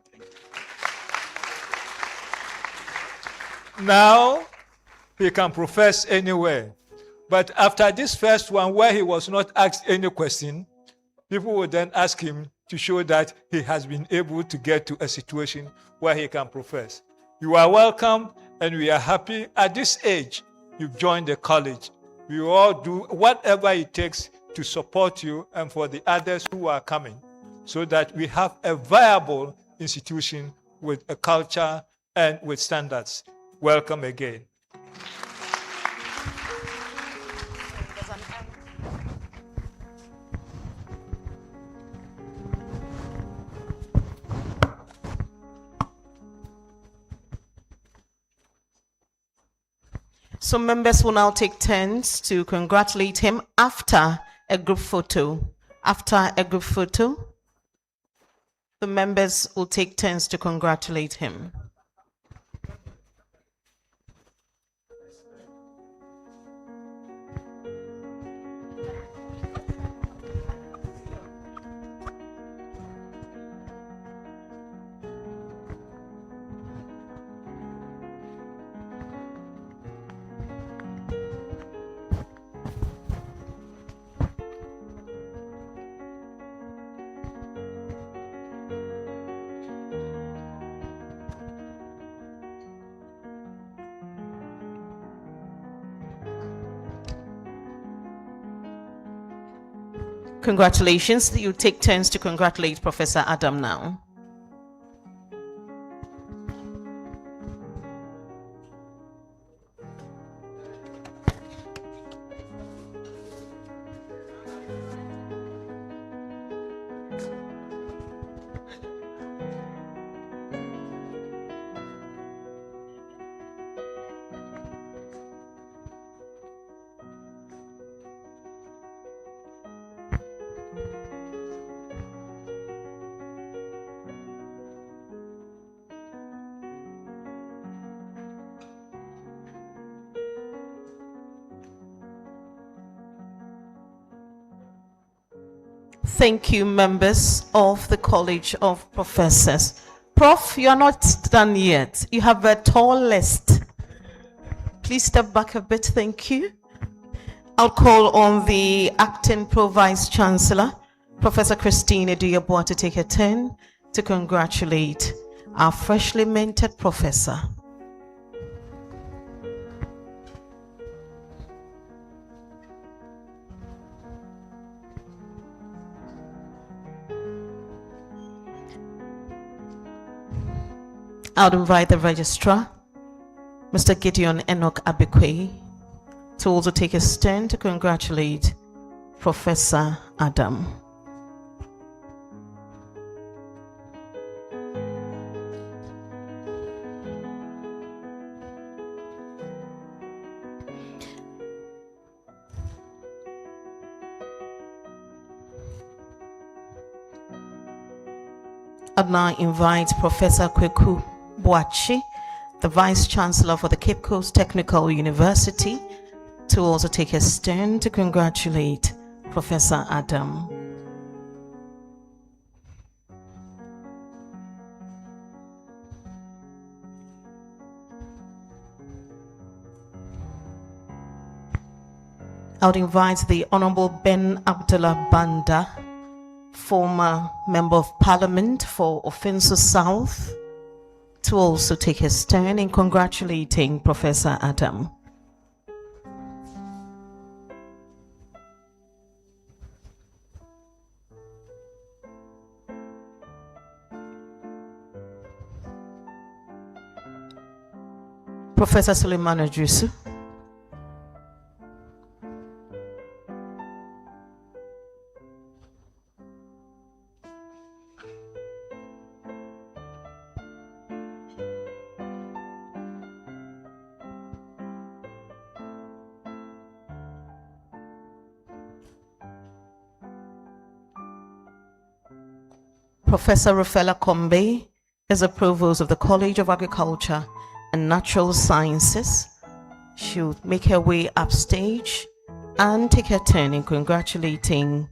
Now, he can profess anywhere. But after this first one, where he was not asked any question, people will then ask him to show that he has been able to get to a situation where he can profess. You are welcome, and we are happy. At this age, you've joined the college. We will all do whatever it takes to support you and for the others who are coming, so that we have a viable institution with a culture and with standards. Welcome again. So members will now take turns to congratulate him after a group photo. After a group photo, the members will take turns to congratulate him. Congratulations. You take turns to congratulate Professor Adam now. Thank you, members of the College of Professors. Prof, you are not done yet. You have a tall list. Please step back a bit, thank you. I'll call on the Acting Pro-Vice Chancellor, Professor Christine Eduyabua, to take a turn to congratulate our freshly minted professor. I'll invite the registrar, Mr. Gideon Enoch Abikwe, to also take his turn to congratulate Professor Adam. I'd now invite Professor Kweku Boachi, the Vice Chancellor for the Cape Coast Technical University, to also take his turn to congratulate Professor Adam. I would invite the Honorable Ben Abdullah Banda, former Member of Parliament for Offenso South, to also take his turn in congratulating Professor Adam. Professor Suleiman Adrusu. Professor Raffaella Kombe is the Provost of the College of Agriculture and Natural Sciences. She'll make her way upstage and take her turn in congratulating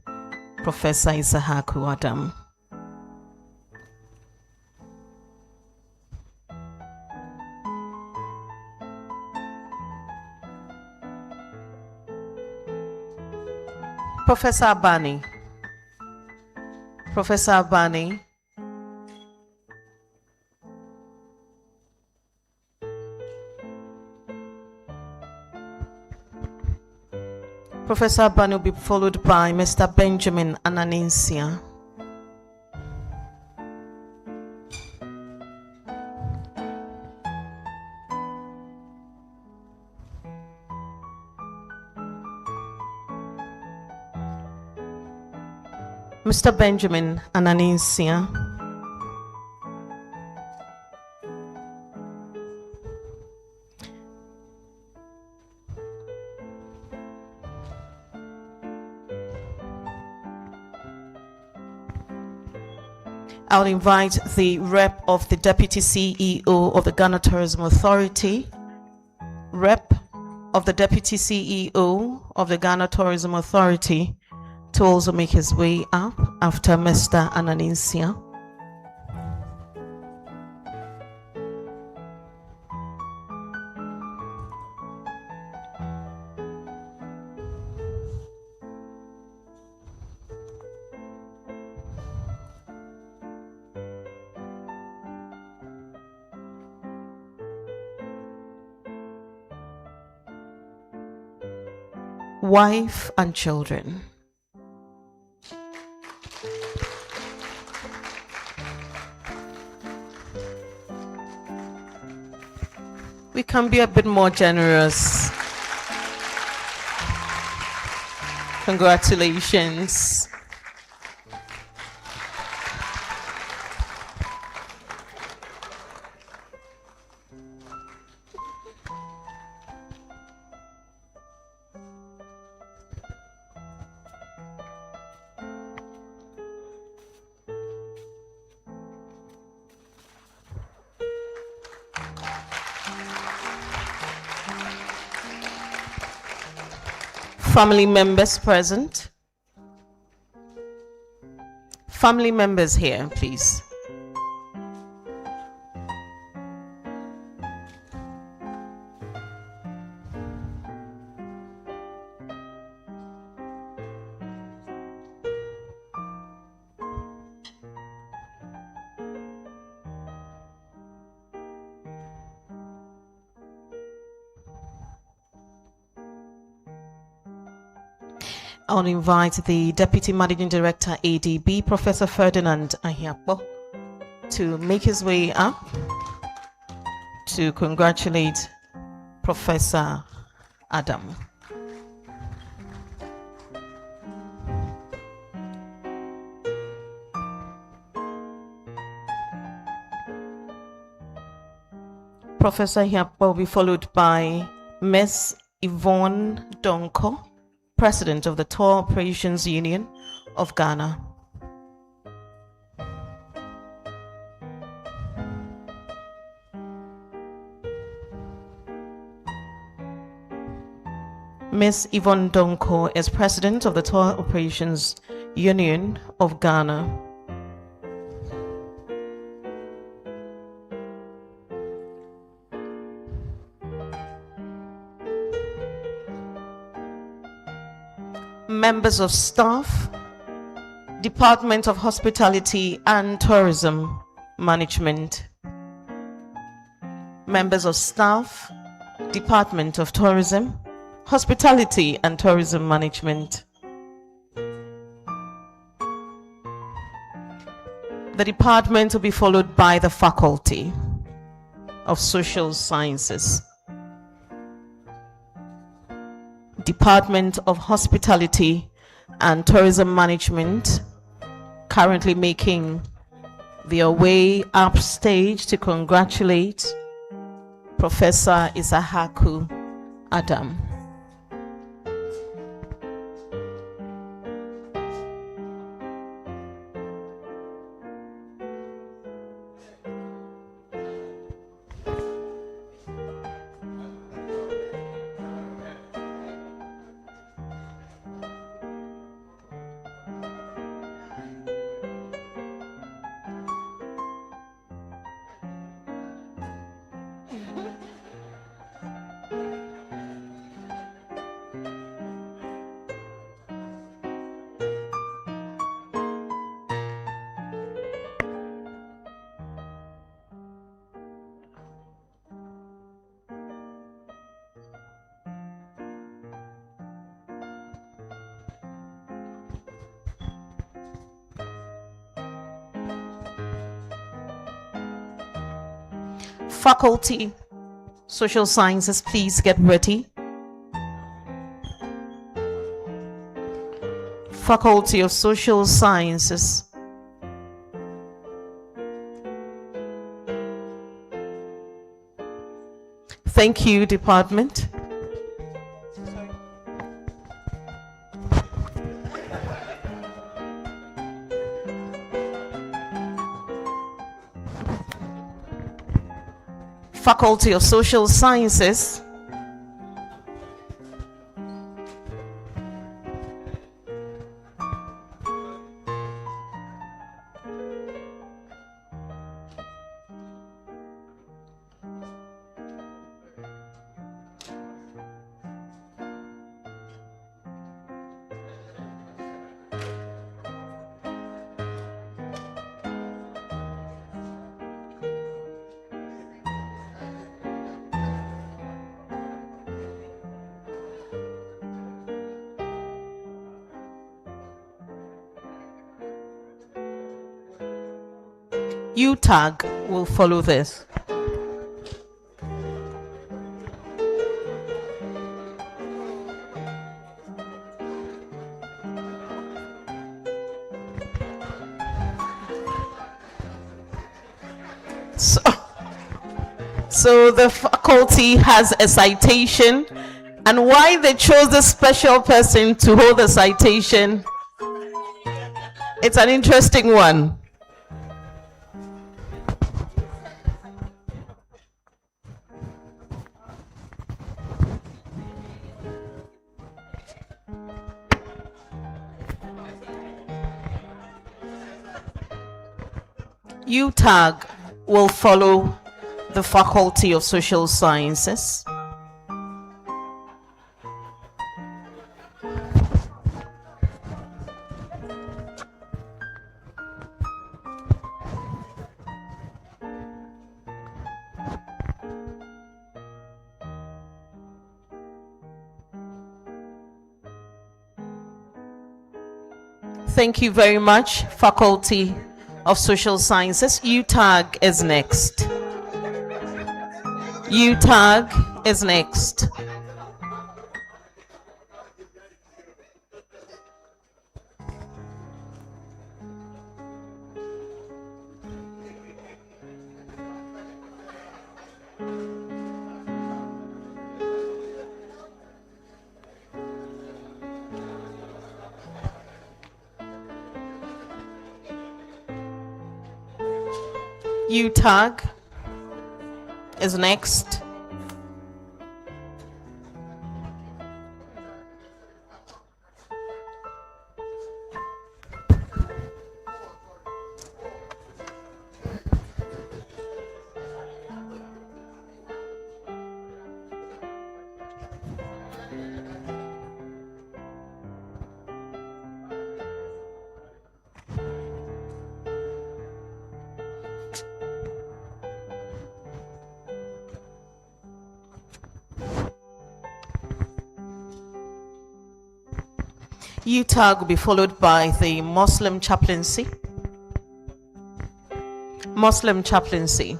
Professor Issahaku Adam. Professor Abani. Professor Abani. Professor Abani will be followed by Mr. Benjamin Ananinsia. Mr. Benjamin Ananinsia. I'll invite the rep of the Deputy CEO of the Ghana Tourism Authority, rep of the Deputy CEO of the Ghana Tourism Authority, to also make his way up after Mr. Ananinsia. Wife and children. We can be a bit more generous. Congratulations. Family members present. Family members here, please. I'll invite the Deputy Managing Director, ADB, Professor Ferdinand Ahiakpo, to make his way up to congratulate Professor Adam. Professor Ahiakpo will be followed by Ms. Yvonne Donko, President of the Tour Operations Union of Ghana. Ms. Yvonne Donko is President of the Tour Operations Union of Ghana. Members of staff, Department of Hospitality and Tourism Management. Members of staff, Department of Tourism, Hospitality and Tourism Management. The department will be followed by the Faculty of Social Sciences. Department of Hospitality and Tourism Management currently making their way upstage to congratulate Professor Issahaku Adam. Faculty, Social Sciences, please get ready. Faculty of Social Sciences. Thank you, department. Faculty of Social Sciences. UTAG will follow this. So the faculty has a citation, and why they chose this special person to hold the citation, it's an interesting one. UTAG will follow the Faculty of Social Sciences. Thank you very much, Faculty of Social Sciences. UTAG is next. UTAG is next. UTAG is next. UTAG will be followed by the Muslim chaplaincy. Muslim chaplaincy.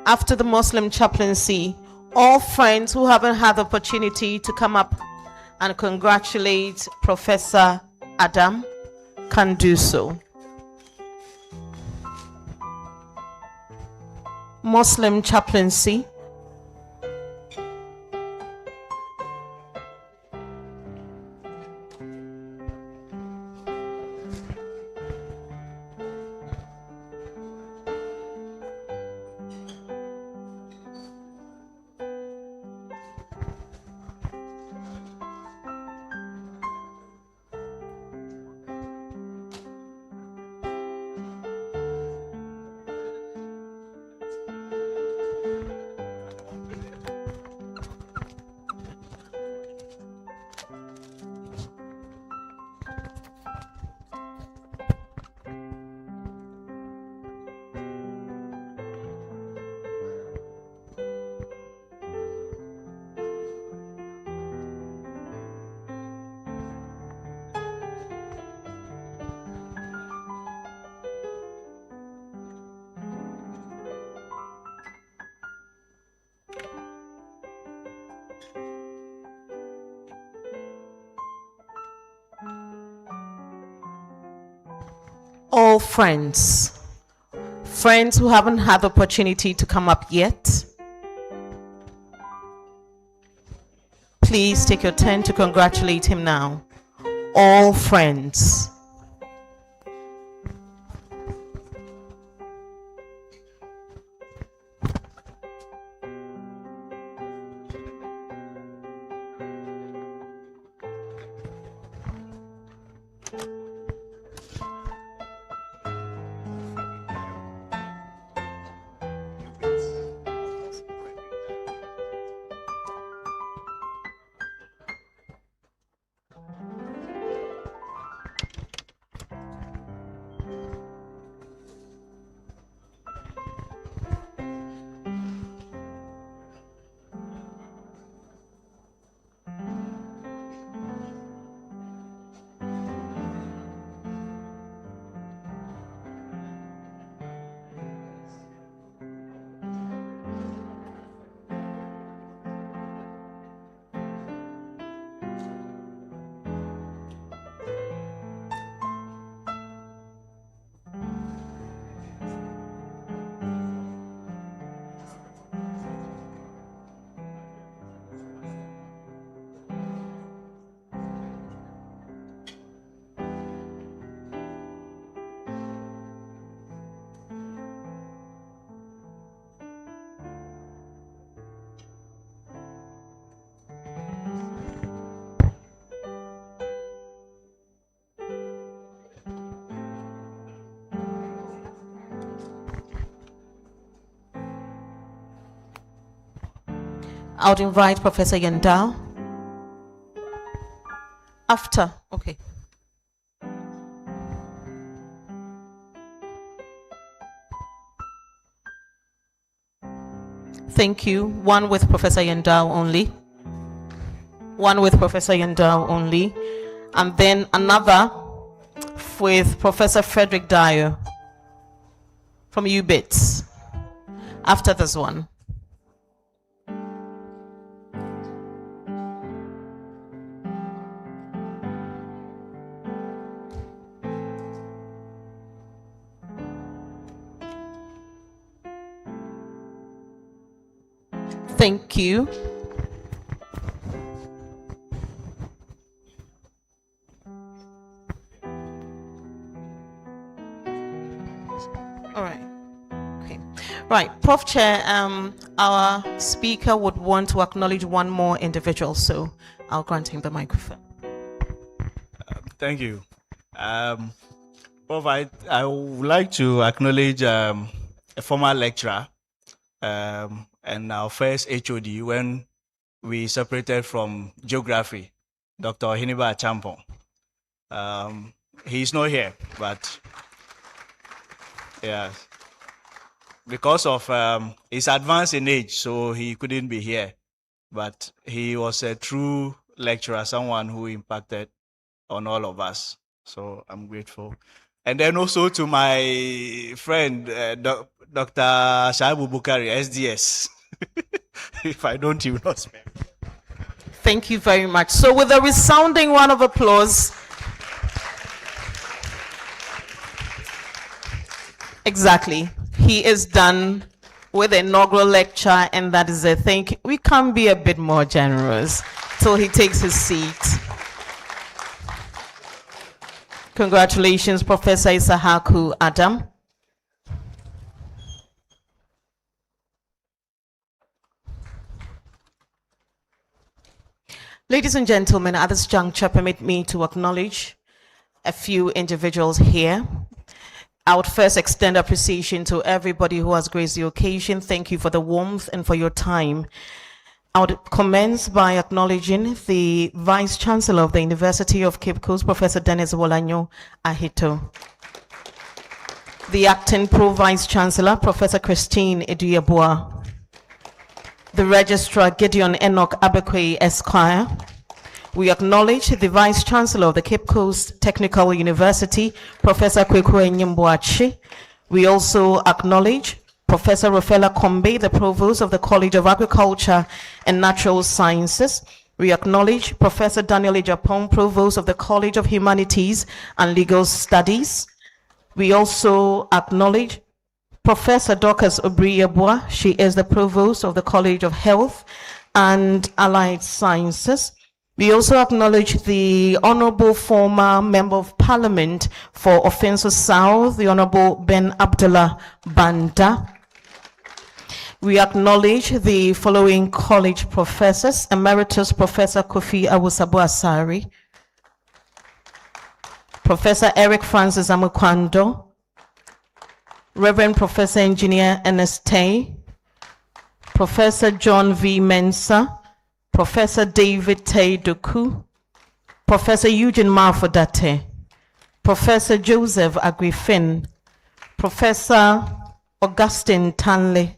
After the Muslim chaplaincy, all friends who haven't had the opportunity to come up and congratulate Professor Adam can do so. Muslim chaplaincy. All friends who haven't had the opportunity to come up yet, please take your turn to congratulate him now. All friends. I would invite Professor Yandao. After, okay. Thank you. One with Professor Yandao only. One with Professor Yandao only. And then another with Professor Frederick Dyer from UBITS. After this one. Thank you. All right. Okay. Right. Prof Chair, our speaker would want to acknowledge one more individual, so I'll grant him the microphone. Thank you. Prof, I would like to acknowledge a former lecturer and our first HOD when we separated from geography, Dr. Hiniba Champon. He's not here, but yeah, because of his advance in age, so he couldn't be here. But he was a true lecturer, someone who impacted on all of us. So I'm grateful. And then also to my friend, Dr. Shaibu Bukari, SDS. If I don't, you will not spare. Thank you very much. So with a resounding round of applause. Exactly. He is done with the inaugural lecture, and that is a thing. We can be a bit more generous till he takes his seat. Congratulations, Professor Issahaku Adam. Ladies and gentlemen, at this juncture, permit me to acknowledge a few individuals here. I would first extend appreciation to everybody who has graced the occasion. Thank you for the warmth and for your time. I would commence by acknowledging the Vice Chancellor of the University of Cape Coast, Professor Dennis Wolanyo Ahito. The Acting Pro-Vice Chancellor, Professor Christine Eduyabua. The Registrar, Gideon Enoch Abekwe Esquire. We acknowledge the Vice Chancellor of the Cape Coast Technical University, Professor Kwekwe Nyimboachi. We also acknowledge Professor Rofela Kombe, the Provost of the College of Agriculture and Natural Sciences. We acknowledge Professor Daniel Ejapong, Provost of the College of Humanities and Legal Studies. We also acknowledge Professor Dorcas Obriyabwa. She is the Provost of the College of Health and Allied Sciences. We also acknowledge the Honorable former Member of Parliament for Offenso South, the Honorable Ben Abdullah Banda. We acknowledge the following college professors: Emeritus Professor Kofi Awusabu Asari, Professor Eric Francis Amukwando, Reverend Professor Engineer Ernest Tay, Professor John V. Mensah, Professor David Tay Doku, Professor Eugene Marfodate, Professor Joseph Agrifin, Professor Augustine Tanley,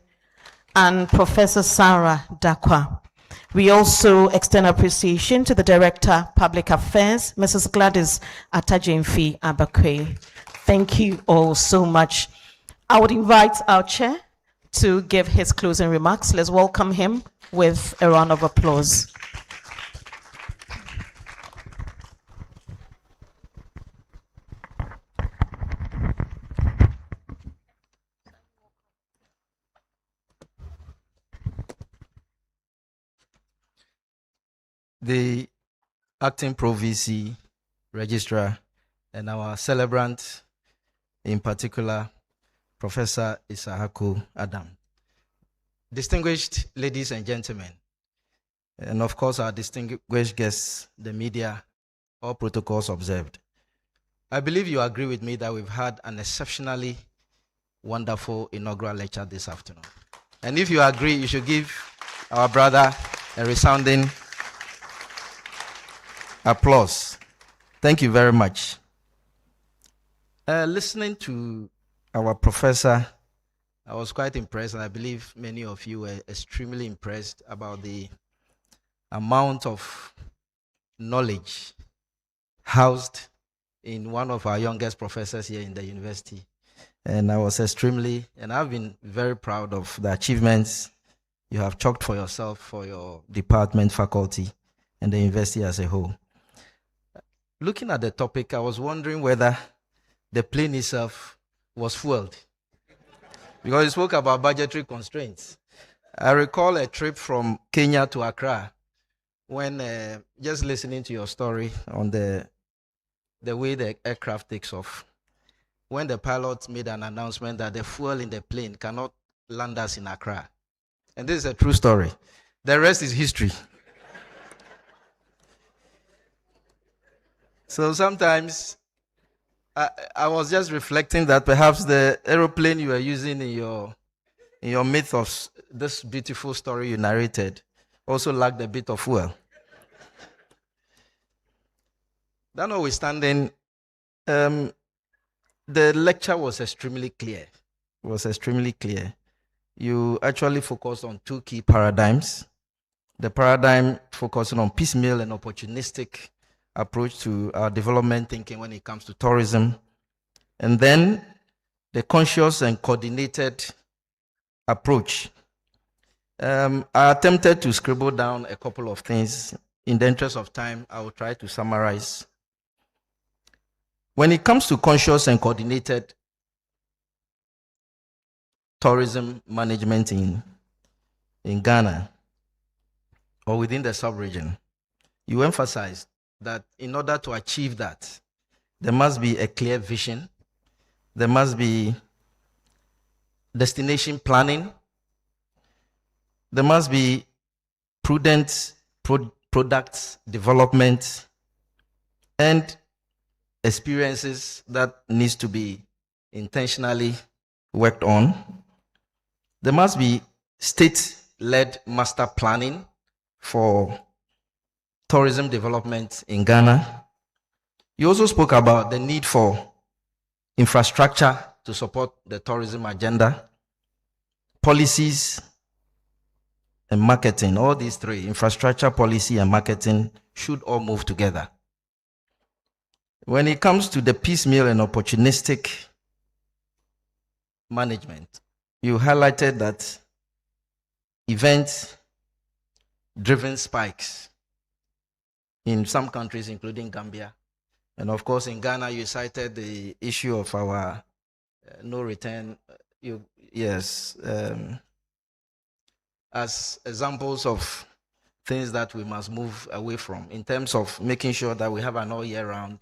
and Professor Sarah Dakwa. We also extend appreciation to the Director, Public Affairs, Mrs. Gladys Atajemfi Abakwe. Thank you all so much. I would invite our chair to give his closing remarks. Let's welcome him with a round of applause. The acting Pro VC registrar and our celebrant, in particular, Professor Isshaku Adam. Distinguished ladies and gentlemen, and of course our distinguished guests, the media, all protocols observed. I believe you agree with me that we've had an exceptionally wonderful inaugural lecture this afternoon. And if you agree, you should give our brother a resounding applause. Thank you very much. Listening to our professor, I was quite impressed, and I believe many of you were extremely impressed about the amount of knowledge housed in one of our youngest professors here in the university. And I was extremely, and I've been very proud of the achievements you have chalked for yourself, for your department, faculty, and the university as a whole. Looking at the topic, I was wondering whether the plane itself was fueled, because you spoke about budgetary constraints. I recall a trip from Kenya to Accra when just listening to your story on the way the aircraft takes off, when the pilot made an announcement that the fuel in the plane cannot land us in Accra. And this is a true story. The rest is history. So sometimes I was just reflecting that perhaps the aeroplane you were using in your myth of this beautiful story you narrated also lacked a bit of fuel. That notwithstanding, the lecture was extremely clear. It was extremely clear. You actually focused on two key paradigms. The paradigm focusing on piecemeal and opportunistic approach to our development thinking when it comes to tourism, and then the conscious and coordinated approach. I attempted to scribble down a couple of things. In the interest of time, I will try to summarize. When it comes to conscious and coordinated tourism management in Ghana or within the sub-region, you emphasized that in order to achieve that, there must be a clear vision, there must be destination planning, there must be prudent product development, and experiences that needs to be intentionally worked on. There must be state-led master planning for tourism development in Ghana. You also spoke about the need for infrastructure to support the tourism agenda, policies, and marketing. All these three, infrastructure, policy, and marketing, should all move together. When it comes to the piecemeal and opportunistic management, you highlighted that event-driven spikes in some countries, including Gambia, And of course, in Ghana, you cited the issue of our no return. Yes, as examples of things that we must move away from in terms of making sure that we have an all year round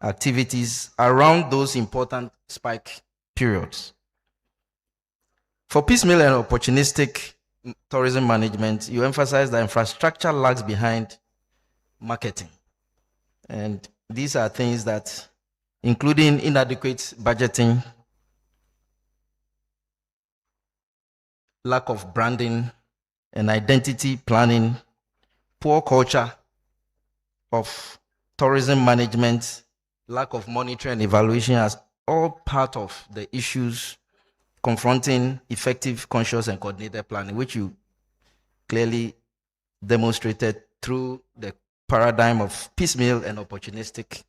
activities around those important spike periods. For piecemeal and opportunistic tourism management, you emphasize that infrastructure lags behind marketing. And these are things that, including inadequate budgeting, lack of branding and identity planning, poor culture of tourism management, lack of monitoring and evaluation as all part of the issues confronting effective, conscious, and coordinated planning, which you clearly demonstrated through the paradigm of piecemeal and opportunistic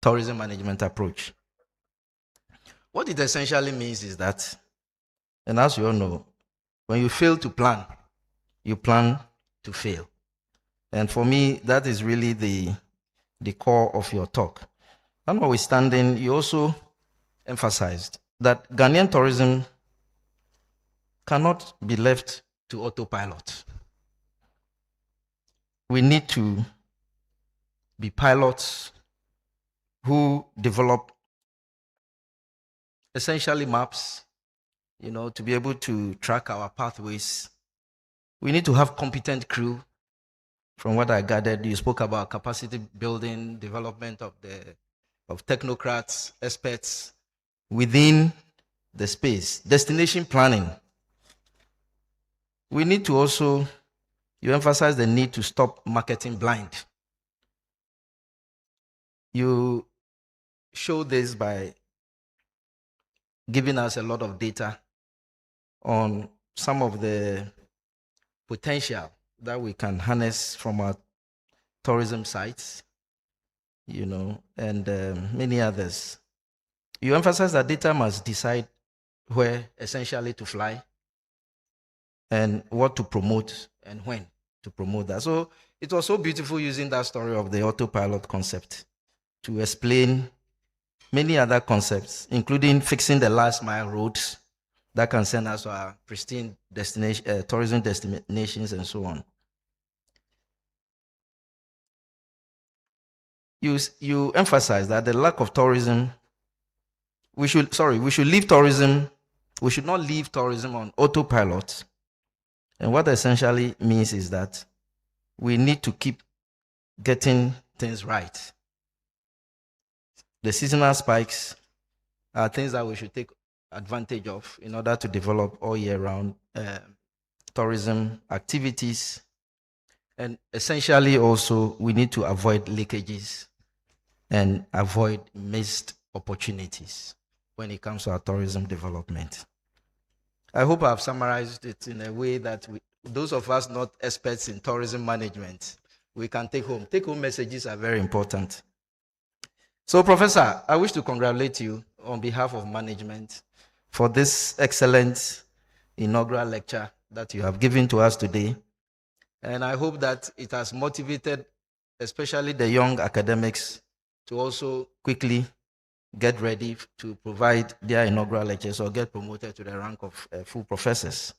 tourism management approach. What it essentially means is that, and as you all know, when you fail to plan, you plan to fail. And for me, that is really the core of your talk. And notwithstanding, you also emphasized that Ghanaian tourism cannot be left to autopilot. We need to be pilots who develop essentially maps, to be able to track our pathways. We need to have competent crew. From what I gathered, you spoke about capacity building, development of technocrats, experts within the space, destination planning. We need to also, you emphasize the need to stop marketing blind. You show this by giving us a lot of data on some of the potential that we can harness from our tourism sites, and many others. You emphasize that data must decide where essentially to fly and what to promote and when to promote that. So it was so beautiful using that story of the autopilot concept to explain many other concepts, including fixing the last mile roads that can send us to our pristine destination, tourism destinations and so on. You emphasize that the lack of tourism, we should leave tourism, we should not leave tourism on autopilot. And what essentially means is that we need to keep getting things right. The seasonal spikes are things that we should take advantage of in order to develop all year round tourism activities. And essentially also, we need to avoid leakages and avoid missed opportunities when it comes to our tourism development. I hope I've summarized it in a way that those of us not experts in tourism management, we can take home. Take-home messages are very important. So, Professor, I wish to congratulate you on behalf of management for this excellent inaugural lecture that you have given to us today. And I hope that it has motivated, especially the young academics, to also quickly get ready to provide their inaugural lectures or get promoted to the rank of full professors.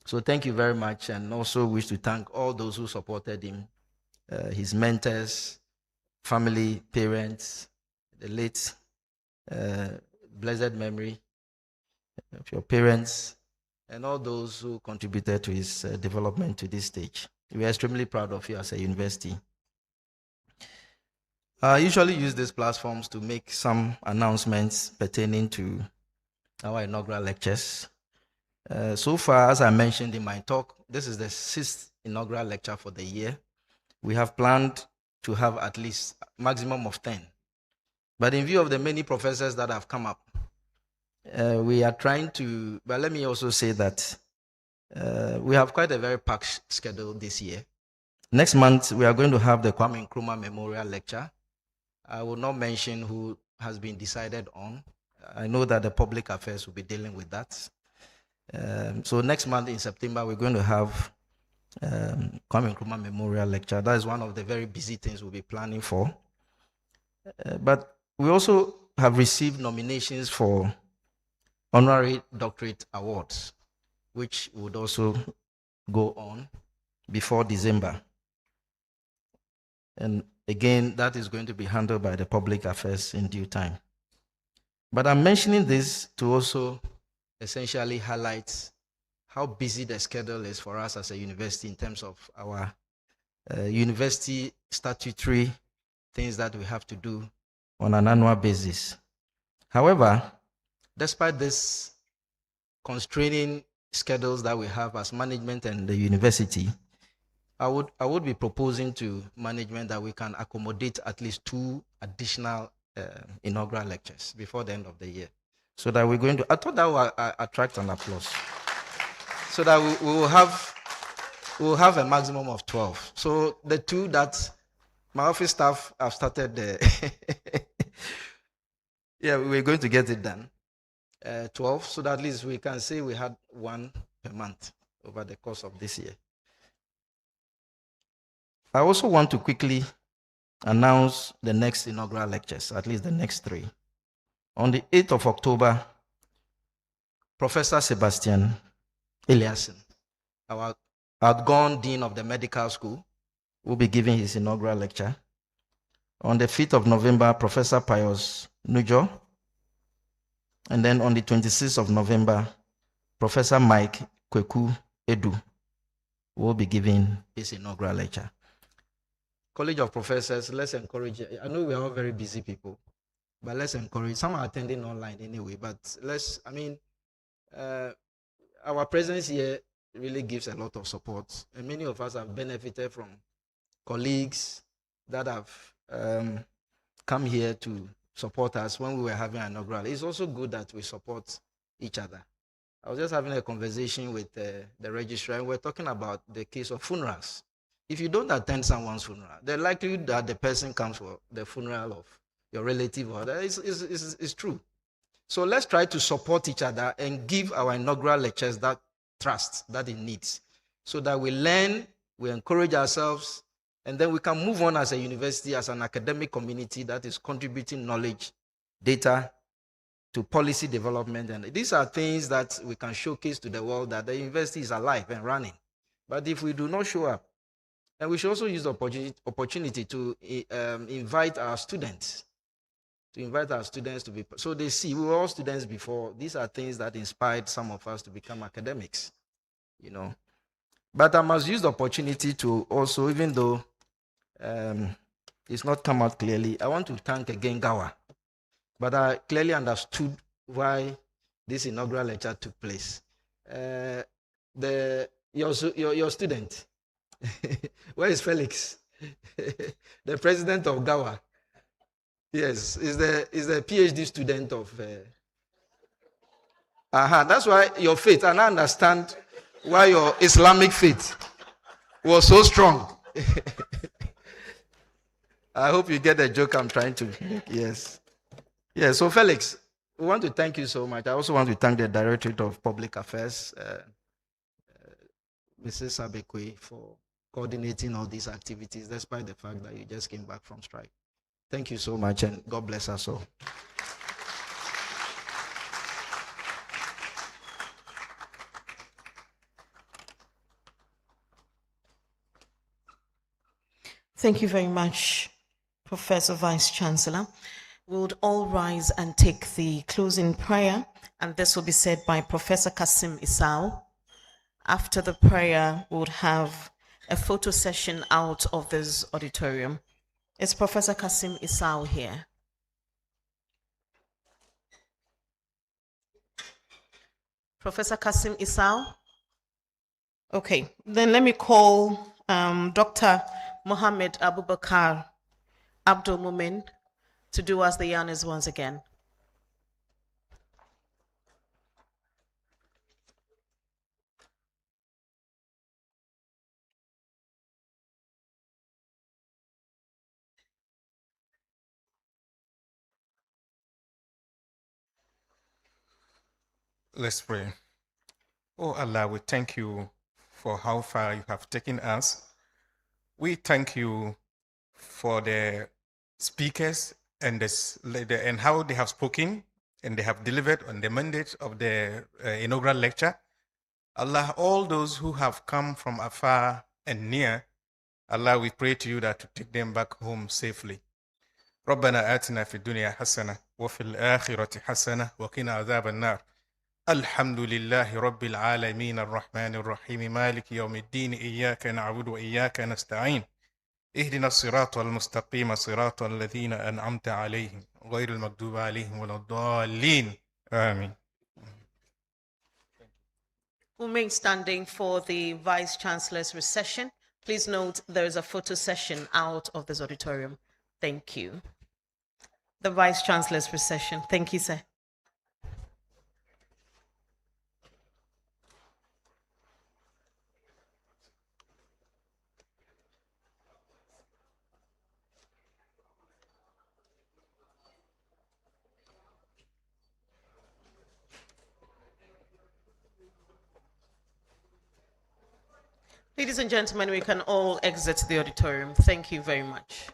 So thank you very much, and also wish to thank all those who supported him, his mentors, family, parents, the late blessed memory of your parents, and all those who contributed to his development to this stage. We are extremely proud of you as a university. I usually use these platforms to make some announcements pertaining to our inaugural lectures. So far, as I mentioned in my talk, this is the 6th inaugural lecture for the year. We have planned to have at least maximum of 10. But in view of the many professors that have come up, we are trying to, but let me also say that we have quite a very packed schedule this year. Next month, we are going to have the Kwame Nkrumah Memorial Lecture. I will not mention who has been decided on. I know that the public affairs will be dealing with that. So next month in September, we're going to have Kwame Nkrumah Memorial Lecture. That is one of the very busy things we'll be planning for. But we also have received nominations for honorary doctorate awards, which would also go on before December. And again, that is going to be handled by the public affairs in due time. But I'm mentioning this to also essentially highlight how busy the schedule is for us as a university in terms of our university statutory things that we have to do on an annual basis. However, despite this constraining schedules that we have as management and the university, I would be proposing to management that we can accommodate at least 2 additional inaugural lectures before the end of the year. So that we're going to, I thought that will attract an applause. So that we will have a maximum of 12. So the 2 that my office staff have started, yeah, we're going to get it done. 12, so that at least we can say we had 1 per month over the course of this year. I also want to quickly announce the next inaugural lectures, at least the next 3. On the 8th of October, Professor Sebastian Eliassen, our outgone Dean of the Medical School, will be giving his inaugural lecture. On the 5th of November, Professor Pius Nujo. And then on the 26th of November, Professor Mike Kweku Edu will be giving his inaugural lecture. College of Professors, let's encourage, I know we are all very busy people, but let's encourage, some are attending online anyway, but our presence here really gives a lot of support, and many of us have benefited from colleagues that have come here to support us when we were having an inaugural. It's also good that we support each other. I was just having a conversation with the registrar, and we're talking about the case of funerals. If you don't attend someone's funeral, the likelihood that the person comes for the funeral of your relative or that is true. So let's try to support each other and give our inaugural lectures that trust that it needs, so that we learn, we encourage ourselves, and then we can move on as a university, as an academic community that is contributing knowledge, data to policy development. And these are things that we can showcase to the world that the university is alive and running. But if we do not show up, and we should also use the opportunity to invite our students, to be, so they see we were all students before. These are things that inspired some of us to become academics, you know. But I must use the opportunity to also, even though it's not come out clearly, I want to thank again Gawa. But I clearly understood why this inaugural lecture took place. Your student, where is Felix? The president of Gawa. Yes, is the PhD student of. That's why your faith, and I understand why your Islamic faith was so strong. I hope you get the joke I'm trying to make. Yes. Yeah, so Felix, we want to thank you so much. I also want to thank the Directorate of Public Affairs, Mrs. Sabekwe, for coordinating all these activities, despite the fact that you just came back from strike. Thank you so much, and God bless us all. Thank you very much, Professor Vice Chancellor. We would all rise and take the closing prayer, and this will be said by Professor Kasim Isau. After the prayer, we would have a photo session out of this auditorium. Is Professor Kasim Isau here? Professor Kasim Isau? Okay, then let me call Dr. Mohammed Abubakar Abdul Mumin to do us the honors once again. Let's pray. Oh Allah, we thank you for how far you have taken us. We thank you for the speakers and and how they have spoken and they have delivered on the mandate of the inaugural lecture. Allah, all those who have come from afar and near, Allah, we pray to you that to take them back home safely. ربنا آتنا في الدنيا حسنة وفي الآخرة حسنة وقنا عذاب النار. الحمد لله رب العالمين الرحمن الرحيم مالك يوم الدين إياك نعبد وإياك نستعين اهدنا الصراط المستقيم صراط الذين أنعمت عليهم غير المغضوب عليهم ولا الضالين آمين. Remain standing for the Vice Chancellor's recession. Please note there is a photo session out of this auditorium. Thank you. The Vice Chancellor's recession. Thank you, sir. Ladies and gentlemen, we can all exit the auditorium. Thank you very much.